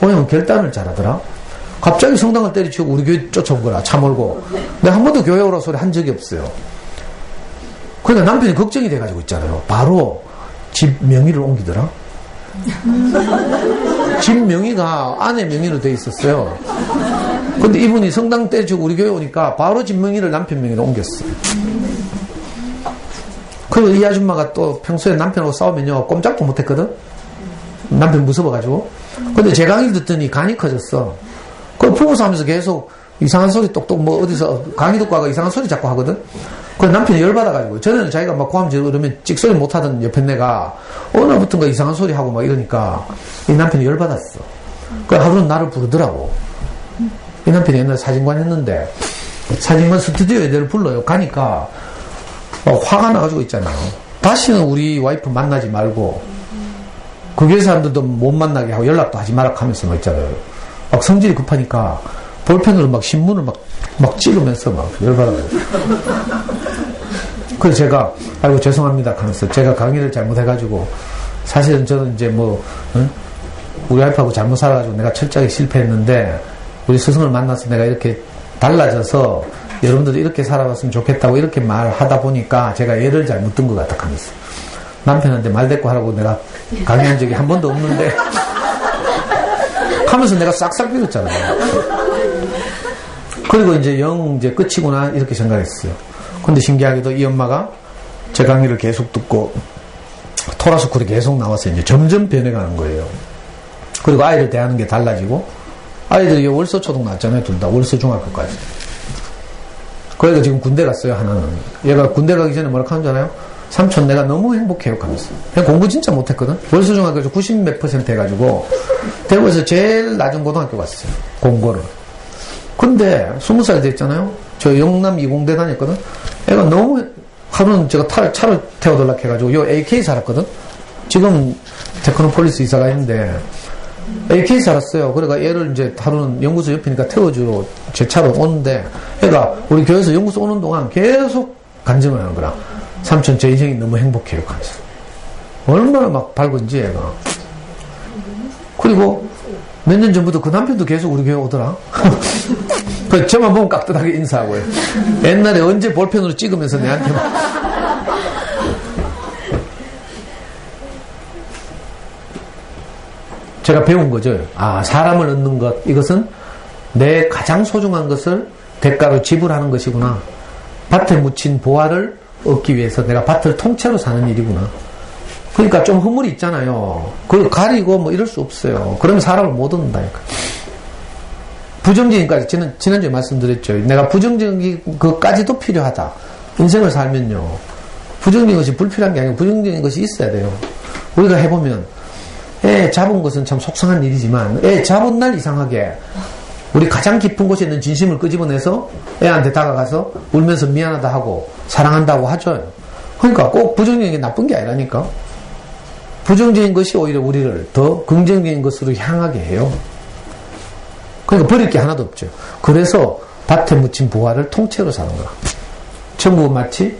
O형은 결단을 잘하더라. 갑자기 성당을 때려치우고 우리 교회 쫓아온 거라, 차 몰고. 내가 한 번도 교회 오라고 소리 한 적이 없어요. 그러니까 남편이 걱정이 돼가지고 있잖아요. 바로 집 명의를 옮기더라. 집 명의가 아내 명의로 돼 있었어요. 근데 이분이 성당 때려치우고 우리 교회 오니까 바로 집 명의를 남편 명의로 옮겼어요. 그리고 이 아줌마가 또 평소에 남편하고 싸우면요, 꼼짝도 못했거든? 남편 무서워가지고. 근데 제 강의를 듣더니 간이 커졌어. 그 부부싸움에서 계속 이상한 소리 똑똑 뭐 어디서 강의 듣고 와가 이상한 소리 자꾸 하거든? 그 남편이 열받아가지고. 전에는 자기가 막 고함 지르면 찍소리 못하던 옆에 내가 어느 날부턴가 이상한 소리 하고 막 이러니까 이 남편이 열받았어. 그 하루는 나를 부르더라고. 이 남편이 옛날에 사진관 했는데 사진관 스튜디오에 내를 불러요. 가니까 화가 나가지고 있잖아요. 다시는 우리 와이프 만나지 말고 그 교회 사람들도 못 만나게 하고 연락도 하지 마라 하면서 막 있잖아요. 막 성질이 급하니까 볼펜으로 막 신문을 막 찍으면서 막 열받아가지고. 그래서 제가 아이고 죄송합니다 하면서 제가 강의를 잘못해가지고 사실은 저는 이제 뭐 우리 와이프하고 잘못 살아가지고 내가 철저하게 실패했는데 우리 스승을 만나서 내가 이렇게 달라져서 여러분들도 이렇게 살아봤으면 좋겠다고 이렇게 말하다 보니까 제가 예를 잘못 든 것 같아 하면서 남편한테 말대꾸 하라고 내가 강의한 적이 한 번도 없는데 하면서 내가 싹싹 빌었잖아요. 그리고 이제 이제 끝이구나 이렇게 생각했어요. 근데 신기하게도 이 엄마가 제 강의를 계속 듣고 토라스쿨에 계속 나와서 이제 점점 변해가는 거예요. 그리고 아이를 대하는 게 달라지고 아이들이 월서 초등 나왔잖아요. 둘 다 월서 중학교까지. 그러니까 지금 군대 갔어요. 하나는 얘가 군대 가기 전에 뭐라고 하는 줄 알아요? 삼촌 내가 너무 행복해요 하면서. 그냥 공부 진짜 못했거든. 월수중학교에서 90몇 % 해가지고 대구에서 제일 낮은 고등학교 갔어요. 공고를. 근데 20살 됐잖아요. 저 영남 2공대 다녔거든. 애가 너무 하루는 제가 차를 태워달라고 해가지고 요 AK 살았거든. 지금 테크노폴리스 이사가 있는데 AK 살았어요. 그러니까 얘를 이제 하루는 연구소 옆이니까 태워주러 제 차로 오는데 애가 우리 교회에서 연구소 오는 동안 계속 간증을 하는 거라. 삼촌 제 인생이 너무 행복해요 하면서. 얼마나 막 밝은지 애가. 그리고 몇 년 전부터 그 남편도 계속 우리 교회 오더라. 그 저만 보면 깍듯하게 인사하고요. 옛날에 언제 볼펜으로 찍으면서 내한테 제가 배운 거죠. 아, 사람을 얻는 것, 이것은 내 가장 소중한 것을 대가로 지불하는 것이구나. 밭에 묻힌 보화를 얻기 위해서 내가 밭을 통째로 사는 일이구나. 그러니까 좀 허물이 있잖아요. 그걸 가리고 뭐 이럴 수 없어요. 그러면 사람을 못 얻는다니까. 부정적인까지 지난주에 말씀드렸죠. 내가 부정적인 것까지도 필요하다. 인생을 살면요. 부정적인 것이 불필요한 게 아니고 부정적인 것이 있어야 돼요. 우리가 해보면 애 잡은 것은 참 속상한 일이지만 애 잡은 날 이상하게 우리 가장 깊은 곳에 있는 진심을 끄집어내서 애한테 다가가서 울면서 미안하다 하고 사랑한다고 하죠. 그러니까 꼭 부정적인 게 나쁜 게 아니라니까. 부정적인 것이 오히려 우리를 더 긍정적인 것으로 향하게 해요. 그러니까 버릴 게 하나도 없죠. 그래서 밭에 묻힌 보화를 통째로 사는 거야. 천국은 마치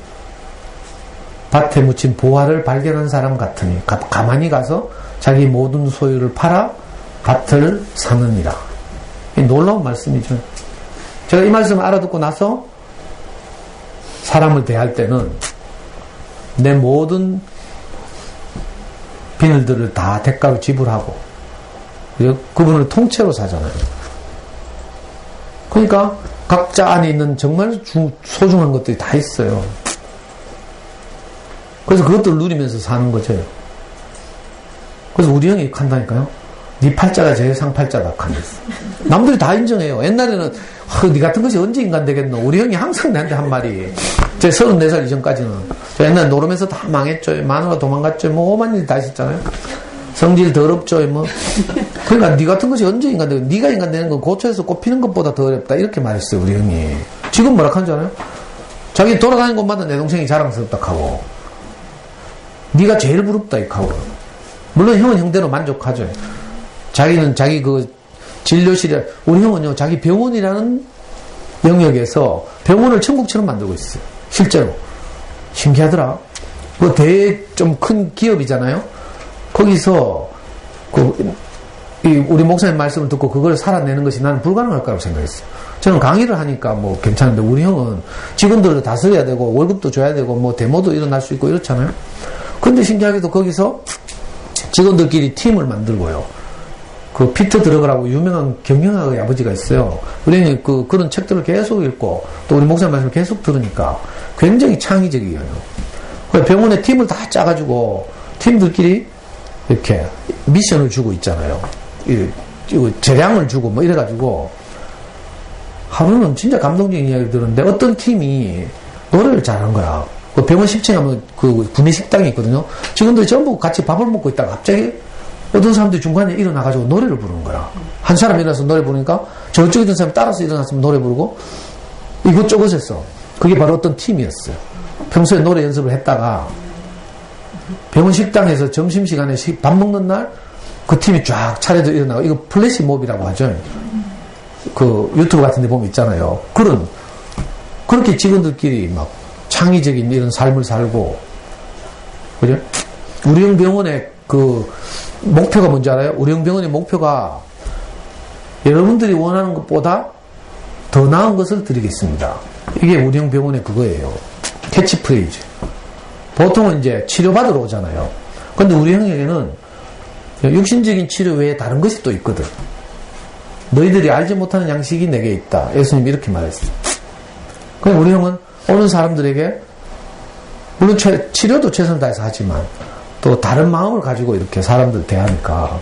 밭에 묻힌 보화를 발견한 사람 같으니 가만히 가서 자기 모든 소유를 팔아 밭을 사느니라. 이 놀라운 말씀이죠. 제가 이 말씀을 알아듣고 나서 사람을 대할 때는 내 모든 비늘들을 다 대가로 지불하고 그분을 통째로 사잖아요. 그러니까 각자 안에 있는 정말 소중한 것들이 다 있어요. 그래서 그것들을 누리면서 사는 거죠. 그래서 우리 형이 한다니까요. 네 팔자가 제일 상팔자다 하면서. 남들이 다 인정해요. 옛날에는 네 같은 것이 언제 인간 되겠노. 우리 형이 항상 나한테 한 말이. 제 34살 이전까지는 저 옛날 노름에서 다 망했죠. 마누라 도망갔죠. 뭐 오만 일 다 있었잖아요. 성질 더럽죠. 뭐. 그러니까 네 같은 것이 언제 인간 되겠노. 네가 인간 되는 건 고초에서 꽃피는 것보다 더 어렵다. 이렇게 말했어요. 우리 형이. 지금 뭐라 하는 줄 알아요? 자기 돌아다니는 곳마다 내 동생이 자랑스럽다 하고 네가 제일 부럽다 하고. 물론 형은 형대로 만족하죠. 자기는 자기 그 진료실에, 우리 형은요, 자기 병원이라는 영역에서 병원을 천국처럼 만들고 있어요. 실제로. 신기하더라. 그 좀 큰 기업이잖아요. 거기서, 우리 목사님 말씀을 듣고 그걸 살아내는 것이 나는 불가능할 거라고 생각했어요. 저는 강의를 하니까 뭐 괜찮은데 우리 형은 직원들도 다스려야 되고 월급도 줘야 되고 뭐 데모도 일어날 수 있고 이렇잖아요. 근데 신기하게도 거기서 직원들끼리 팀을 만들고요. 그 피터 드러그라고 유명한 경영학의 아버지가 있어요. 우리는 그런 책들을 계속 읽고 또 우리 목사님 말씀을 계속 들으니까 굉장히 창의적이에요. 병원에 팀을 다 짜가지고 팀들끼리 이렇게 미션을 주고 있잖아요. 재량을 주고 뭐 이래가지고 하루는 진짜 감동적인 이야기를 들었는데 어떤 팀이 노래를 잘하는 거야. 그 병원 10층에 가면 그 구내 식당이 있거든요. 직원들이 전부 같이 밥을 먹고 있다가 갑자기 어떤 사람들이 중간에 일어나가지고 노래를 부르는 거야. 한 사람이 일어나서 노래 부르니까 저쪽에 있던 사람이 따라서 일어났으면 노래 부르고 이것저것 했어. 그게 바로 어떤 팀이었어요. 평소에 노래 연습을 했다가 병원 식당에서 점심시간에 밥 먹는 날 그 팀이 쫙 차례도 일어나고 이거 플래시몹이라고 하죠. 그 유튜브 같은 데 보면 있잖아요. 그렇게 직원들끼리 막 창의적인 이런 삶을 살고, 그죠? 우리형 병원의 그 목표가 뭔지 알아요? 우리형 병원의 목표가 여러분들이 원하는 것보다 더 나은 것을 드리겠습니다. 이게 우리형 병원의 그거예요. 캐치프레이즈. 보통은 이제 치료받으러 오잖아요. 근데 우리 형에게는 육신적인 치료 외에 다른 것이 또 있거든. 너희들이 알지 못하는 양식이 내게 있다. 예수님이 이렇게 말했어요. 그럼 우리 형은 오는 사람들에게 물론 치료도 최선을 다해서 하지만 또 다른 마음을 가지고 이렇게 사람들 대하니까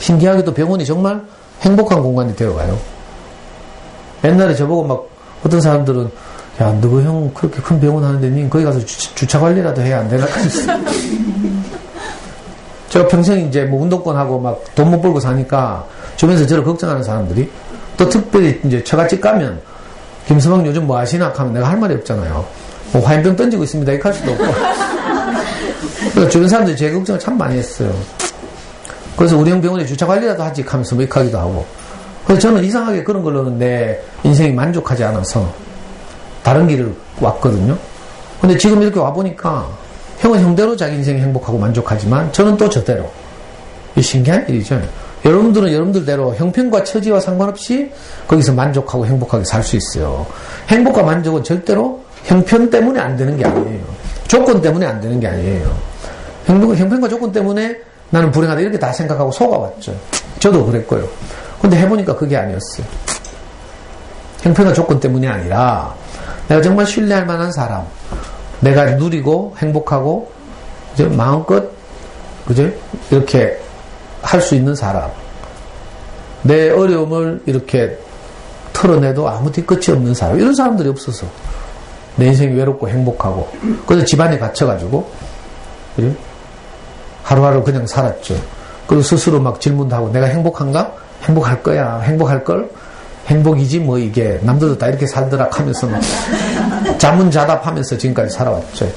신기하게도 병원이 정말 행복한 공간이 되어가요. 옛날에 저보고 막 어떤 사람들은 야, 너그 형 그렇게 큰 병원 하는데 니 거기 가서 주차 관리라도 해야 안 되나? 제가 평생 이제 뭐 운동권하고 막 돈 못 벌고 사니까 주변에서 저를 걱정하는 사람들이 또 특별히 이제 처갓집 가면 김서방 요즘 뭐 하시나 하면 내가 할 말이 없잖아요. 뭐 화염병 던지고 있습니다. 이렇게 할 수도 없고. 그래서 주변 사람들이 제 걱정을 참 많이 했어요. 그래서 우리 형 병원에 주차 관리라도 하지 하면서 뭐 이렇게 하기도 하고. 그래서 저는 이상하게 그런 걸로는 내 인생이 만족하지 않아서 다른 길을 왔거든요. 근데 지금 이렇게 와보니까 형은 형대로 자기 인생이 행복하고 만족하지만 저는 또 저대로. 이 신기한 일이죠. 여러분들은 여러분들대로 형편과 처지와 상관없이 거기서 만족하고 행복하게 살 수 있어요. 행복과 만족은 절대로 형편 때문에 안 되는 게 아니에요. 조건 때문에 안 되는 게 아니에요. 형편과 조건 때문에 나는 불행하다 이렇게 다 생각하고 속아왔죠. 저도 그랬고요. 근데 해보니까 그게 아니었어요. 형편과 조건 때문이 아니라 내가 정말 신뢰할 만한 사람, 내가 누리고 행복하고 이제 마음껏 그죠? 이렇게 할 수 있는 사람, 내 어려움을 이렇게 털어내도 아무 뒤끝이 없는 사람, 이런 사람들이 없어서 내 인생이 외롭고 행복하고 그래서 집안에 갇혀가지고 그죠? 하루하루 그냥 살았죠. 그리고 스스로 막 질문도 하고 내가 행복한가? 행복할 거야. 행복할걸? 행복이지 뭐 이게 남들도 다 이렇게 살더라 하면서 막 자문자답하면서 지금까지 살아왔죠.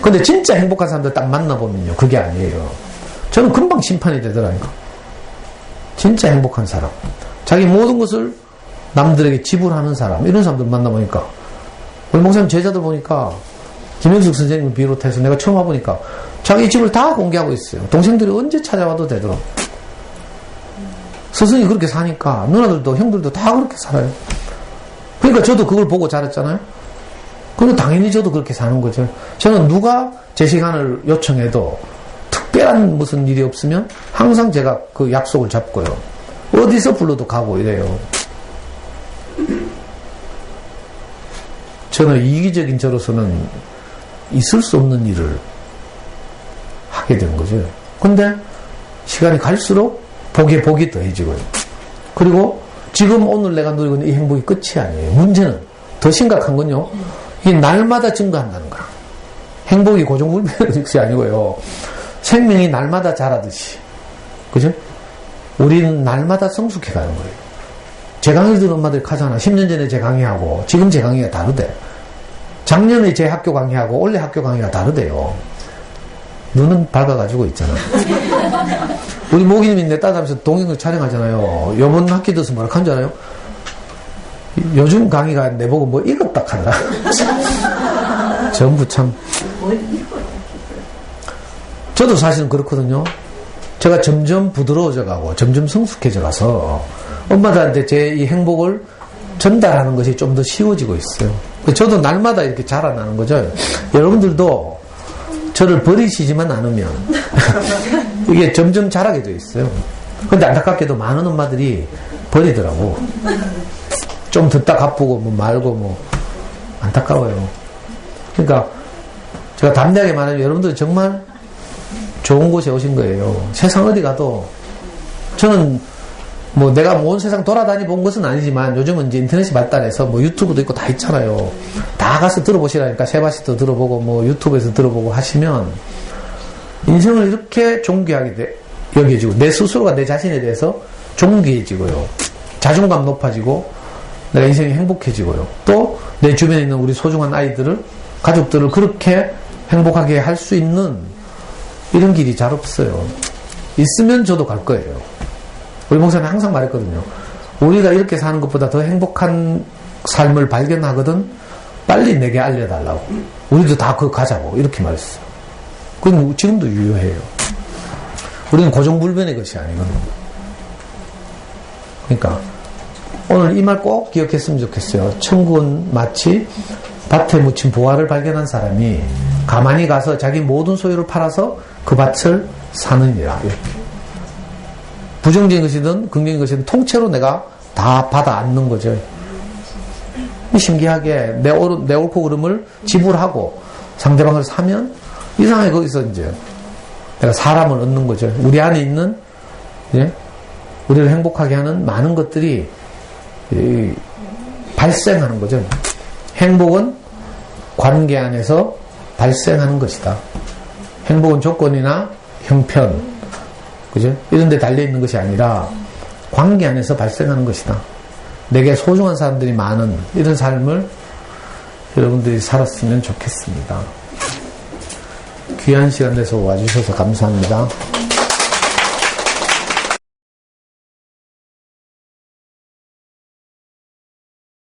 근데 진짜 행복한 사람들 딱 만나보면요 그게 아니에요. 저는 금방 심판이 되더라니까. 진짜 행복한 사람, 자기 모든 것을 남들에게 지불하는 사람, 이런 사람들 만나보니까 우리 목사님 제자들 보니까 김영숙 선생님을 비롯해서 내가 처음 와보니까 자기 집을 다 공개하고 있어요. 동생들이 언제 찾아와도 되도록. 스승이 그렇게 사니까 누나들도 형들도 다 그렇게 살아요. 그러니까 저도 그걸 보고 자랐잖아요. 그리고 당연히 저도 그렇게 사는 거죠. 저는 누가 제 시간을 요청해도 특별한 무슨 일이 없으면 항상 제가 그 약속을 잡고요. 어디서 불러도 가고 이래요. 저는 이기적인 저로서는 있을 수 없는 일을 하게 된 거죠. 근데 시간이 갈수록 복이 더해지고요. 그리고 지금 오늘 내가 누리고 있는 이 행복이 끝이 아니에요. 문제는 더 심각한 건요. 이게 날마다 증가한다는 거야. 행복이 고정불변의 것이 아니고요. 생명이 날마다 자라듯이. 그죠? 우리는 날마다 성숙해 가는 거예요. 제 강의 들은 엄마들이 하잖아. 10년 전에 제 강의하고 지금 제 강의가 다르대. 작년에 제 학교 강의하고 올해 학교 강의가 다르대요. 눈은 밝아가지고 있잖아. 우리 모기님이 내 따라하면서 동영상 촬영하잖아요. 요번 학기 들어서 뭐라 한 줄 알아요? 요즘 강의가 내보고 뭐 익었다 하더라. 전부 참. 저도 사실은 그렇거든요. 제가 점점 부드러워져 가고 점점 성숙해져 가서 엄마들한테 제 이 행복을 전달하는 것이 좀 더 쉬워지고 있어요. 저도 날마다 이렇게 자라나는 거죠. 여러분들도 저를 버리시지만 않으면 이게 점점 자라게 돼 있어요. 근데 안타깝게도 많은 엄마들이 버리더라고. 좀 듣다 가쁘고 뭐 말고 뭐 안타까워요. 그러니까 제가 담대하게 말하면 여러분들 정말 좋은 곳에 오신 거예요. 세상 어디 가도 저는 뭐 내가 온 세상 돌아다니 본 것은 아니지만 요즘은 이제 인터넷이 발달해서 뭐 유튜브도 있고 다 있잖아요. 다 가서 들어보시라니까 세바시도 들어보고 뭐 유튜브에서 들어보고 하시면 인생을 이렇게 존귀하게 여겨지고 내 스스로가 내 자신에 대해서 존귀해지고요. 자존감 높아지고 내가 인생이 행복해지고요. 또 내 주변에 있는 우리 소중한 아이들을 가족들을 그렇게 행복하게 할 수 있는 이런 길이 잘 없어요. 있으면 저도 갈 거예요. 우리 목사님 항상 말했거든요. 우리가 이렇게 사는 것보다 더 행복한 삶을 발견하거든 빨리 내게 알려달라고. 우리도 다 그거 가자고 이렇게 말했어요. 그건 지금도 유효해요. 우리는 고정불변의 것이 아니거든요. 그러니까 오늘 이 말 꼭 기억했으면 좋겠어요. 천국은 마치 밭에 묻힌 보화를 발견한 사람이 가만히 가서 자기 모든 소유를 팔아서 그 밭을 사느니라. 이렇게. 부정적인 것이든 긍정적인 것이든 통째로 내가 다 받아 안는 거죠. 신기하게 내 옳고 그름을 지불하고 상대방을 사면 이상하게 거기서 이제 내가 사람을 얻는 거죠. 우리 안에 있는 우리를 행복하게 하는 많은 것들이 발생하는 거죠. 행복은 관계 안에서 발생하는 것이다. 행복은 조건이나 형편, 그죠? 이런 데 달려있는 것이 아니라 관계 안에서 발생하는 것이다. 내게 소중한 사람들이 많은 이런 삶을 여러분들이 살았으면 좋겠습니다. 귀한 시간 내서 와주셔서 감사합니다.